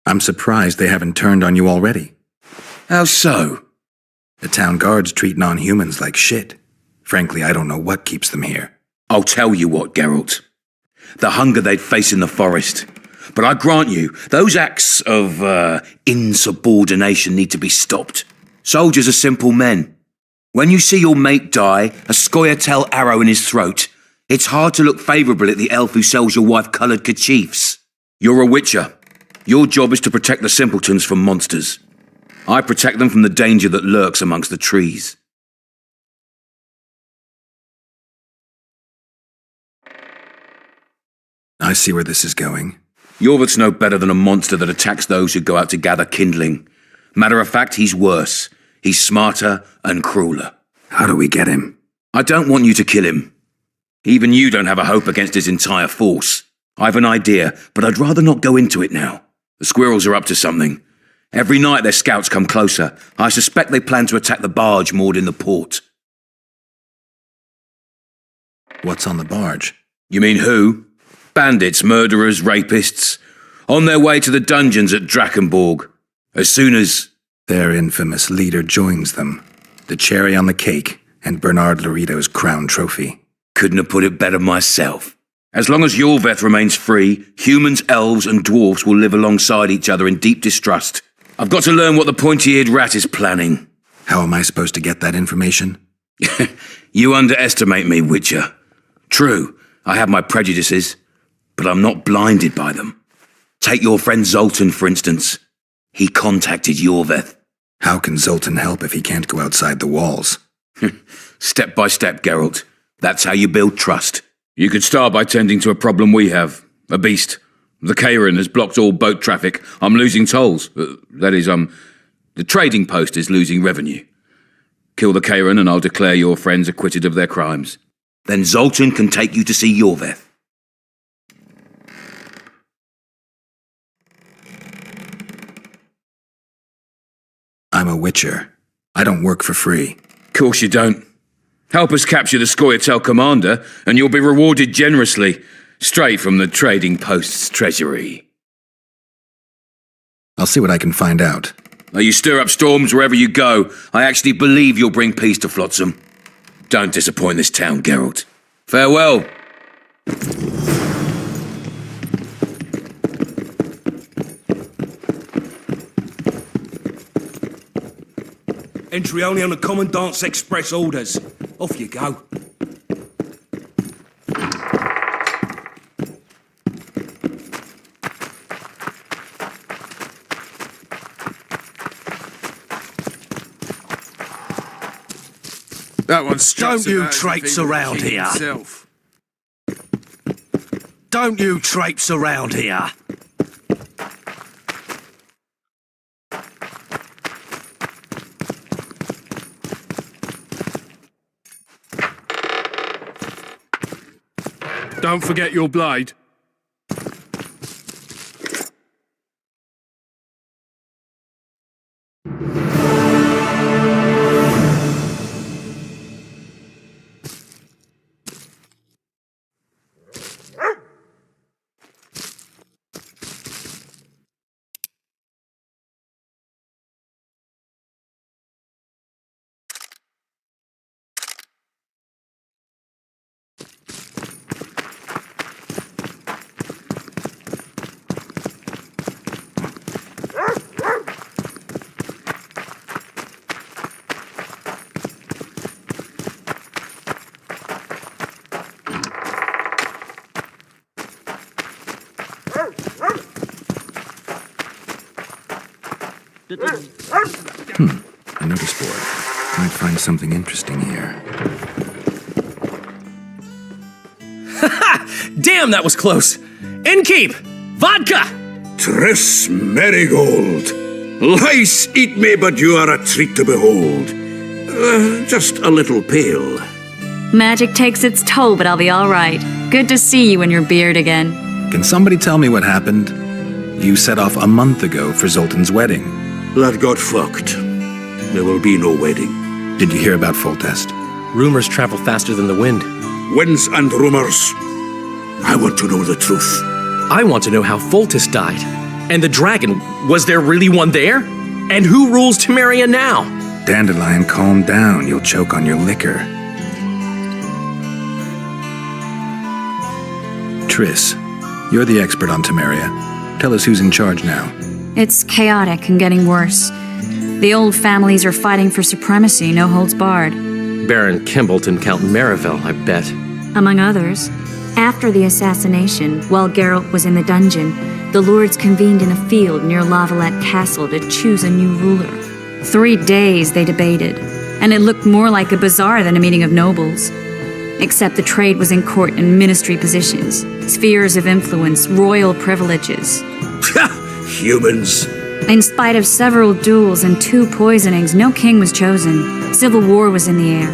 I'm surprised they haven't turned on you already. How so? The town guards treat non-humans like shit. Frankly, I don't know what keeps them here. I'll tell you what, Geralt. The hunger they'd face in the forest. But I grant you, those acts of insubordination need to be stopped. Soldiers are simple men. When you see your mate die, a scoia'tael arrow in his throat, it's hard to look favourably at the elf who sells your wife coloured kerchiefs. You're a witcher. Your job is to protect the simpletons from monsters. I protect them from the danger that lurks amongst the trees. I see where this is going. Yorvith's no better than a monster that attacks those who go out to gather kindling. Matter of fact, he's worse. He's smarter and crueler. How do we get him? I don't want you to kill him. Even you don't have a hope against his entire force. I've an idea, but I'd rather not go into it now. The squirrels are up to something. Every night their scouts come closer. I suspect they plan to attack the barge moored in the port. What's on the barge? You mean who? Bandits, murderers, rapists. On their way to the dungeons at Drakenborg. As soon as... Their infamous leader joins them. The cherry on the cake, and Bernard Laredo's crown trophy. Couldn't have put it better myself. As long as Yorveth remains free, humans, elves, and dwarfs will live alongside each other in deep distrust. I've got to learn what the pointy-eared rat is planning. How am I supposed to get that information? You underestimate me, Witcher. True, I have my prejudices, but I'm not blinded by them. Take your friend Zoltan, for instance. He contacted Yorveth. How can Zoltan help if he can't go outside the walls? Step by step, Geralt. That's how you build trust. You could start by tending to a problem we have. A beast. The Kairin has blocked all boat traffic. I'm losing tolls. The trading post is losing revenue. Kill the Kairin and I'll declare your friends acquitted of their crimes. Then Zoltan can take you to see Yorveth. I'm a witcher. I don't work for free. Course you don't. Help us capture the scoia'tael commander, and you'll be rewarded generously, straight from the trading post's treasury. I'll see what I can find out. Now you stir up storms wherever you go. I actually believe you'll bring peace to Flotsam. Don't disappoint this town, Geralt. Farewell. Entry only on the Commandant's express orders. Off you go. That one's Don't you traipse around here. Don't you traipse around here. Don't forget your blade. A notice board. Might find something interesting here. Damn, that was close! Innkeep! Vodka! Tris Marigold. Lice eat me, but you are a treat to behold. Just a little pale. Magic takes its toll, but I'll be all right. Good to see you in your beard again. Can somebody tell me what happened? You set off a month ago for Zoltan's wedding. That got fucked. There will be no wedding. Did you hear about Foltest? Rumors travel faster than the wind. Winds and rumors. I want to know the truth. I want to know how Foltest died. And the dragon, was there really one there? And who rules Temeria now? Dandelion, calm down. You'll choke on your liquor. Triss, you're the expert on Temeria. Tell us who's in charge now. It's chaotic and getting worse. The old families are fighting for supremacy, no holds barred. Baron Kimbolt and Count Marivel, I bet. Among others. After the assassination, while Geralt was in the dungeon, the lords convened in a field near Lavalette Castle to choose a new ruler. 3 days they debated, and it looked more like a bazaar than a meeting of nobles. Except the trade was in court and ministry positions, spheres of influence, royal privileges. Humans. In spite of several duels and 2 poisonings, no king was chosen. Civil war was in the air.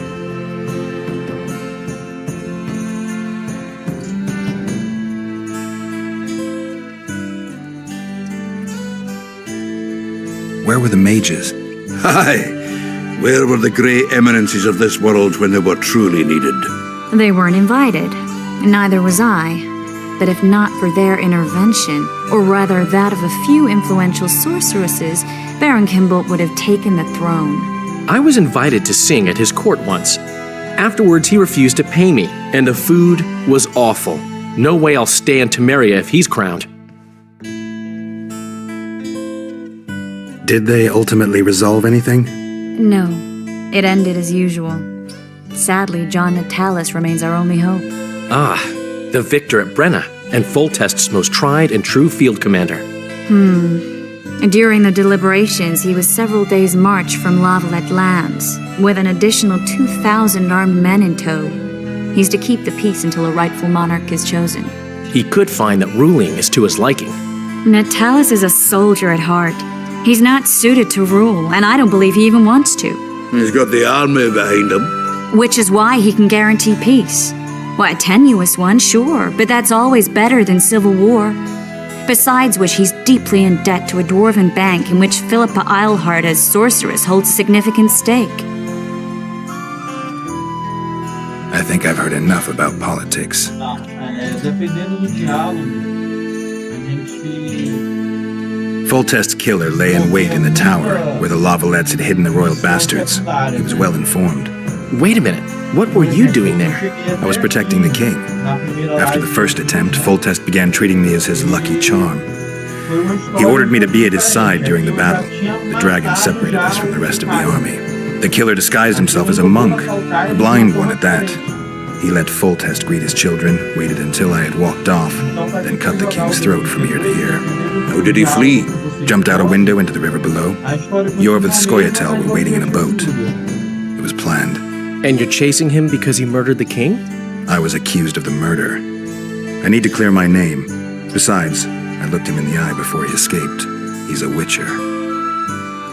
Where were the mages? Aye. Where were the grey eminences of this world when they were truly needed? They weren't invited. Neither was I. But if not for their intervention, or rather that of a few influential sorceresses, Baron Kimbolt would have taken the throne. I was invited to sing at his court once. Afterwards, he refused to pay me, and the food was awful. No way I'll stay in Temeria if he's crowned. Did they ultimately resolve anything? No. It ended as usual. Sadly, John Natalis remains our only hope. Ah, the victor at Brenna, and Foltest's most tried and true field commander. During the deliberations, he was several days' march from Lavalette Lands, with an additional 2,000 armed men in tow. He's to keep the peace until a rightful monarch is chosen. He could find that ruling is to his liking. Natalis is a soldier at heart. He's not suited to rule, and I don't believe he even wants to. He's got the army behind him. Which is why he can guarantee peace. Well, a tenuous one, sure, but that's always better than civil war. Besides which, he's deeply in debt to a dwarven bank in which Philippa Eilhart as sorceress holds significant stake. I think I've heard enough about politics. Dependendo do diálogo, a gente... Foltest's killer lay in wait in the tower, where the Lavalettes had hidden the royal bastards. He was well informed. Wait a minute, what were you doing there? I was protecting the king. After the first attempt, Foltest began treating me as his lucky charm. He ordered me to be at his side during the battle. The dragon separated us from the rest of the army. The killer disguised himself as a monk, a blind one at that. He let Foltest greet his children, waited until I had walked off, then cut the king's throat from ear to ear. How did he flee? Jumped out a window into the river below. Yorv and Skoyatel were waiting in a boat. It was planned. And you're chasing him because he murdered the king? I was accused of the murder. I need to clear my name. Besides, I looked him in the eye before he escaped. He's a witcher.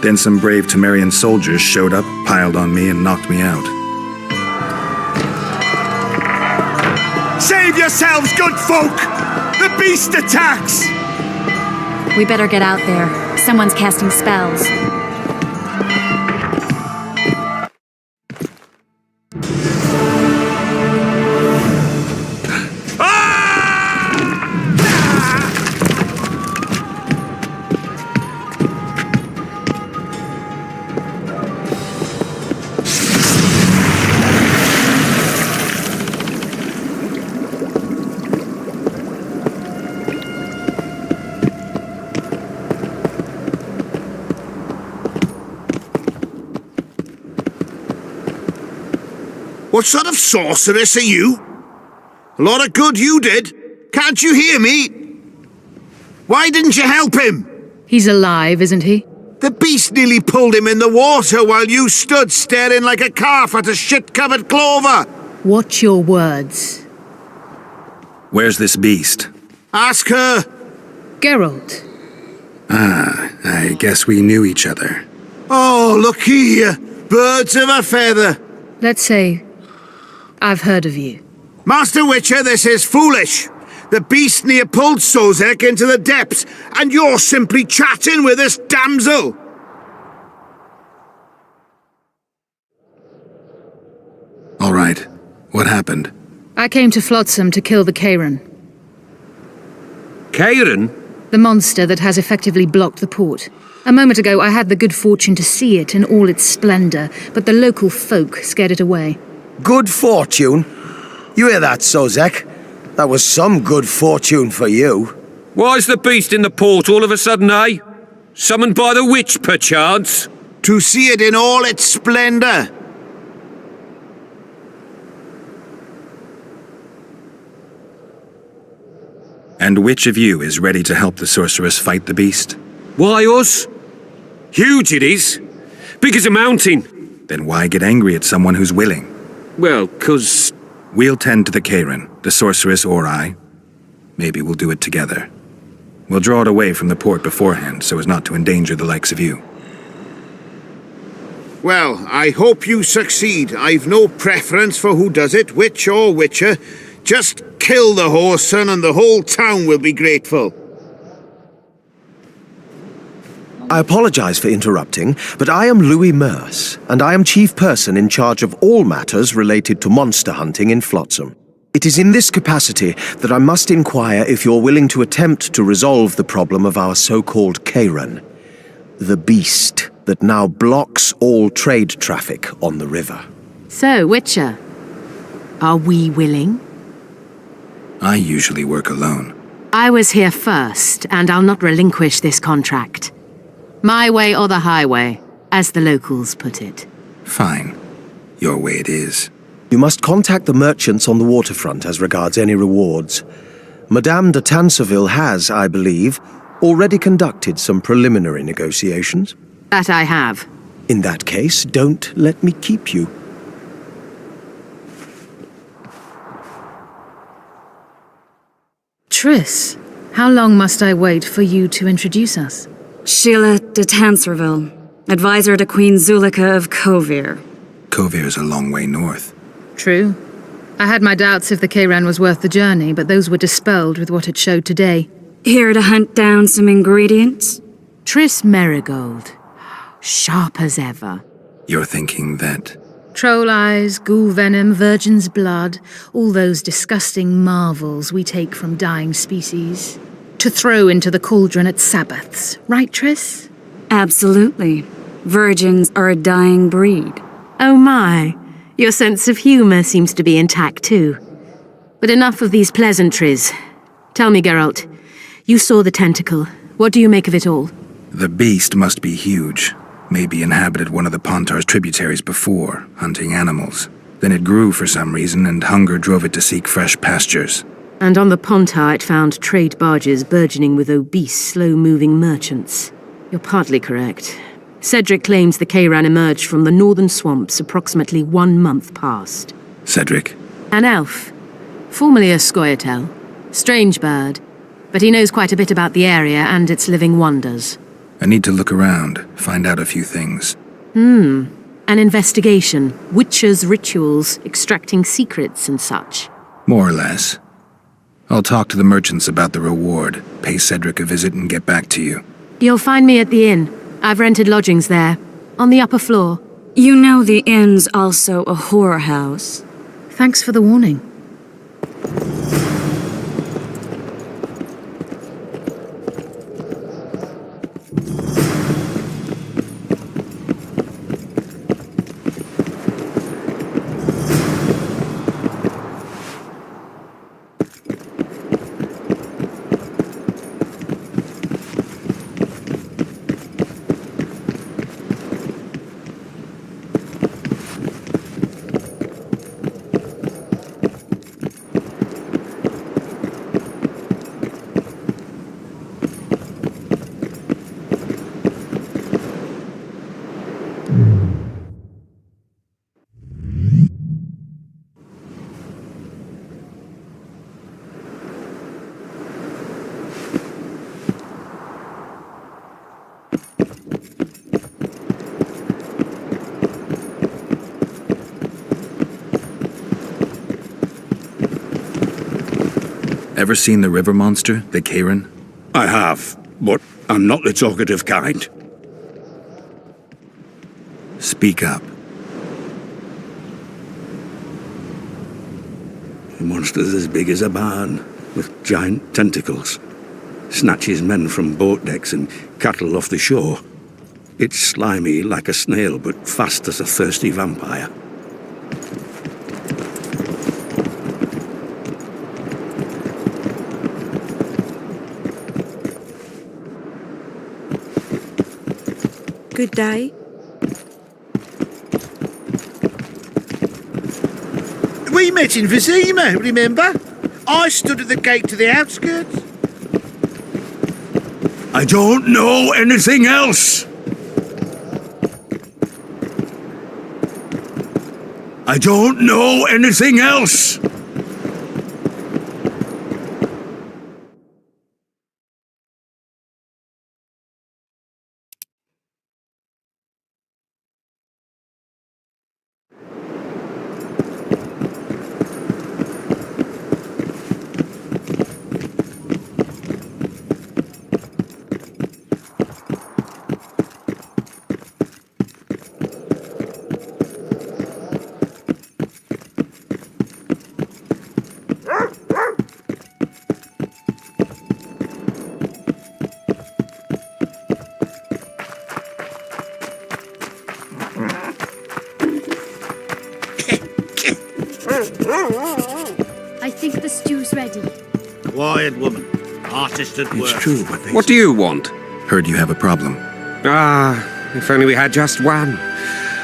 Then some brave Temerian soldiers showed up, piled on me, and knocked me out. Save yourselves, good folk! The beast attacks! We better get out there. Someone's casting spells. What sort of sorceress are you? A lot of good you did. Can't you hear me? Why didn't you help him? He's alive, isn't he? The beast nearly pulled him in the water while you stood staring like a calf at a shit-covered clover. Watch your words. Where's this beast? Ask her. Geralt. Ah, I guess we knew each other. Oh, look here. Birds of a feather. Let's say I've heard of you. Master Witcher, this is foolish. The beast near pulled Sozek into the depths, and you're simply chatting with this damsel. All right. What happened? I came to Flotsam to kill the Kairan. Kairan? The monster that has effectively blocked the port. A moment ago, I had the good fortune to see it in all its splendor, but the local folk scared it away. Good fortune? You hear that, Sozek? That was some good fortune for you. Why's the beast in the port all of a sudden, eh? Summoned by the witch, perchance? To see it in all its splendor. And which of you is ready to help the sorceress fight the beast? Why us? Huge it is. Big as a mountain. Then why get angry at someone who's willing? Well, 'cause... We'll tend to the Kairan, the sorceress or I. Maybe we'll do it together. We'll draw it away from the port beforehand so as not to endanger the likes of you. Well, I hope you succeed. I've no preference for who does it, witch or witcher. Just kill the whoreson and the whole town will be grateful. I apologize for interrupting, but I am Louis Merce, and I am chief person in charge of all matters related to monster hunting in Flotsam. It is in this capacity that I must inquire if you're willing to attempt to resolve the problem of our so-called Kairan, the beast that now blocks all trade traffic on the river. So, Witcher, are we willing? I usually work alone. I was here first, and I'll not relinquish this contract. My way or the highway, as the locals put it. Fine. Your way it is. You must contact the merchants on the waterfront as regards any rewards. Madame de Tanseville has, I believe, already conducted some preliminary negotiations. That I have. In that case, don't let me keep you. Triss, how long must I wait for you to introduce us? Sheila de Tanserville, advisor to Queen Zulika of Kovir. Kovir's a long way north. True. I had my doubts if the Kairan was worth the journey, but those were dispelled with what it showed today. Here to hunt down some ingredients? Triss Merigold. Sharp as ever. You're thinking that... Troll eyes, ghoul venom, virgin's blood, all those disgusting marvels we take from dying species. To throw into the cauldron at Sabbaths, right, Triss? Absolutely. Virgins are a dying breed. Oh my, your sense of humor seems to be intact too. But enough of these pleasantries. Tell me, Geralt, you saw the tentacle. What do you make of it all? The beast must be huge. Maybe inhabited one of the Pontar's tributaries before, hunting animals. Then it grew for some reason, and hunger drove it to seek fresh pastures. And on the Pontar it found trade barges burgeoning with obese, slow-moving merchants. You're partly correct. Cedric claims the Kairan emerged from the northern swamps approximately 1 month past. Cedric? An elf. Formerly a Scoia'tael. Strange bird. But he knows quite a bit about the area and its living wonders. I need to look around, find out a few things. An investigation. Witchers' rituals, extracting secrets and such. More or less. I'll talk to the merchants about the reward, pay Cedric a visit and get back to you. You'll find me at the inn. I've rented lodgings there, on the upper floor. You know the inn's also a whorehouse. Thanks for the warning. Ever seen the river monster, the Karen? I have, but I'm not the talkative kind. Speak up. The monster's as big as a barn, with giant tentacles. Snatches men from boat decks and cattle off the shore. It's slimy like a snail, but fast as a thirsty vampire. Good day. We met in Vizima, remember? I stood at the gate to the outskirts. I don't know anything else! I don't know anything else! I think the stew's ready. Quiet, woman. Artist at work. It's true what they What do you want? Heard you have a problem. If only we had just one.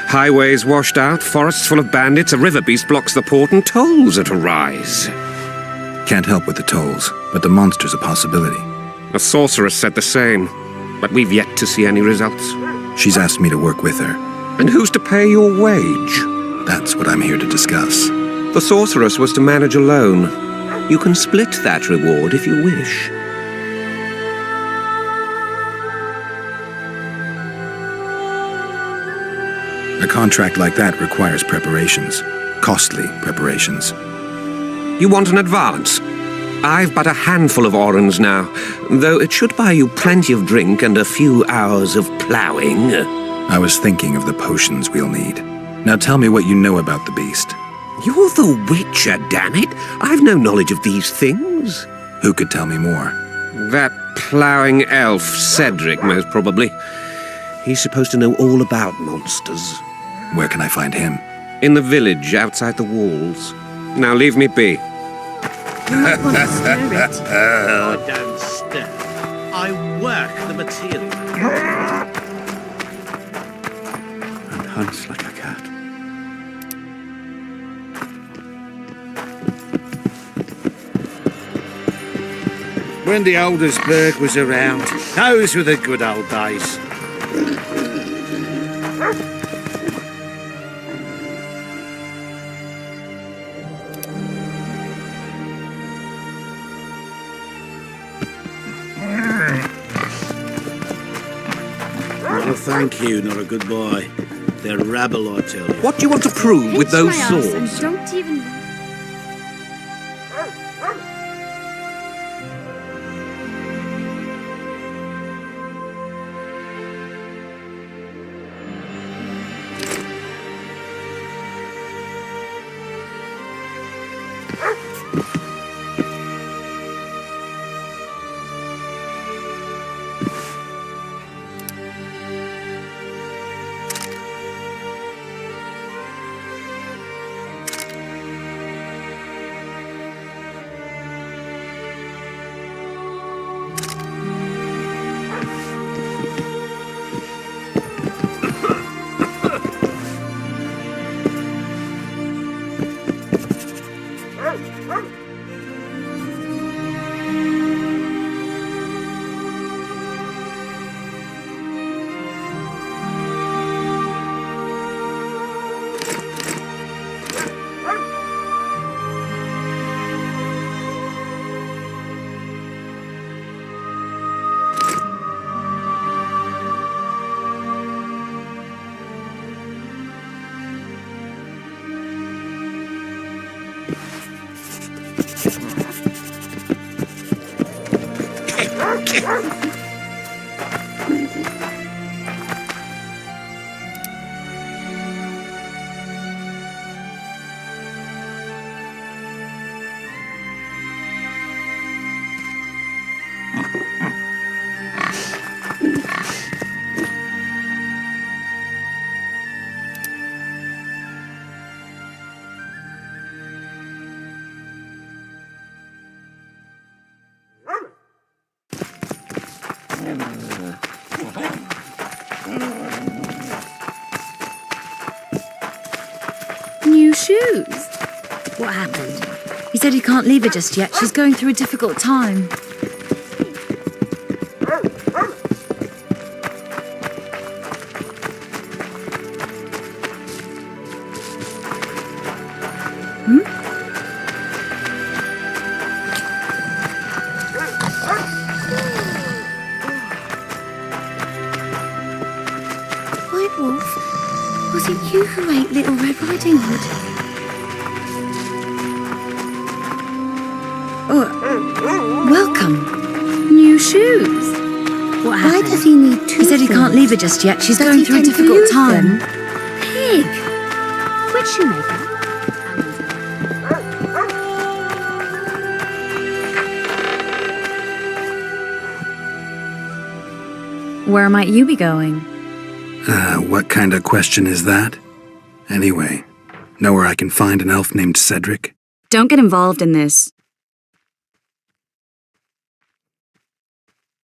Highways washed out, forests full of bandits, a river beast blocks the port, and tolls at a rise. Can't help with the tolls, but the monster's a possibility. A sorceress said the same, but we've yet to see any results. She's asked me to work with her. And who's to pay your wage? That's what I'm here to discuss. The sorceress was to manage alone. You can split that reward if you wish. A contract like that requires preparations. Costly preparations. You want an advance? I've but a handful of orens now, though it should buy you plenty of drink and a few hours of ploughing. I was thinking of the potions we'll need. Now tell me what you know about the beast. You're the Witcher, damn it! I've no knowledge of these things. Who could tell me more? That ploughing elf, Cedric, most probably. He's supposed to know all about monsters. Where can I find him? In the village, outside the walls. Now leave me be. I want to stir it. I don't stir. I work the material. And hunts like a cat. When the Aldersburg was around, those were the good old days. Well, thank you, not a good boy. They're rabble, I tell you. What do you want to prove with those Pinch my arse swords? and don't even... New shoes? What happened? He said he can't leave her just yet. She's going through a difficult time. White Wolf, was it you who ate Little Red Riding Hood? Welcome. New shoes. What happened? Why does he need two? He said he can't leave her just yet. She's going through a difficult time. Pig. Which shoemaker? Where might you be going? What kind of question is that? Anyway, know where I can find an elf named Cedric? Don't get involved in this.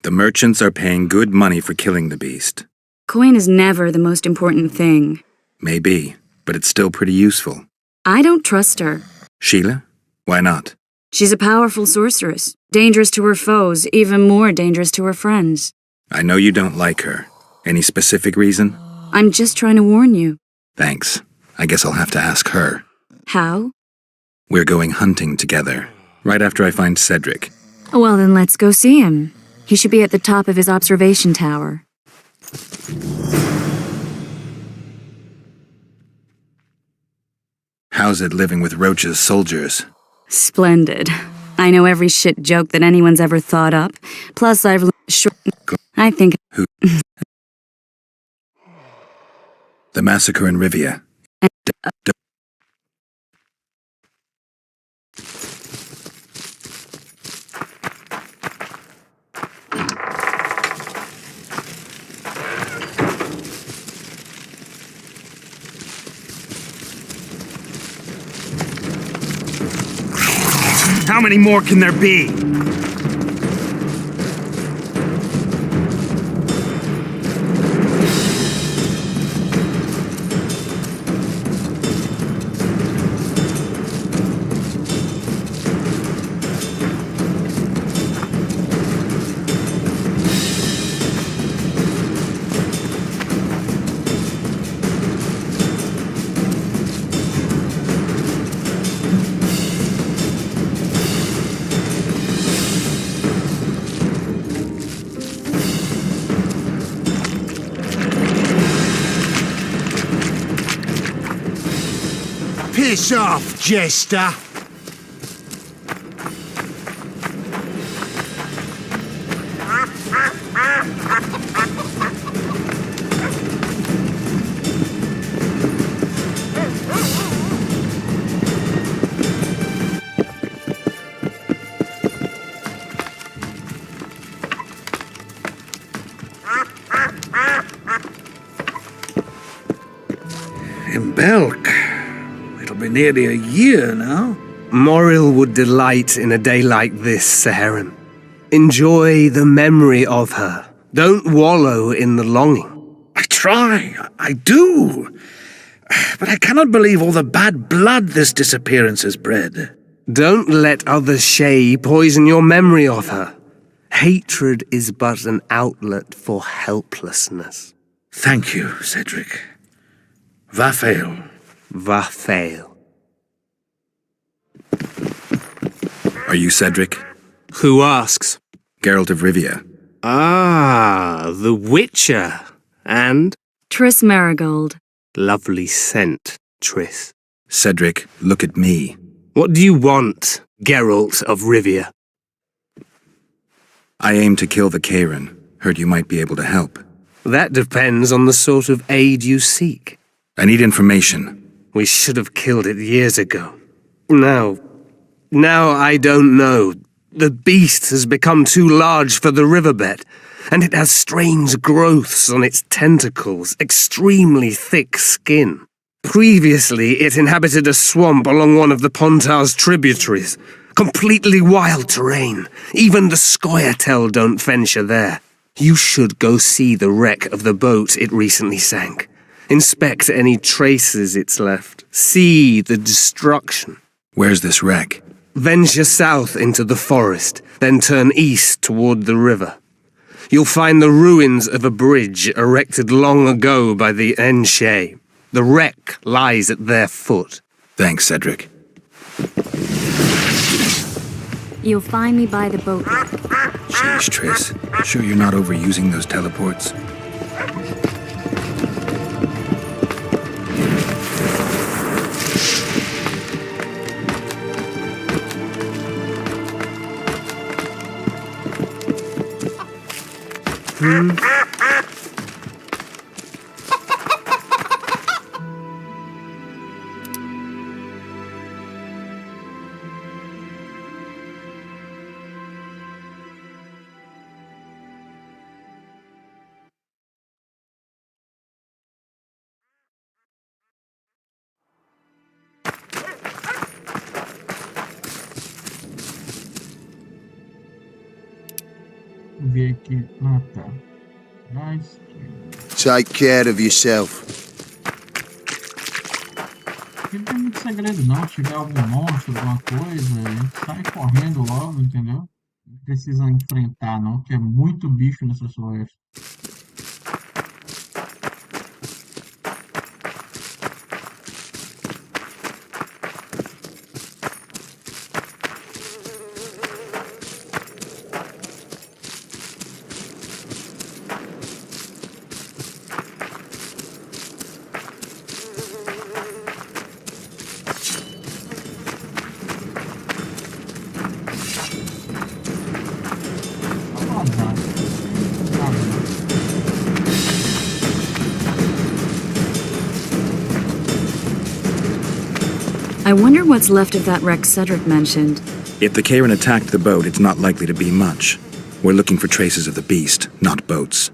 The merchants are paying good money for killing the beast. Coin is never the most important thing. Maybe, but it's still pretty useful. I don't trust her. Sheila? Why not? She's a powerful sorceress. Dangerous to her foes, even more dangerous to her friends. I know you don't like her. Any specific reason? I'm just trying to warn you. Thanks. I guess I'll have to ask her. How? We're going hunting together, right after I find Cedric. Well, then let's go see him. He should be at the top of his observation tower. How's it living with Roach's soldiers? Splendid. I know every shit joke that anyone's ever thought up. Plus, I've learned I think... Who? The massacre in Rivia. How many more can there be? Piss off, jester! In Belk. It'll be nearly a year now. Moril would delight in a day like this, Saharim. Enjoy the memory of her. Don't wallow in the longing. I try, I do. But I cannot believe all the bad blood this disappearance has bred. Don't let others' shay poison your memory of her. Hatred is but an outlet for helplessness. Thank you, Cedric. Vafael. Vafael. Are you Cedric? Who asks? Geralt of Rivia. Ah, the Witcher. And? Triss Marigold. Lovely scent, Triss. Cedric, look at me. What do you want, Geralt of Rivia? I aim to kill the Karen. Heard you might be able to help. That depends on the sort of aid you seek. I need information. We should have killed it years ago. Now I don't know. The beast has become too large for the riverbed, and it has strange growths on its tentacles, extremely thick skin. Previously, it inhabited a swamp along one of the Pontar's tributaries. Completely wild terrain. Even the Scoia'tael don't venture there. You should go see the wreck of the boat it recently sank. Inspect any traces it's left. See the destruction. Where's this wreck? Venture south into the forest, then turn east toward the river. You'll find the ruins of a bridge erected long ago by the Enshe. The wreck lies at their foot. Thanks, Cedric. You'll find me by the boat. Sheesh, Triss. Sure you're not overusing those teleports? Ver aqui. Ah, tá. À esquerda. Take care of yourself. Aqui não tem muito segredo não. Se tiver algum monstro, alguma coisa, a gente sai correndo logo, entendeu? Não precisa enfrentar não, porque é muito bicho nessa floresta. I wonder what's left of that wreck Cedric mentioned. If the Karen attacked the boat, it's not likely to be much. We're looking for traces of the beast, not boats.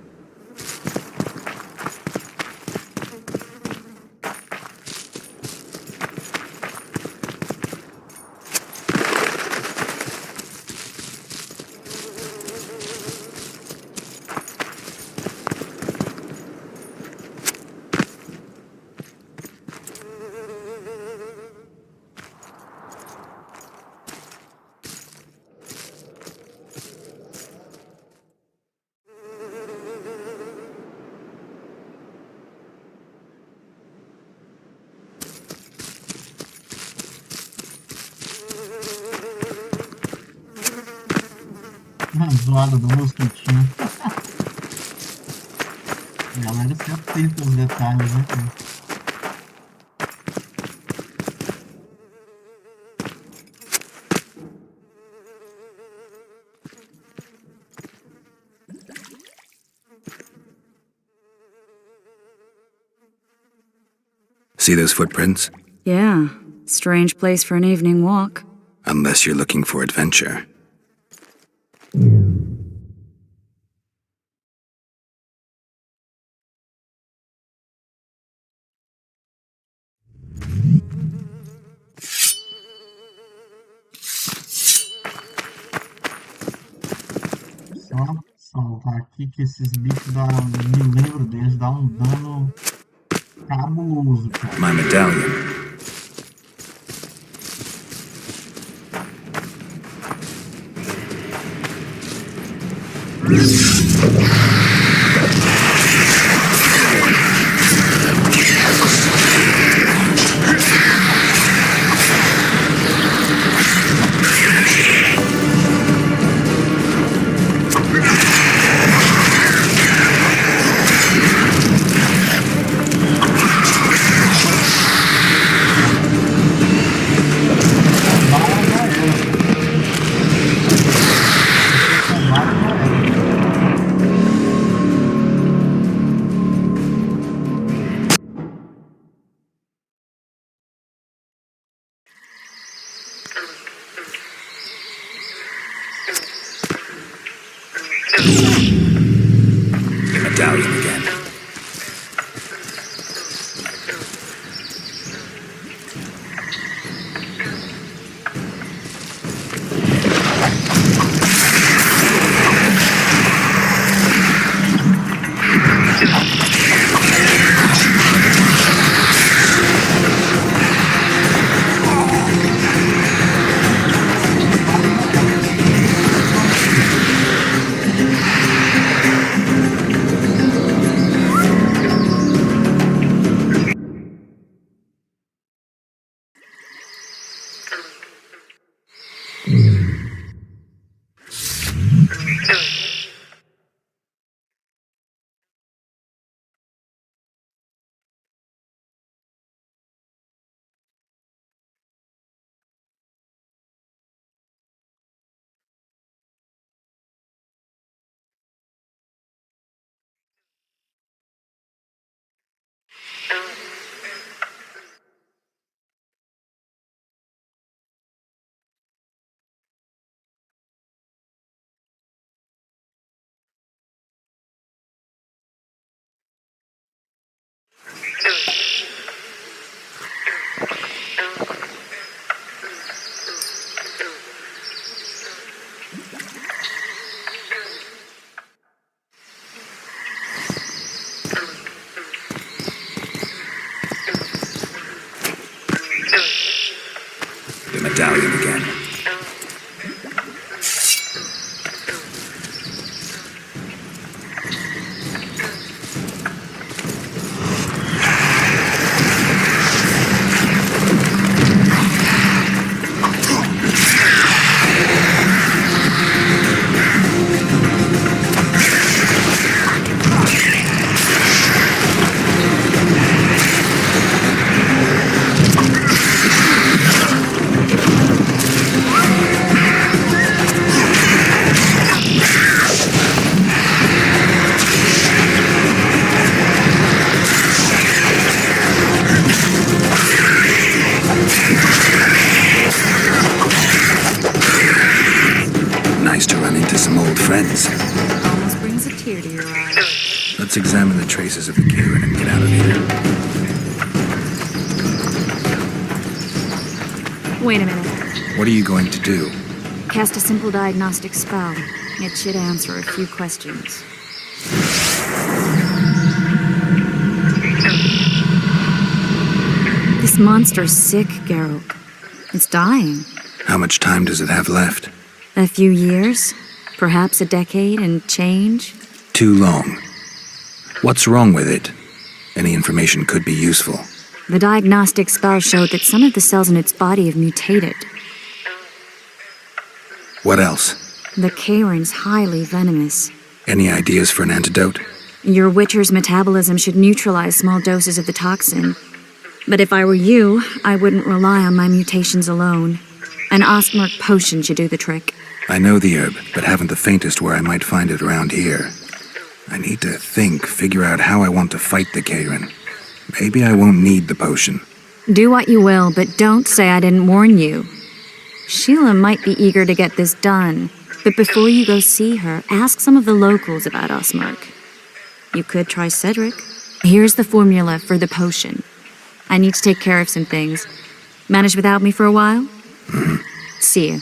Zoada do mosquitinho. A galera se atenta aos detalhes, né, cara? See those footprints? Yeah, strange place for an evening walk. Unless you're looking for adventure. Só salvar aqui que esses bichos me lembro deles, dá um dano cabuloso, cara. My medallion. medallion again. The medallion again. Nice to run into some old friends. Almost brings a tear to your eye. Let's examine the traces of the Kieran and get out of here. Wait a minute. What are you going to do? Cast a simple diagnostic spell. It should answer a few questions. This monster's sick, Geralt. It's dying. How much time does it have left? A few years, perhaps a decade and change. Too long. What's wrong with it? Any information could be useful. The diagnostic spell showed that some of the cells in its body have mutated. What else? The Kieran's highly venomous. Any ideas for an antidote? Your Witcher's metabolism should neutralize small doses of the toxin. But if I were you, I wouldn't rely on my mutations alone. An Osmerk potion should do the trick. I know the herb, but haven't the faintest where I might find it around here. I need to figure out how I want to fight the Kieran. Maybe I won't need the potion. Do what you will, but don't say I didn't warn you. Sheila might be eager to get this done, but before you go see her, ask some of the locals about Osmerk. You could try Cedric. Here's the formula for the potion. I need to take care of some things. Manage without me for a while? See you.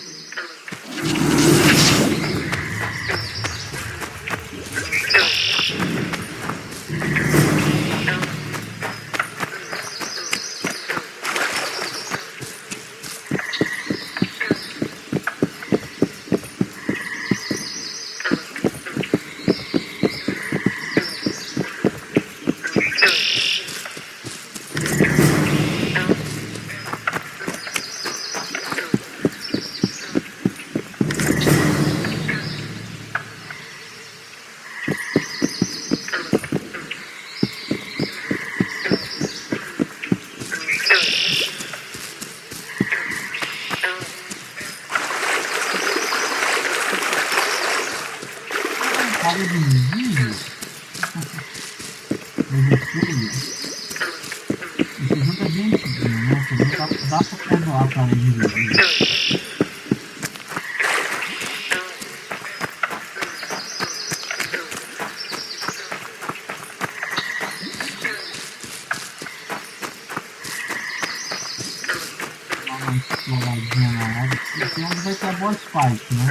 boss fight, né?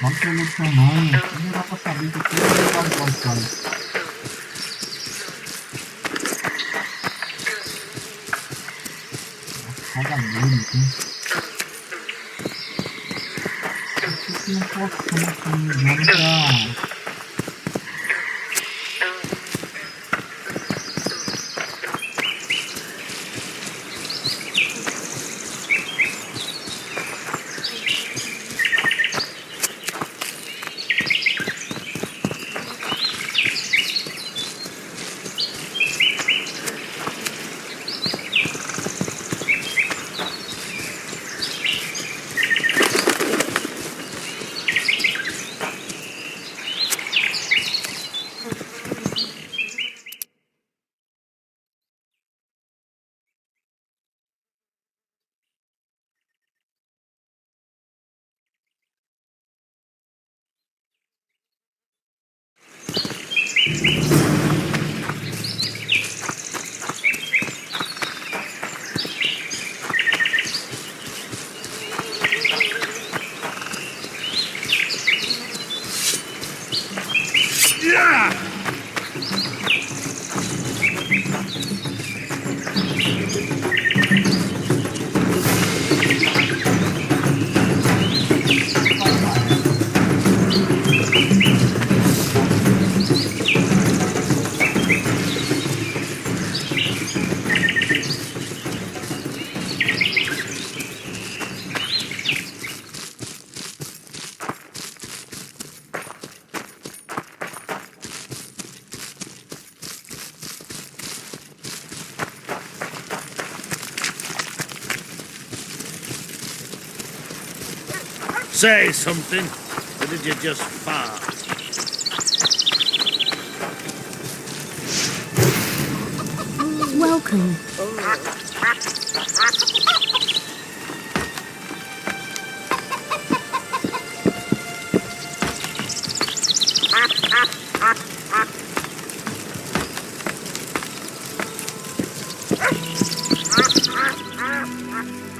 Só pelo tamanho, assim, dá pra saber que tudo é quase boss fight. Foda dele, assim. Acho que não posso, se não me engano, pra... Say something, or did you just fart? Welcome.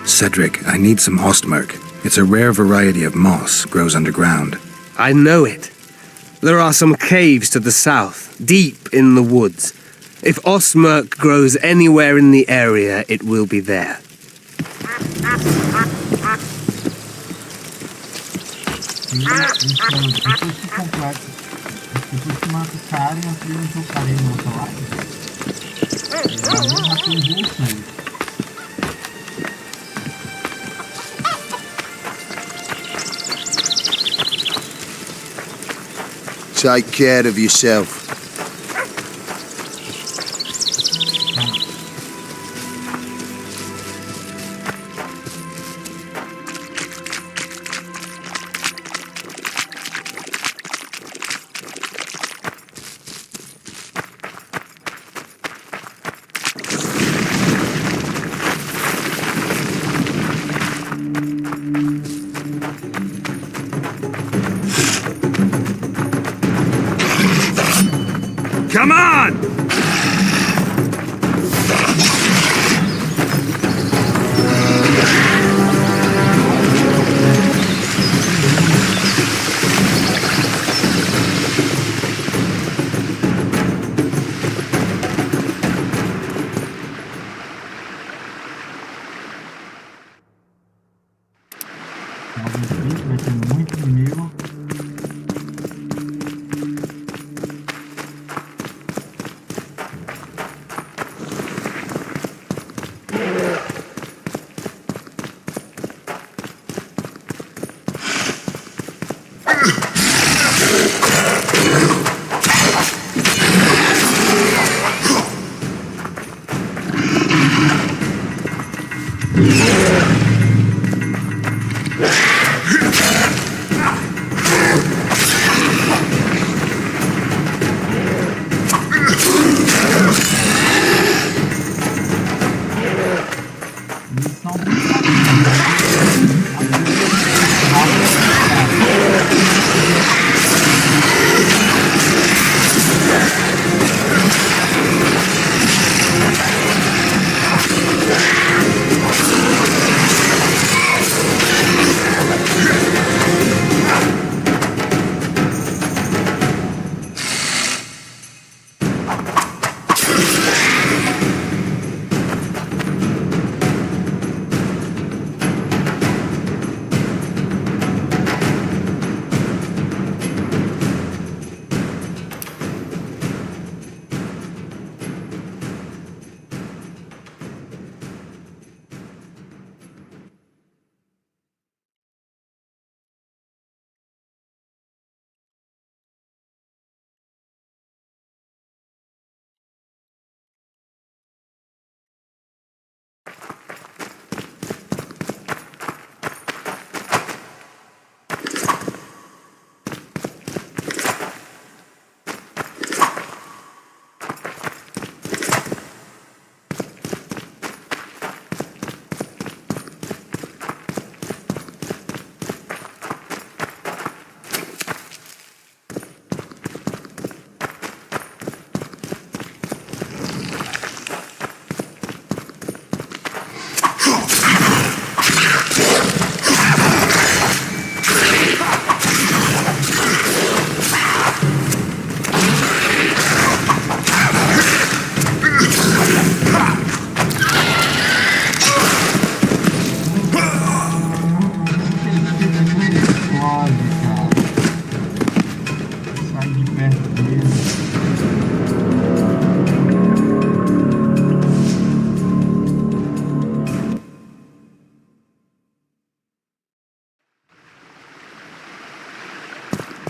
Cedric, I need some ostmerk. It's a rare variety of moss, grows underground. I know it. There are some caves to the south, deep in the woods. If ostmerk grows anywhere in the area, it will be there. Depois que completa, depois que mata o cara e amplio o seu cara no outro lado. Aí eu matei os dois sangue. Take care of yourself. Come on! Vai ter muito inimigo.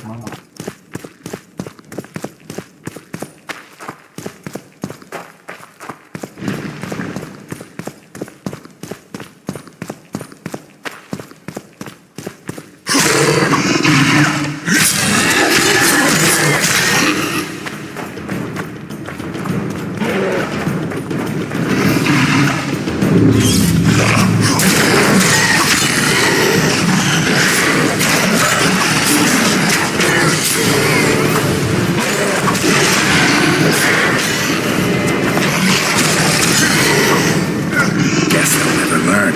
Vamos lá. Guess they'll never learn.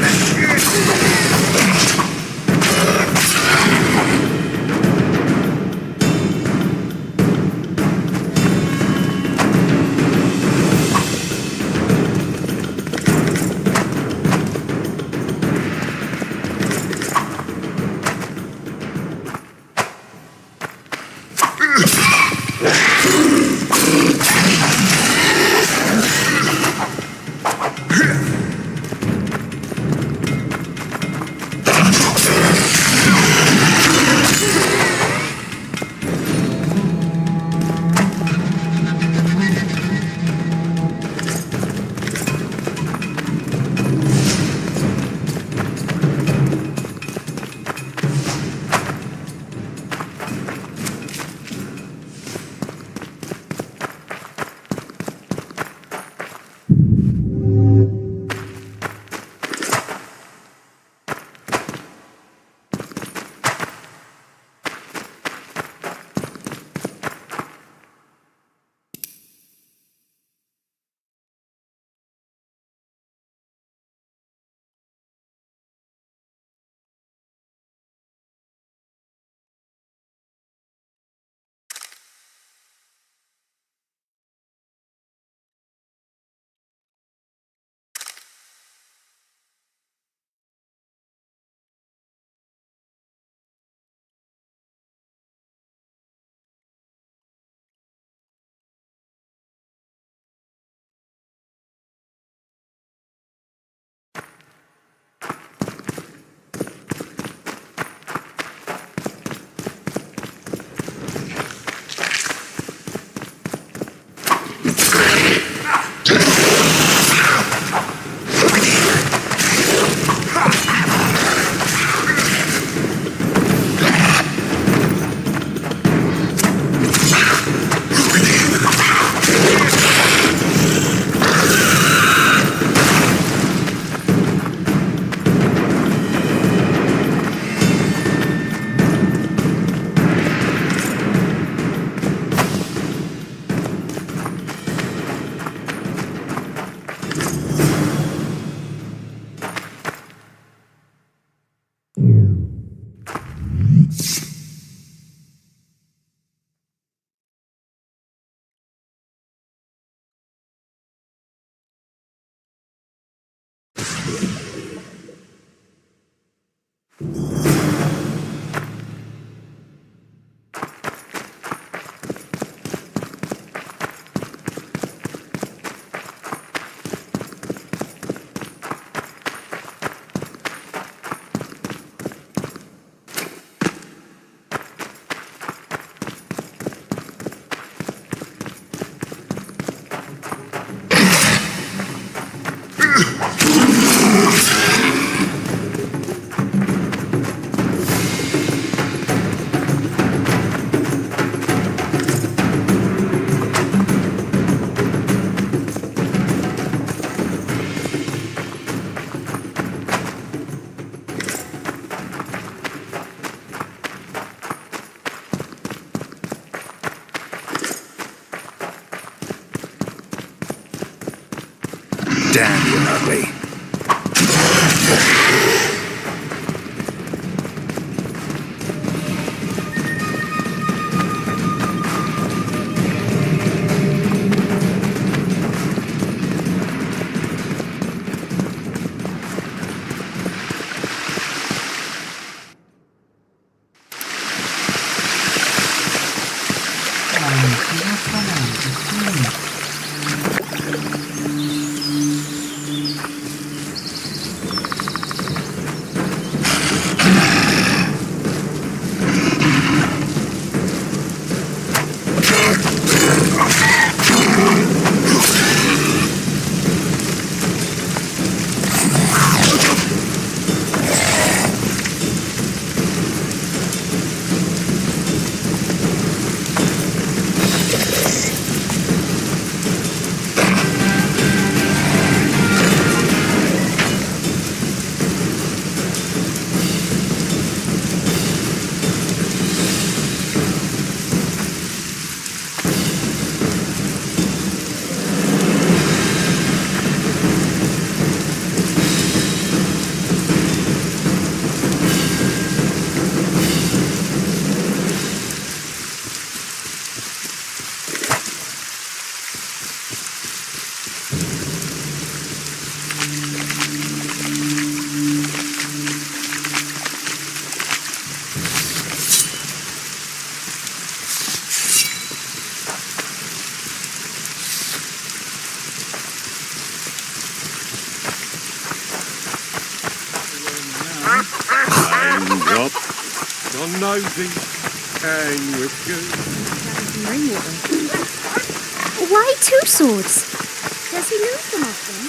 Damn, you're ugly. on nosy. Hang with Rainwater. Why two swords? Does he lose them often?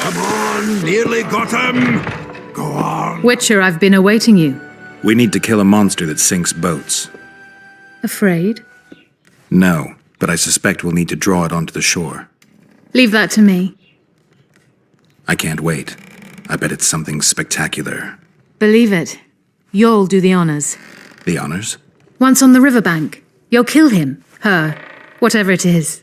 Come on, nearly got him. Go on. Witcher, I've been awaiting you. We need to kill a monster that sinks boats. Afraid? No, but I suspect we'll need to draw it onto the shore. Leave that to me. I can't wait. I bet it's something spectacular. Believe it. You'll do the honors. The honors? Once on the riverbank, you'll kill him, her, whatever it is.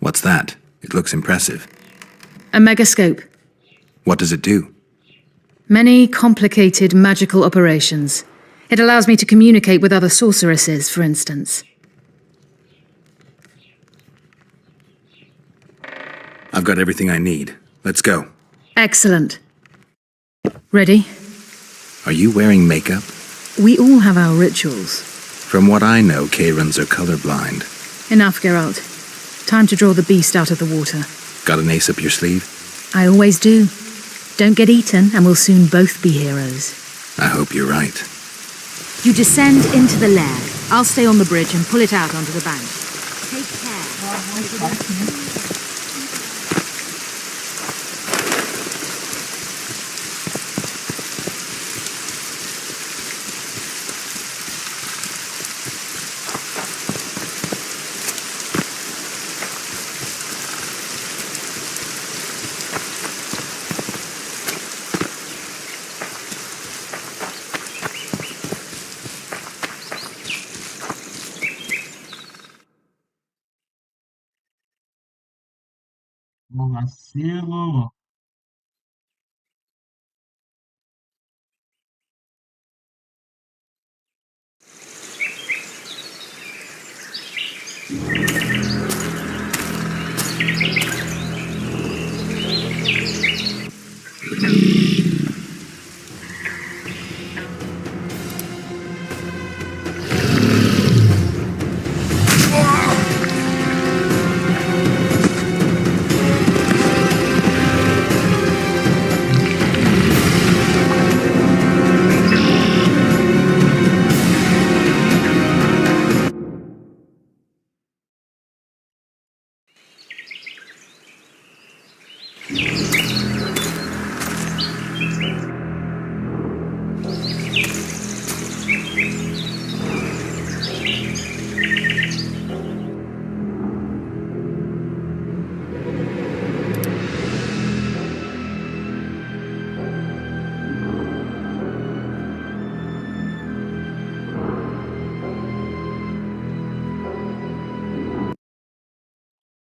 What's that? It looks impressive. A megascope. What does it do? Many complicated magical operations. It allows me to communicate with other sorceresses, for instance. I've got everything I need. Let's go. Excellent. Ready? Are you wearing makeup? We all have our rituals. From what I know, Kayrans are colorblind. Enough, Geralt. Time to draw the beast out of the water. Got an ace up your sleeve? I always do. Don't get eaten, and we'll soon both be heroes. I hope you're right. You descend into the lair. I'll stay on the bridge and pull it out onto the bank. Take care. Bom vacilo.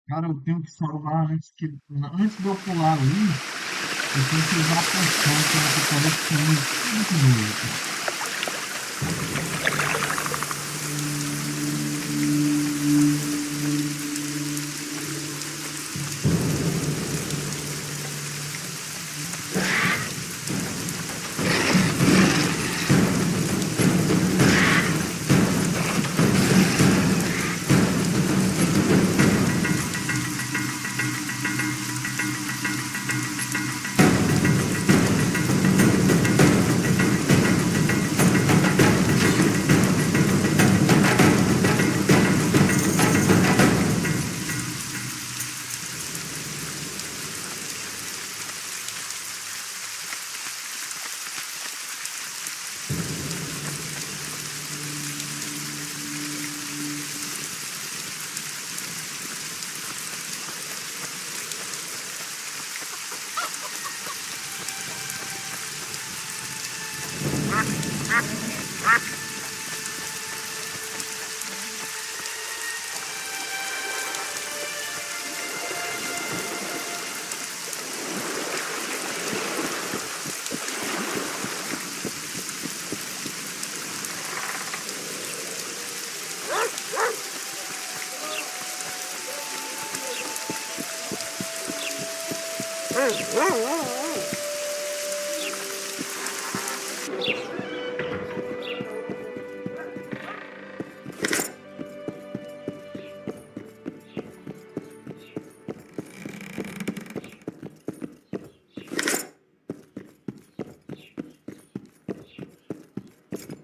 Cara, eu tenho que salvar antes de eu pular ali, eu tenho que usar a poção que eu vou colecionando 5 minutos.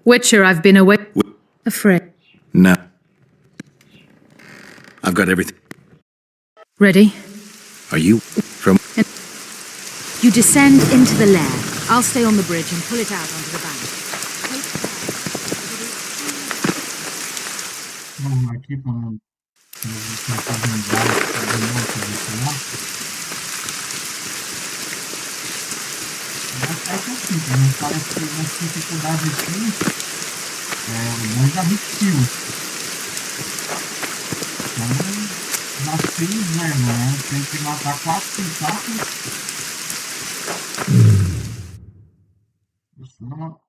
Witcher, I've been away. Afraid. No. I've got everything. Ready? Are you from... You descend into the lair. I'll stay on the bridge and pull it out onto the bank. Vamos aqui para estar fazendo mas é que assim, também parece que as dificuldades aqui não já repetiu. Então, nas 6, né? Tem que matar 4 tentáculos. Isso não.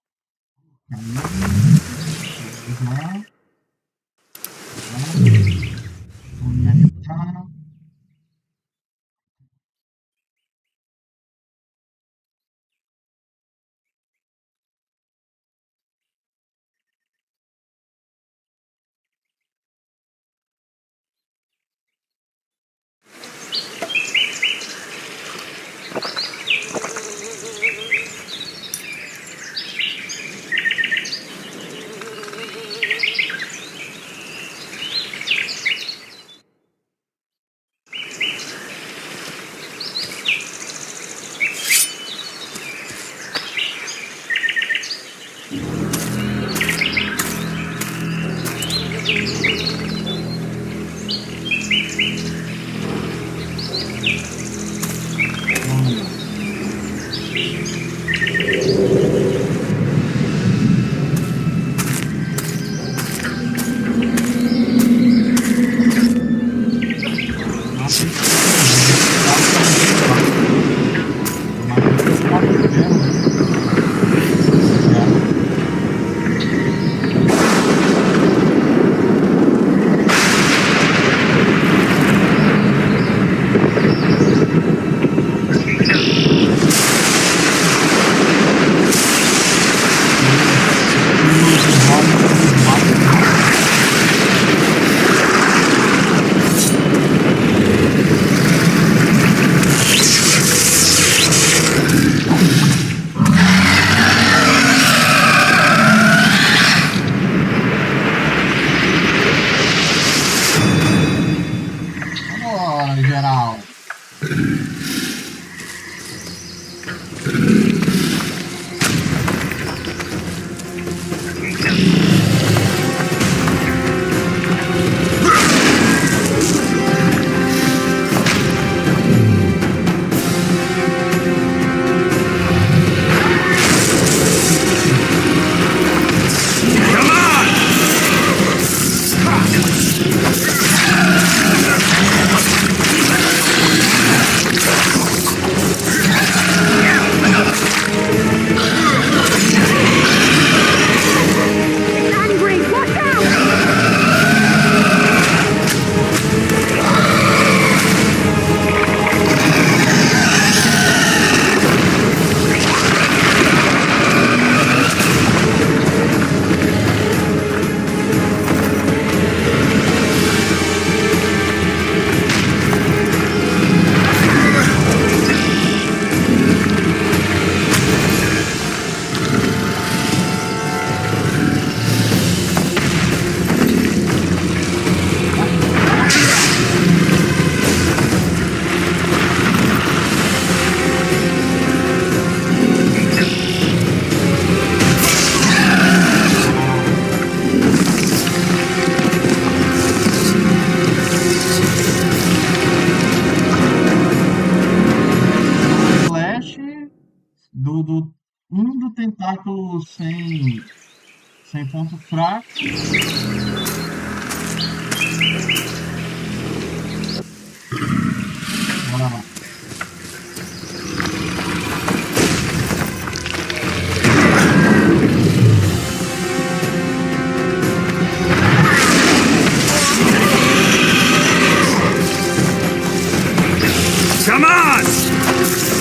do tentáculo sem ponto fraco. Bora lá. Come on!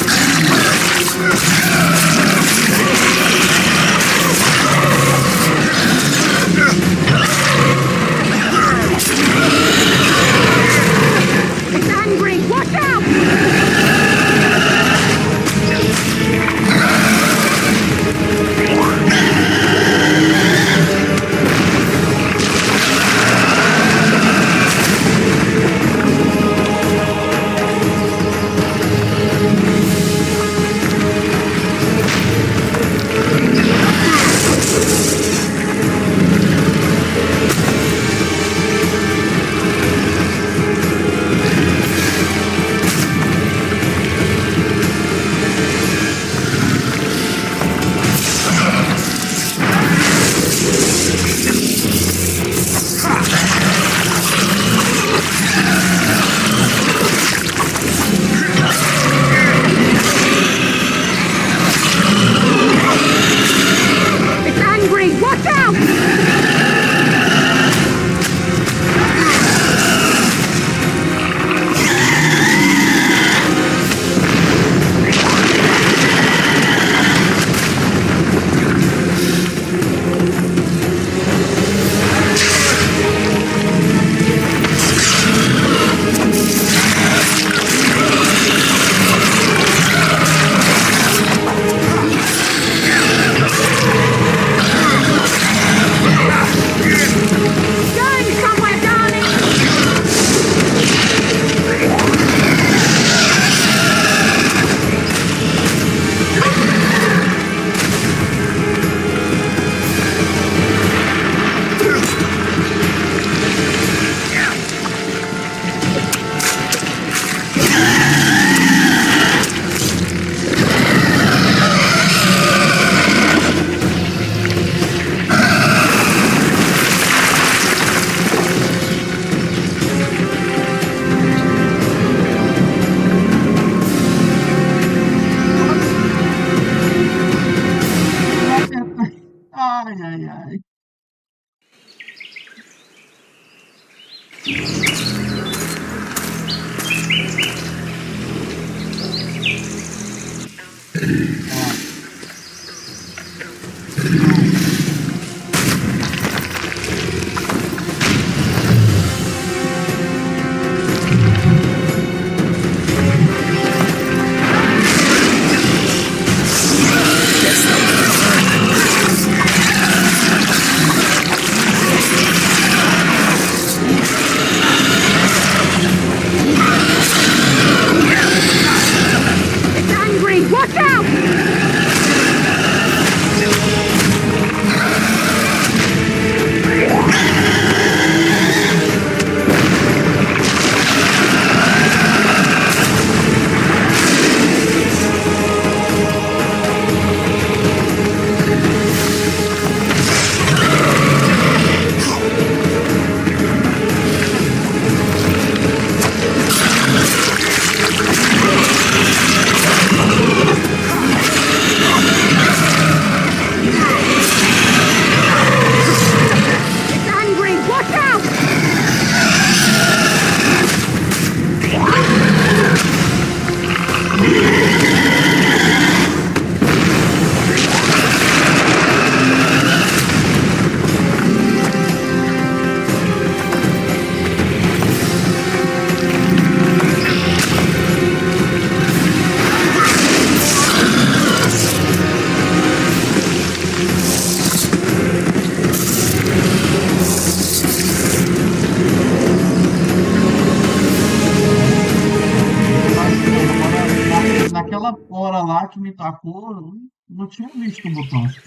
Naquela hora lá que me tacou, eu não tinha visto o botão. Se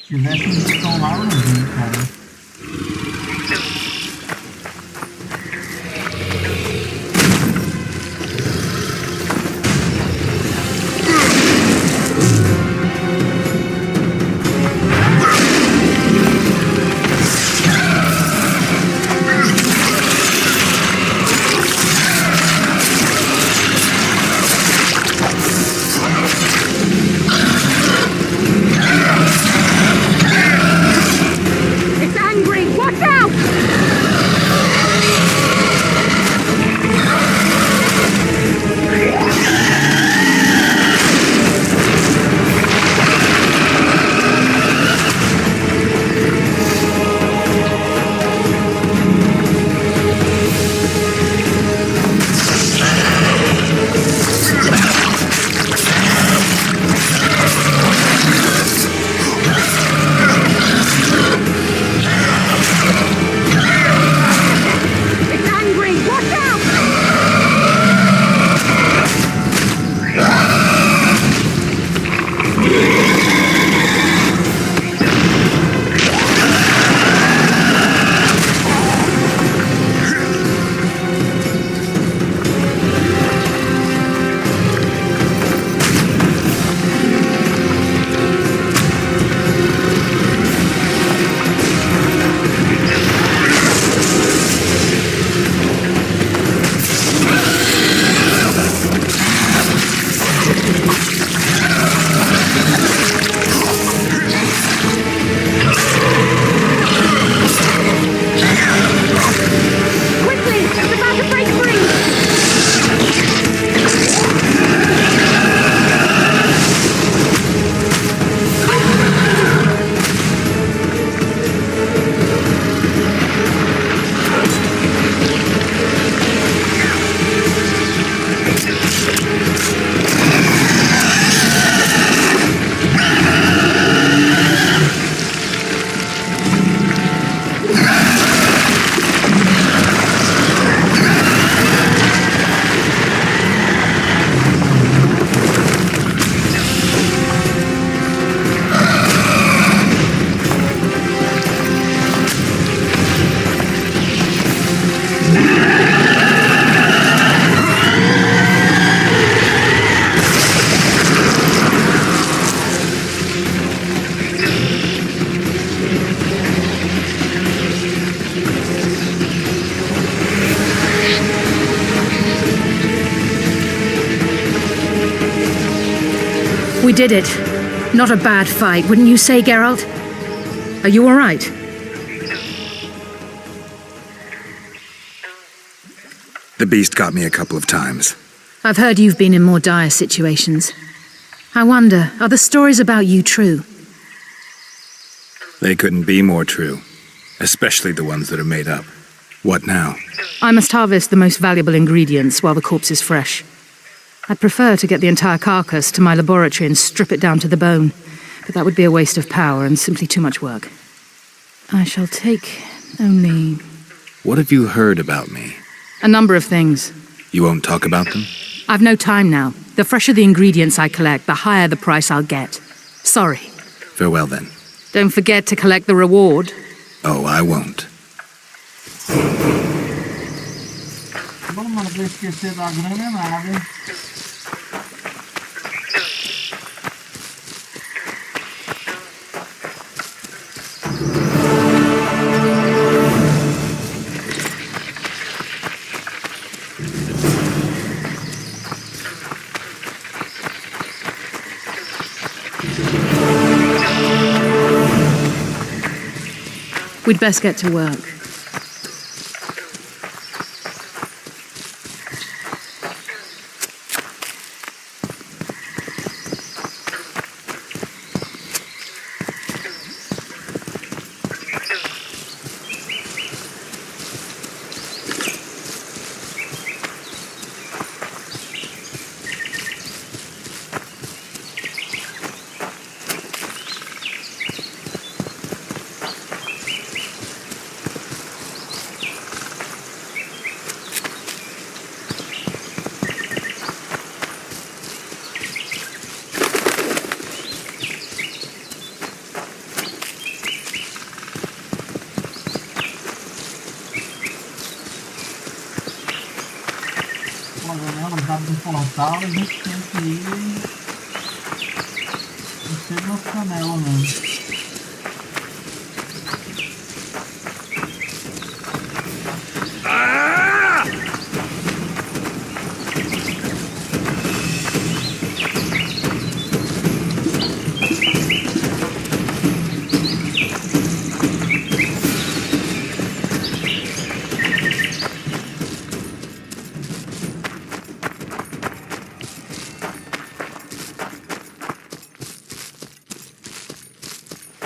tivesse um botão lá, eu não vi, cara. We did it. Not a bad fight, wouldn't you say, Geralt? Are you all right? The beast got me a couple of times. I've heard you've been in more dire situations. I wonder, are the stories about you true? They couldn't be more true. Especially the ones that are made up. What now? I must harvest the most valuable ingredients while the corpse is fresh. I'd prefer to get the entire carcass to my laboratory and strip it down to the bone, but that would be a waste of power and simply too much work. I shall take only... What have you heard about me? a number of things. You won't talk about them? I've no time now. The fresher the ingredients I collect, the higher the price I'll get. Sorry. Farewell then. Don't forget to collect the reward. Oh, I won't. Vamos lá, não esquecer da grana é nada. We'd best get to work. Portal, a gente tem que ir descer nosso canal, né?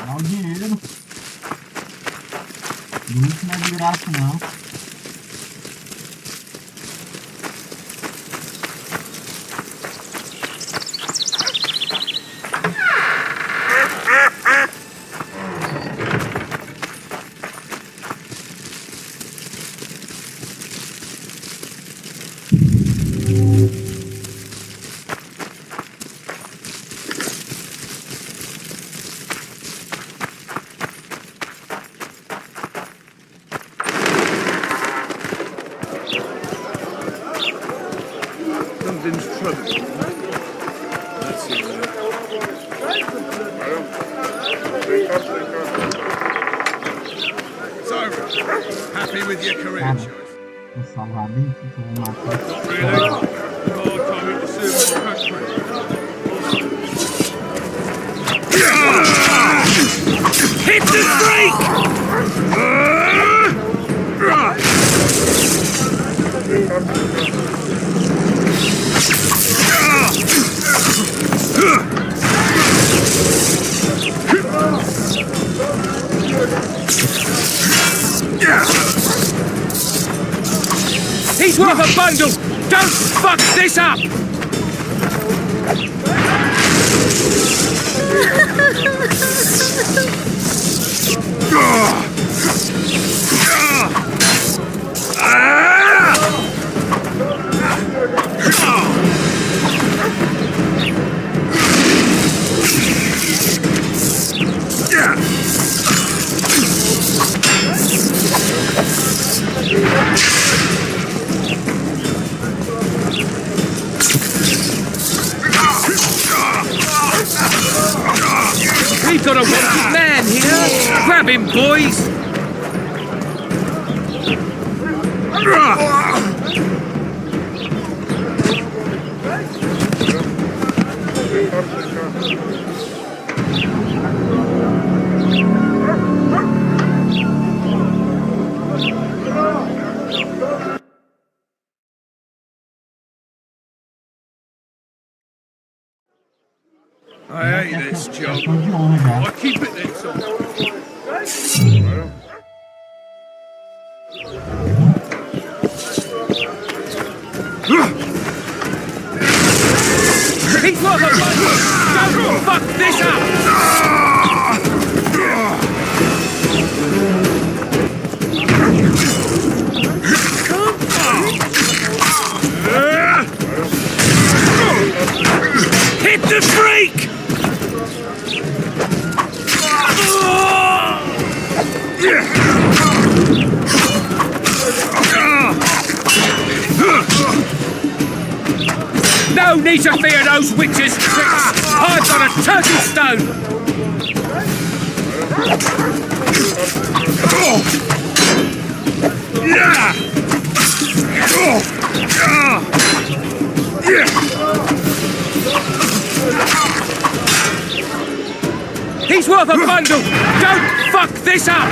Dá o dinheiro. Isso não é de graça, não. Something's trouble. That's it. So, happy with your career choice? Vou salvar bem que eu vou matar. Not really. Hard time to serve my country. Hit the streak! He's worth a bundle! Don't fuck this up! We've got a wanted man here! Grab him, boys! I hate this job. I keep it then, son. He's not the one! Don't fuck this up! Hit the freak! No need to fear those witches' tricks! I've got a turtle stone! He's worth a bundle! Don't fuck this up!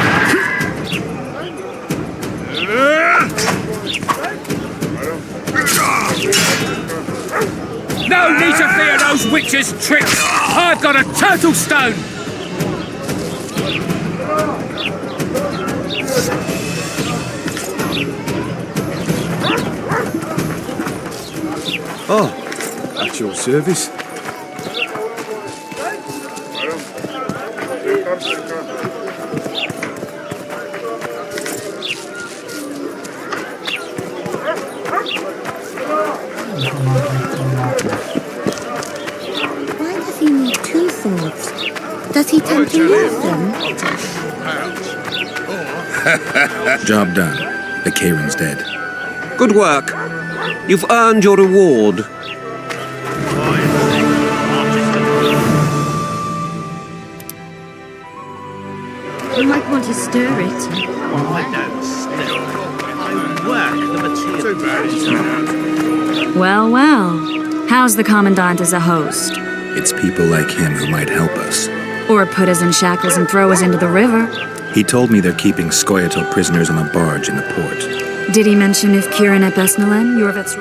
No need to fear those witches' tricks! I've got a turtle stone! Oh, at your service. Why does he need two swords? Does he tend to use them? Job done. The Kieran's dead. Good work. You've earned your reward. You might want to stir it. I don't stir. I work the material. Well, well. How's the Commandant as a host? It's people like him who might help us. Or put us in shackles and throw us into the river? He told me they're keeping Scoia'tael prisoners on a barge in the port. Did he mention if Kieran at Besnalen, Yorvet's...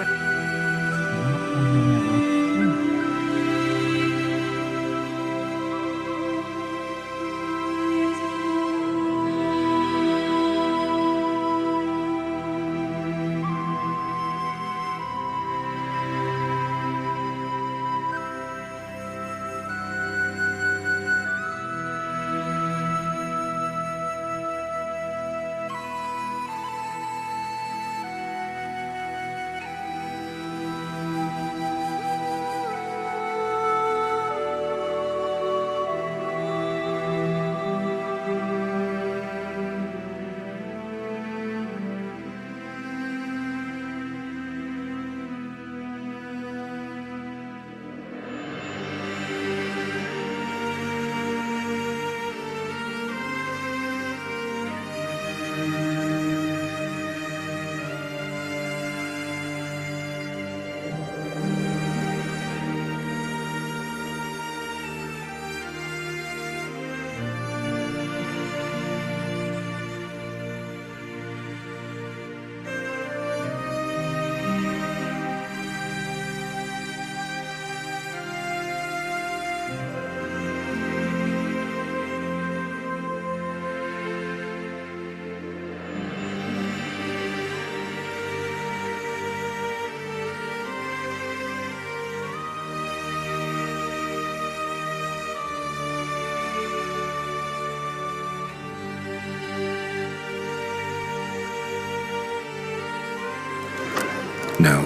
No.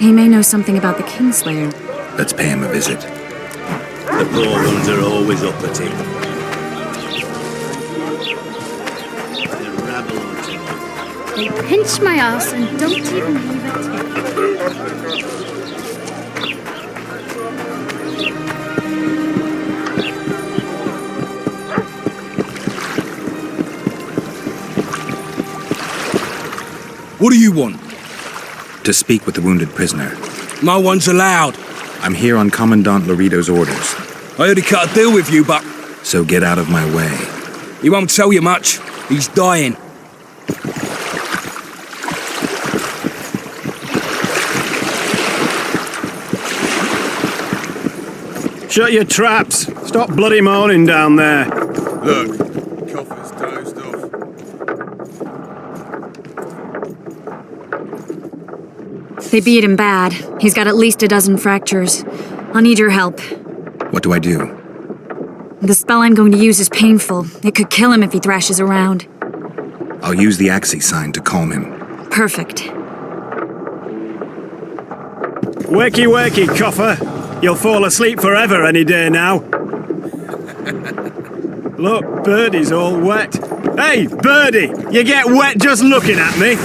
He may know something about the Kingslayer. Let's pay him a visit. The poor ones are always up at him. They're rabble on him. They pinch my ass and don't even leave a tip. What do you want? To speak with the wounded prisoner. No one's allowed. I'm here on Commandant Laredo's orders. I already cut a deal with you, but... So get out of my way. He won't tell you much. He's dying. Shut your traps. Stop bloody moaning down there. Look, Coffer's dozed off. They beat him bad. He's got at least a dozen fractures. I'll need your help. What do I do? The spell I'm going to use is painful. It could kill him if he thrashes around. I'll use the Axis sign to calm him. Perfect. Wakey, wakey, Coffer. You'll fall asleep forever any day now. Look, Birdie's all wet. Hey, Birdie! You get wet just looking at me.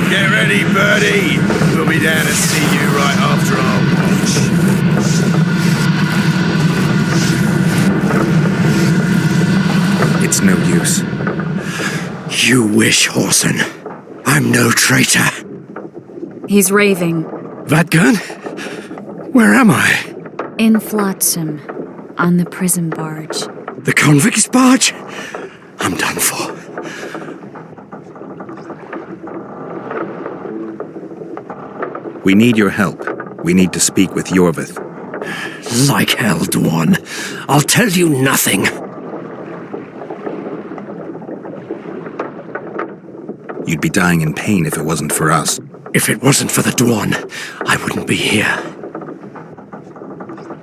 Get ready, Birdie. We'll be down to see you right after our watch. It's no use. You wish, Whoreson. I'm no traitor. He's raving. That gun? Where am I? In Flotsam, on the prison barge. The convict's barge? I'm done for. We need your help. We need to speak with Yorvith. Like hell, Dwan. I'll tell you nothing. You'd be dying in pain if it wasn't for us. If it wasn't for the Dwan, I wouldn't be here.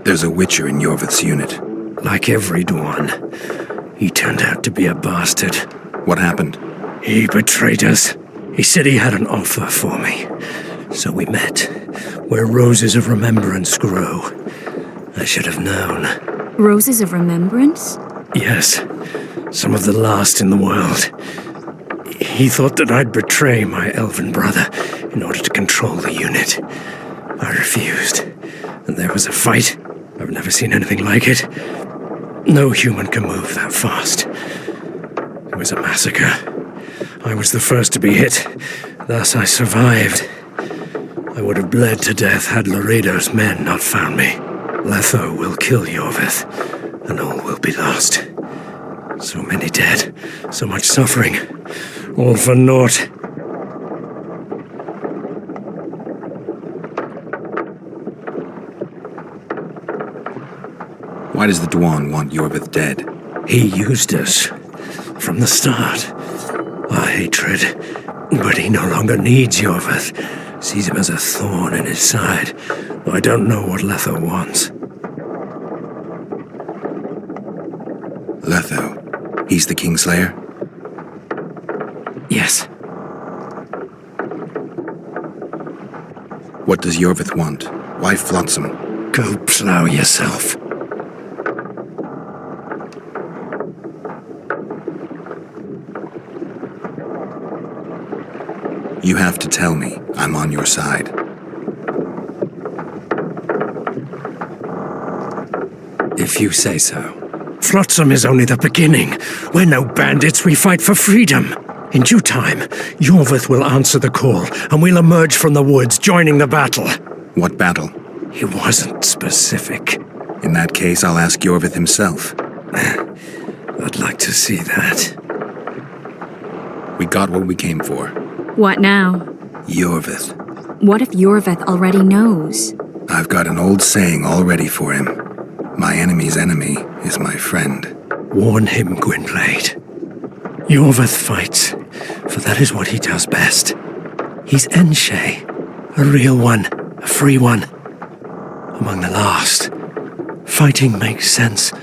There's a Witcher in Yorvith's unit. Like every Dwan, he turned out to be a bastard. What happened? He betrayed us. He said he had an offer for me. So we met, where roses of remembrance grow. I should have known. Roses of remembrance? Yes, some of the last in the world. He thought that I'd betray my elven brother in order to control the unit. I refused, and there was a fight. I've never seen anything like it. No human can move that fast. It was a massacre. I was the first to be hit, thus I survived. I would have bled to death had Laredo's men not found me. Letho will kill Yorvith, and all will be lost. So many dead, so much suffering, all for naught. Why does the Dwan want Yorvith dead? He used us from the start. Our hatred. But he no longer needs Yorvith. Sees him as a thorn in his side. Though I don't know what Letho wants. Letho. He's the Kingslayer? Yes. What does Yorvith want? Why Flotsam? Go plow yourself. You have to tell me. I'm on your side. If you say so. Flotsam is only the beginning. We're no bandits, we fight for freedom. In due time, Yorvith will answer the call, and we'll emerge from the woods, joining the battle. What battle? He wasn't specific. In that case, I'll ask Yorvith himself. I'd like to see that. We got what we came for. What now? Yorvith. What if Yorvith already knows? I've got an old saying all ready for him. My enemy's enemy is my friend. Warn him, Gwynblade. Yorvith fights, for that is what he does best. He's Enshe, a real one, a free one. Among the last. Fighting makes sense.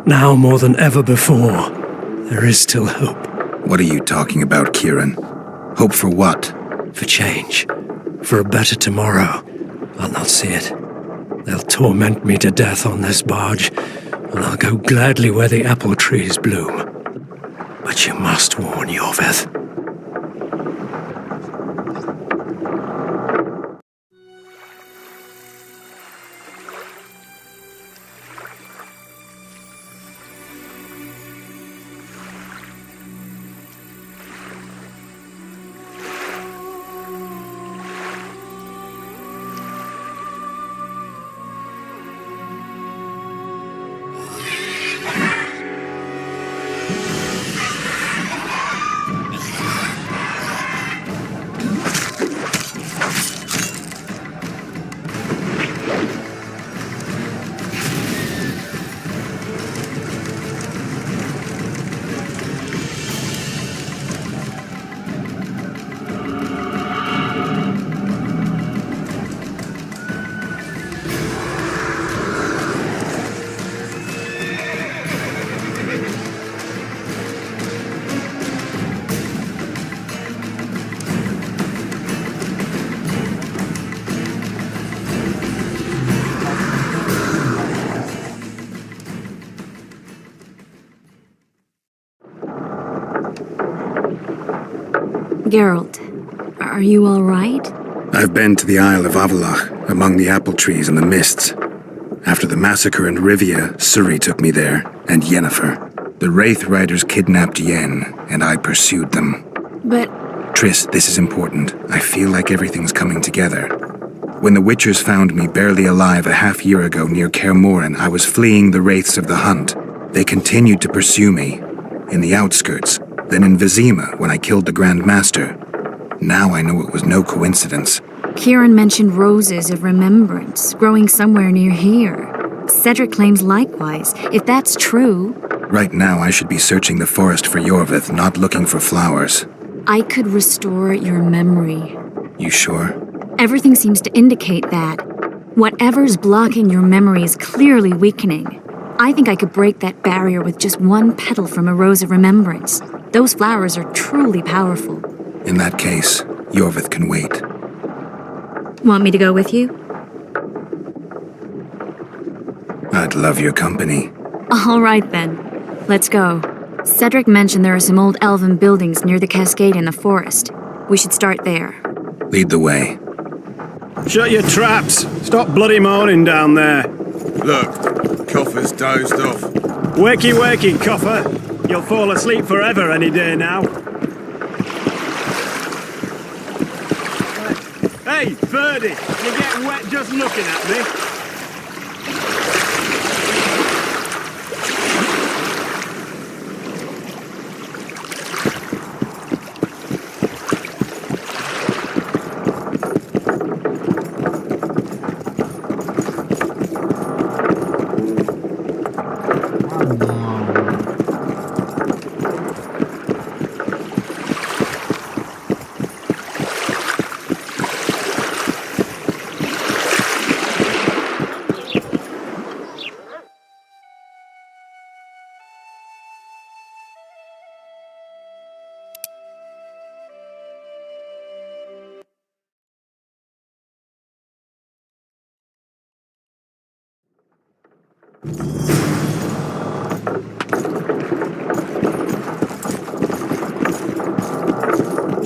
Now more than ever before, there is still hope. What are you talking about, Kieran? Hope for what? For change. For a better tomorrow. I'll not see it. They'll torment me to death on this barge, and I'll go gladly where the apple trees bloom. But you must warn Yorvith. Geralt, are you all right? I've been to the Isle of Avalach, among the apple trees and the mists. After the massacre in Rivia, Suri took me there, and Yennefer. The Wraith Riders kidnapped Yen, and I pursued them. But... Triss, this is important. I feel like everything's coming together. When the Witchers found me barely alive a half-year ago near Kaer Morhen, I was fleeing the Wraiths of the Hunt. They continued to pursue me, in the outskirts, then in Vizima when I killed the Grand Master. Now I know it was no coincidence. Kieran mentioned roses of remembrance growing somewhere near here. Cedric claims likewise. If that's true... Right now I should be searching the forest for Yorvith, not looking for flowers. I could restore your memory. You sure? Everything seems to indicate that. Whatever's blocking your memory is clearly weakening. I think I could break that barrier with just one petal from a rose of remembrance. Those flowers are truly powerful. In that case, Yorvith can wait. Want me to go with you? I'd love your company. All right then. Let's go. Cedric mentioned there are some old elven buildings near the cascade in the forest. We should start there. Lead the way. Shut your traps! Stop bloody moaning down there. Look, Coffer's dozed off. Wakey, wakey, Coffer. You'll fall asleep forever any day now. Hey, Birdie, you get wet just looking at me.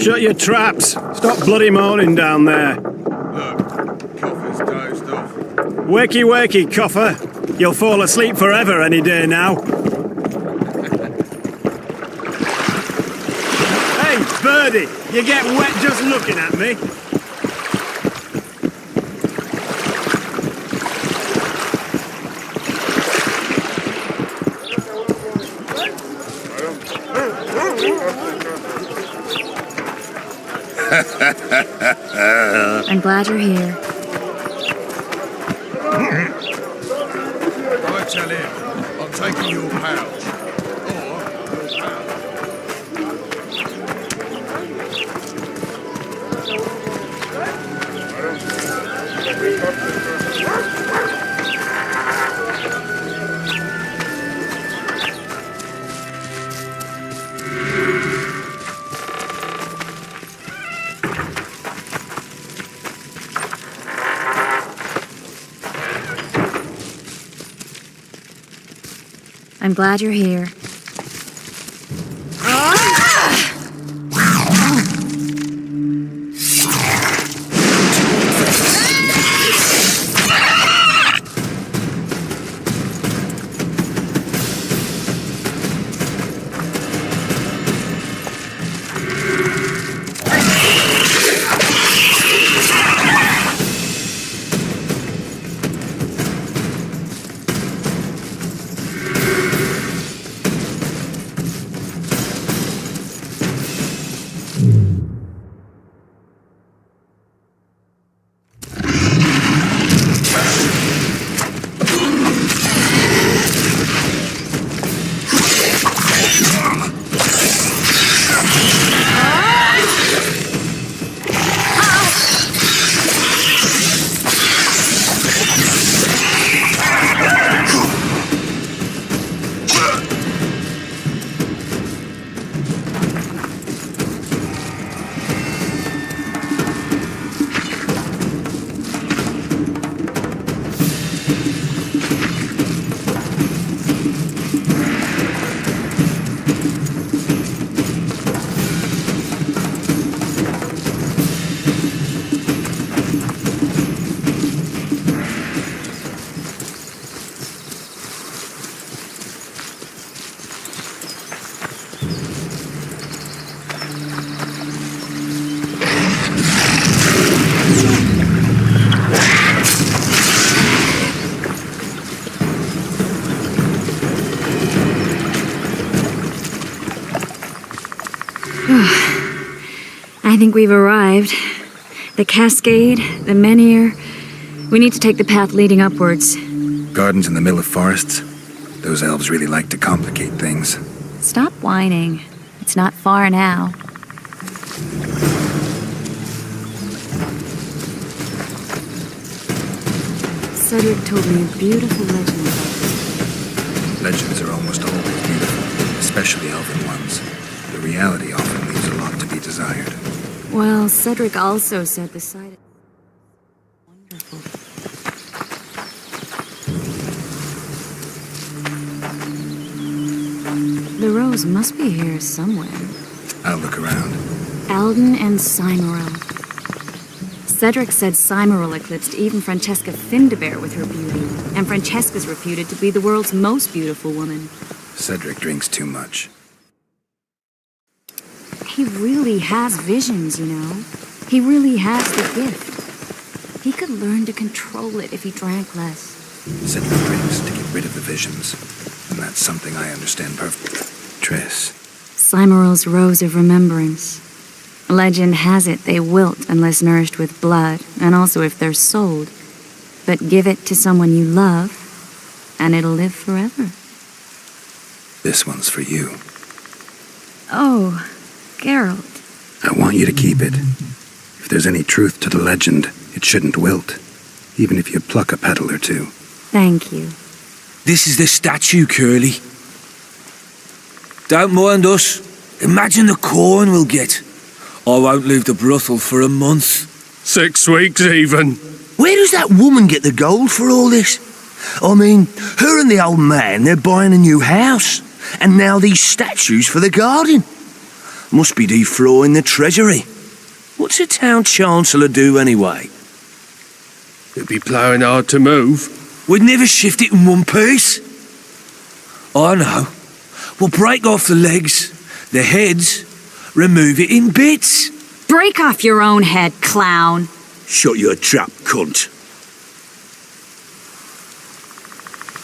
Shut your traps! Stop bloody moaning down there. Look, Coffer's dozed off. Wakey, wakey, Coffer. You'll fall asleep forever any day now. Hey, Birdie, you get wet just looking at me. I'm glad you're here. I tell him, I'm taking your pouch. Or your pouch. I'm glad you're here. I think we've arrived. The cascade, the menhir. We need to take the path leading upwards. Gardens in the middle of forests? Those elves really like to complicate things. Stop whining. It's not far now. Cedric told me a beautiful legend about this. Legends are almost always beautiful, especially elven ones. The reality often leaves a lot to be desired. Well, Cedric also said the sight of wonderful. The rose must be here somewhere. I'll look around. Alden and Cymoril. Cedric said Cymoril eclipsed even Francesca Findabair with her beauty, and Francesca's reputed to be the world's most beautiful woman. Cedric drinks too much. He really has visions, you know. He really has the gift. He could learn to control it if he drank less. Cedric drinks to get rid of the visions, and that's something I understand perfectly. Triss. Cymoril's Rose of Remembrance. Legend has it they wilt unless nourished with blood, and also if they're sold. But give it to someone you love, and it'll live forever. This one's for you. Oh, Geralt. I want you to keep it. If there's any truth to the legend, it shouldn't wilt, even if you pluck a petal or two. Thank you. This is the statue, Curly. Don't mind us. Imagine the corn we'll get. I won't leave the brothel for a month. 6 weeks even. Where does that woman get the gold for all this? I mean, her and the old man, they're buying a new house. And now these statues for the garden. Must be defraying the treasury. What's a town chancellor do anyway? It'd be ploughing hard to move. We'd never shift it in one piece. I know. We'll break off the legs, the heads, remove it in bits. Break off your own head, clown. Shut your trap, cunt.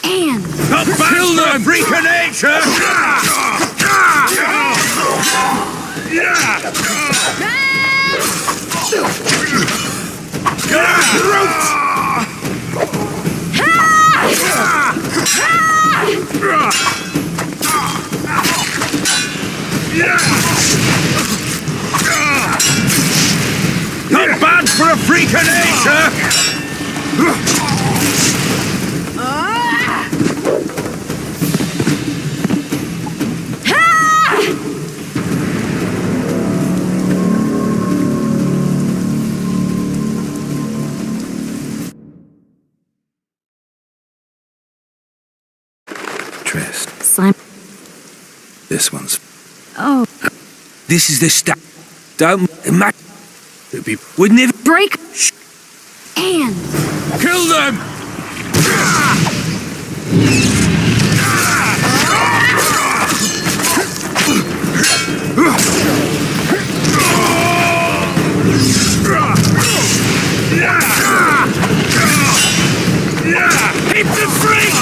And Kill the freak of nature! Not bad for a freak of nature! This one's... Oh. This is the Don't imagine... We'd never... Break... And... Kill them! Hit the freak!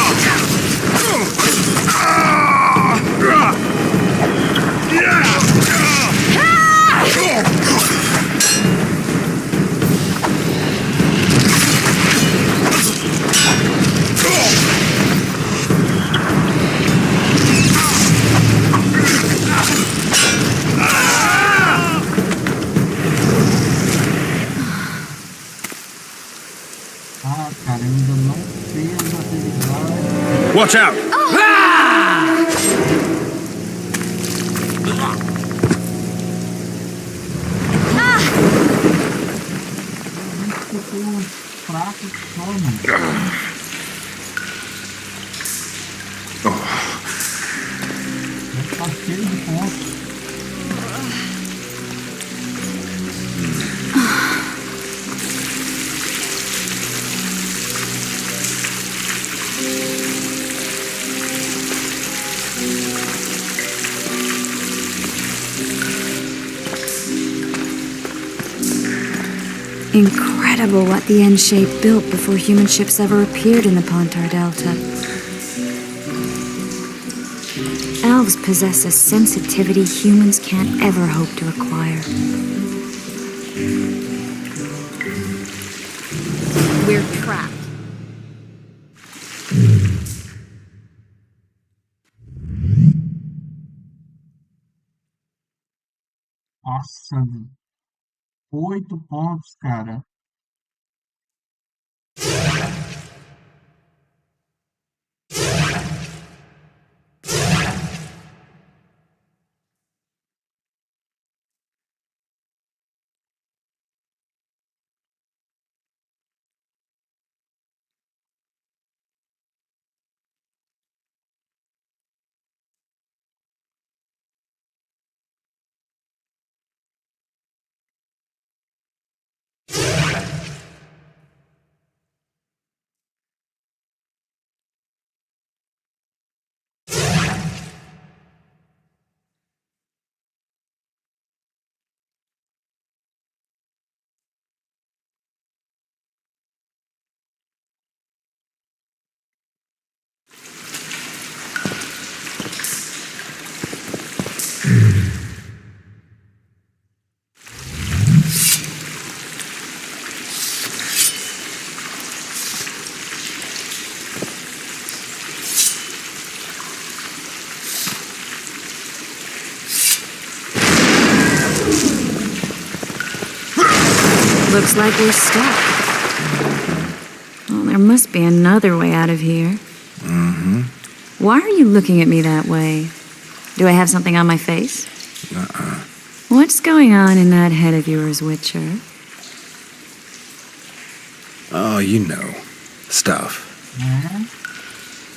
Watch out! Incredible what the N-shape built before human ships ever appeared in the Pontar Delta. elves possess a sensitivity humans can't ever hope to acquire. We're trapped. Nossa, 8 pontos, cara. Looks like we're stuck. Well, there must be another way out of here. Mm-hmm. Why are you looking at me that way? Do I have something on my face? Uh-uh. What's going on in that head of yours, Witcher? Oh, you know. Stuff.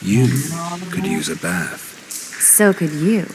You could use a bath. So could you.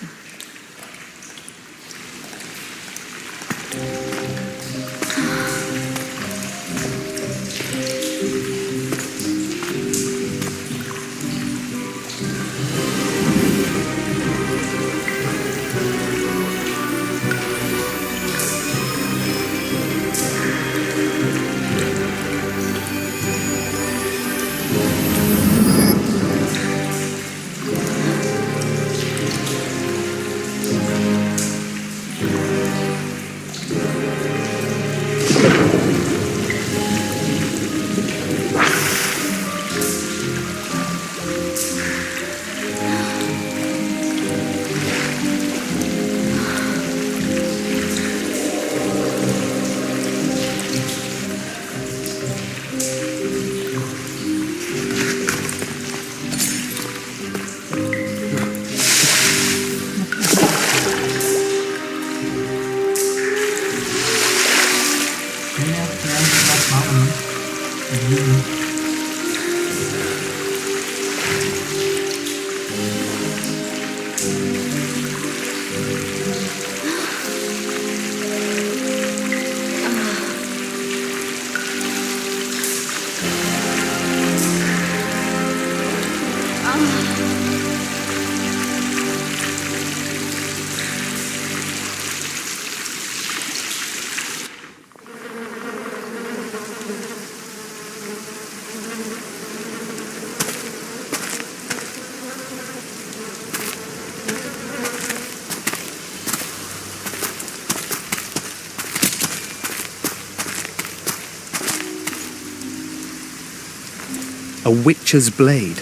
A witcher's blade.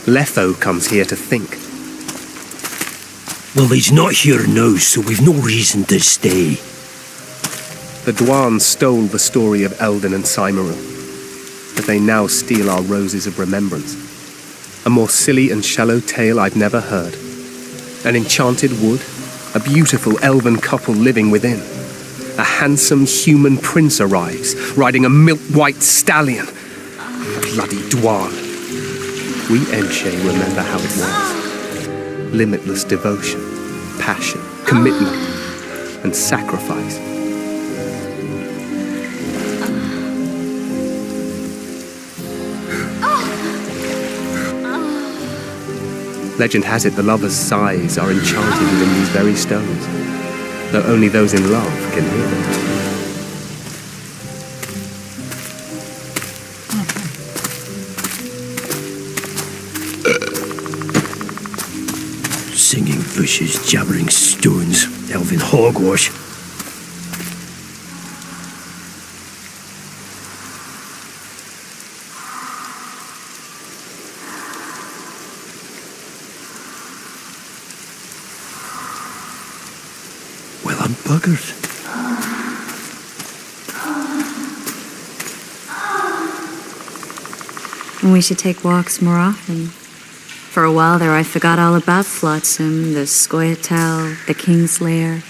Letho comes here to think. Well, he's not here now, so we've no reason to stay. The Dwan stole the story of Eldon and Cymru, but they now steal our roses of remembrance. A more silly and shallow tale I've never heard. An enchanted wood, a beautiful elven couple living within. A handsome human prince arrives, riding a milk-white stallion. Bloody Dwan. We Enshe remember how it was. Limitless devotion, passion, commitment, and sacrifice. Legend has it the lovers' sighs are enchanted within these very stones, though only those in love can hear them. bushes, jabbering stones, elven hogwash. Well, I'm buggered. We should take walks more often. For a while there, I forgot all about Flotsam, the Scoia'tael, the Kingslayer,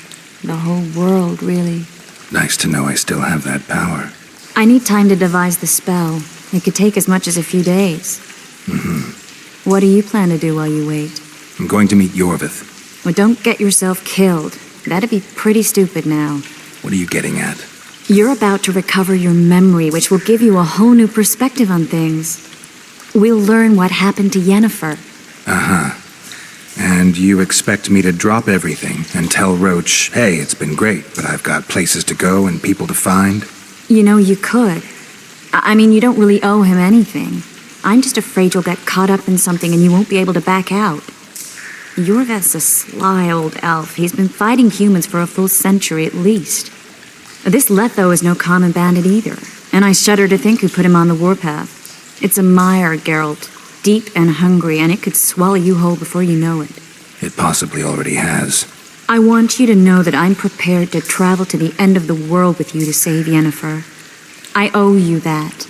the whole world, really. Nice to know I still have that power. I need time to devise the spell. It could take as much as a few days. What do you plan to do while you wait? I'm going to meet Yorvith. Well, don't get yourself killed. That'd be pretty stupid now. What are you getting at? You're about to recover your memory, which will give you a whole new perspective on things. We'll learn what happened to Yennefer. And you expect me to drop everything and tell Roach, hey, it's been great, but I've got places to go and people to find? You know, you could. I mean, you don't really owe him anything. I'm just afraid you'll get caught up in something and you won't be able to back out. Yorvith's a sly old elf. He's been fighting humans for a full century at least. This Letho is no common bandit either, and I shudder to think who put him on the warpath. It's a mire, Geralt, deep and hungry, and it could swallow you whole before you know it. It possibly already has. I want you to know that I'm prepared to travel to the end of the world with you to save Yennefer. I owe you that.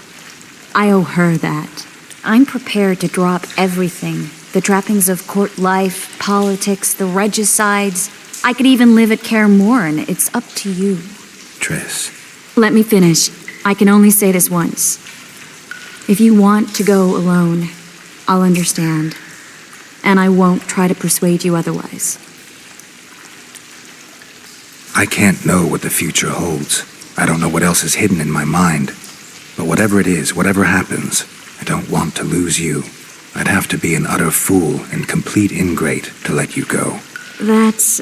I owe her that. I'm prepared to drop everything. The trappings of court life, politics, the regicides. I could even live at Kaer Morhen. It's up to you. Triss. Let me finish. I can only say this once. If you want to go alone, I'll understand. And I won't try to persuade you otherwise. I can't know what the future holds. I don't know what else is hidden in my mind. But whatever it is, whatever happens, I don't want to lose you. I'd have to be an utter fool and complete ingrate to let you go. That's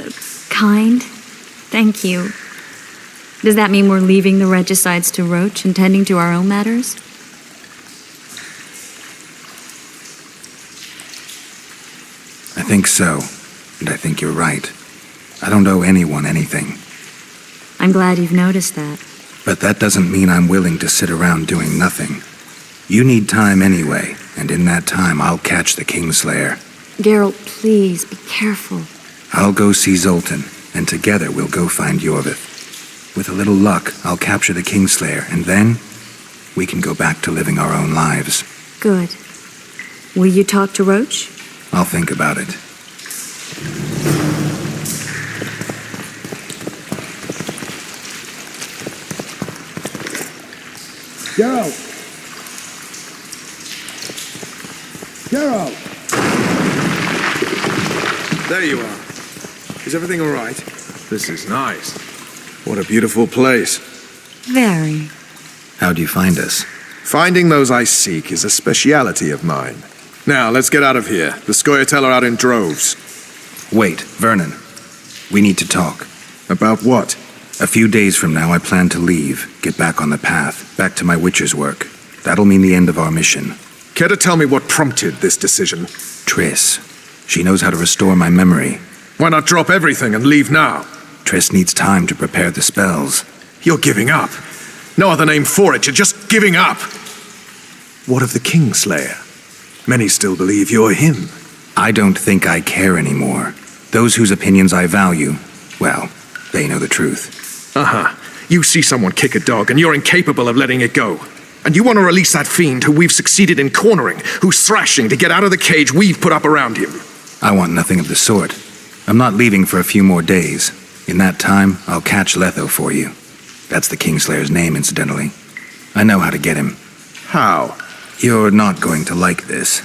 kind. Thank you. Does that mean we're leaving the regicides to Roach and tending to our own matters? I think so, and I think you're right. I don't owe anyone anything. I'm glad you've noticed that. But that doesn't mean I'm willing to sit around doing nothing. You need time anyway, and in that time I'll catch the Kingslayer. Geralt, please, be careful. I'll go see Zoltan, and together we'll go find Yorvith. With a little luck, I'll capture the Kingslayer, and then we can go back to living our own lives. Good. Will you talk to Roach? I'll think about it. Geralt! Geralt! There you are. Is everything all right? This is nice. What a beautiful place. Very. How'd you find us? Finding those I seek is a speciality of mine. Now, let's get out of here. The Scoia'tael are out in droves. Wait, Vernon. We need to talk. About what? A few days from now, I plan to leave, get back on the path, back to my Witcher's work. That'll mean the end of our mission. Care to tell me what prompted this decision? Triss. She knows how to restore my memory. Why not drop everything and leave now? Triss needs time to prepare the spells. You're giving up. No other name for it, you're just giving up. What of the Kingslayer? Many still believe you're him. I don't think I care anymore. Those whose opinions I value, well, they know the truth. You see someone kick a dog and you're incapable of letting it go. And you want to release that fiend who we've succeeded in cornering, who's thrashing to get out of the cage we've put up around him. I want nothing of the sort. I'm not leaving for a few more days. In that time, I'll catch Letho for you. That's the Kingslayer's name, incidentally. I know how to get him. How? You're not going to like this,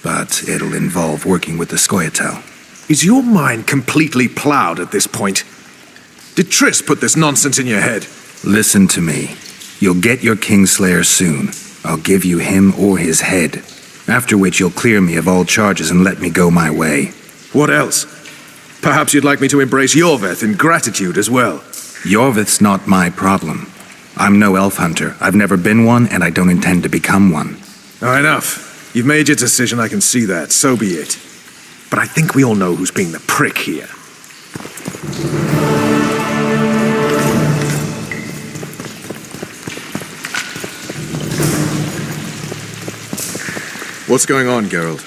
but it'll involve working with the Scoia'tael. Is your mind completely plowed at this point? Did Triss put this nonsense in your head? Listen to me. You'll get your Kingslayer soon. I'll give you him or his head. After which you'll clear me of all charges and let me go my way. What else? Perhaps you'd like me to embrace Yorvith in gratitude as well. Yorvith's not my problem. I'm no elf hunter. I've never been one, and I don't intend to become one. Enough. You've made your decision, I can see that. So be it. but I think we all know who's being the prick here. What's going on, Geralt?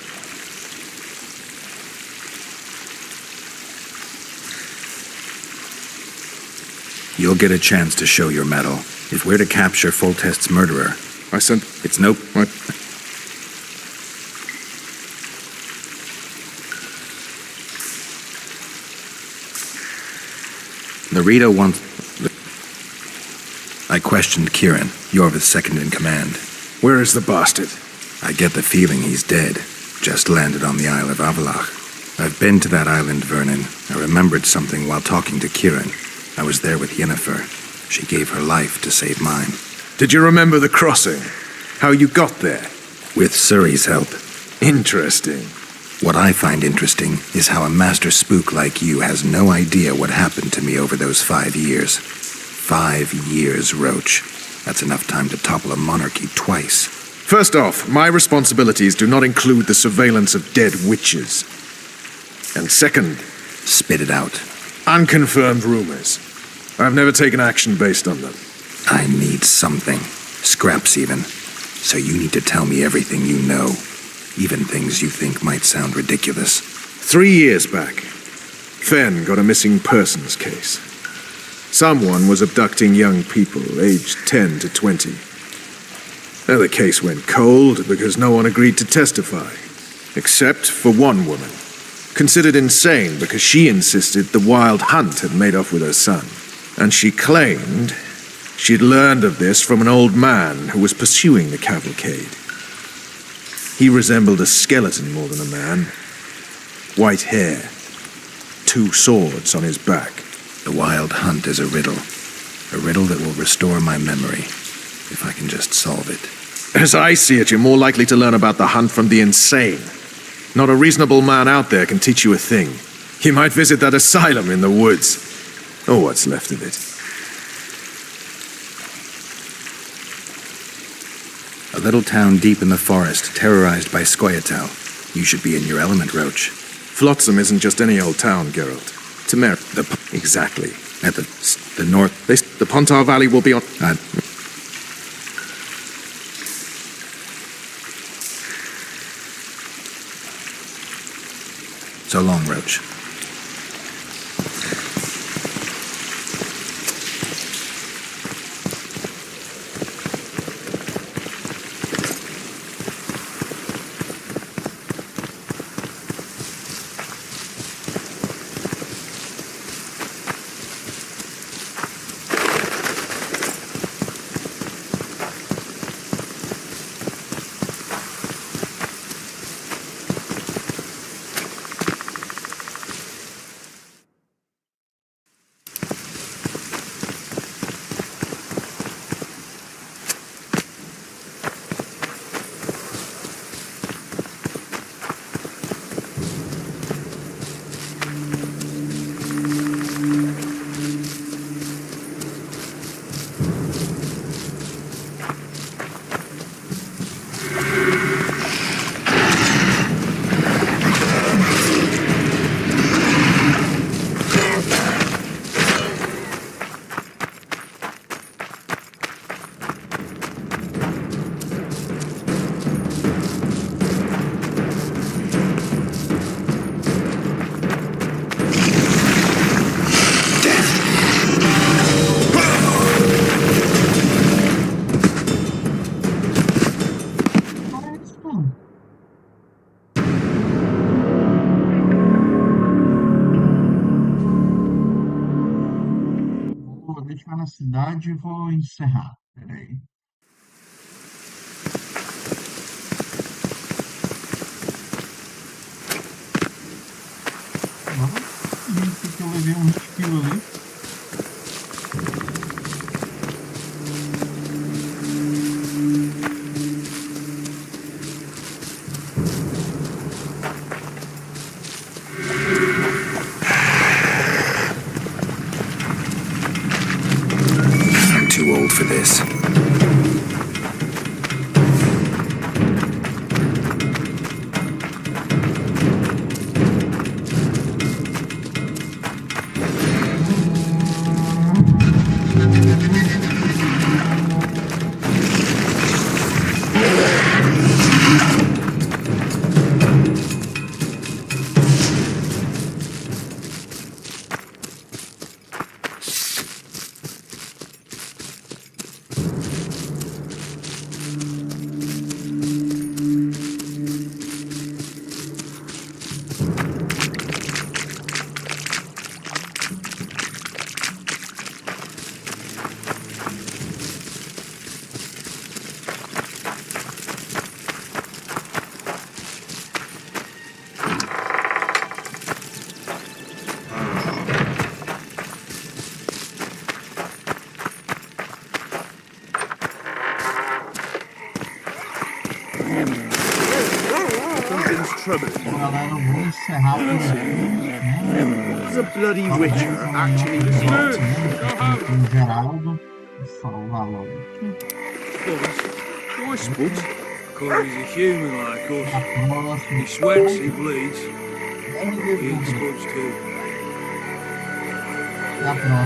You'll get a chance to show your mettle. If we're to capture Foltest's murderer, it's nope. What? Laredo wants... I questioned Kieran, Yorvith's second in command. Where is the bastard? I get the feeling he's dead. Just landed on the Isle of Avalach. I've been to that island, Vernon. I remembered something while talking to Kieran. I was there with Yennefer. She gave her life to save mine. Did you remember the crossing? How you got there? With Suri's help. Interesting. What I find interesting is how a master spook like you has no idea what happened to me over those 5 years. 5 years, Roach. That's enough time to topple a monarchy twice. First off, my responsibilities do not include the surveillance of dead witches. And second... Spit it out. Unconfirmed rumors. I've never taken action based on them. I need something. Scraps even. So you need to tell me everything you know. Even things you think might sound ridiculous. 3 years back, Fen got a missing persons case. Someone was abducting young people, aged 10 to 20. Now the case went cold because no one agreed to testify. Except for one woman. Considered insane because she insisted the Wild Hunt had made off with her son. And she claimed she'd learned of this from an old man who was pursuing the cavalcade. He resembled a skeleton more than a man. White hair. 2 swords on his back. The Wild Hunt is a riddle. A riddle that will restore my memory, if I can just solve it. As I see it, you're more likely to learn about the hunt from the insane. Not a reasonable man out there can teach you a thing. You might visit that asylum in the woods. Or what's left of it. A little town deep in the forest, terrorized by Scoia'tael. You should be in your element, Roach. Flotsam isn't just any old town, Geralt. Temer... Exactly. At the north... The Pontar Valley will be on... So long, Roach. Deixar na cidade e vou encerrar. Peraí. Que eu levei um respiro ali. Too old for this. trouble. Galera, eu vou encerrar por aqui, né? Does a bloody witcher actually exist? Com o Geraldo e salvar logo. Nice sport. Because he's a human like us. He sweats, he bleeds. He eats bugs too. Até a próxima.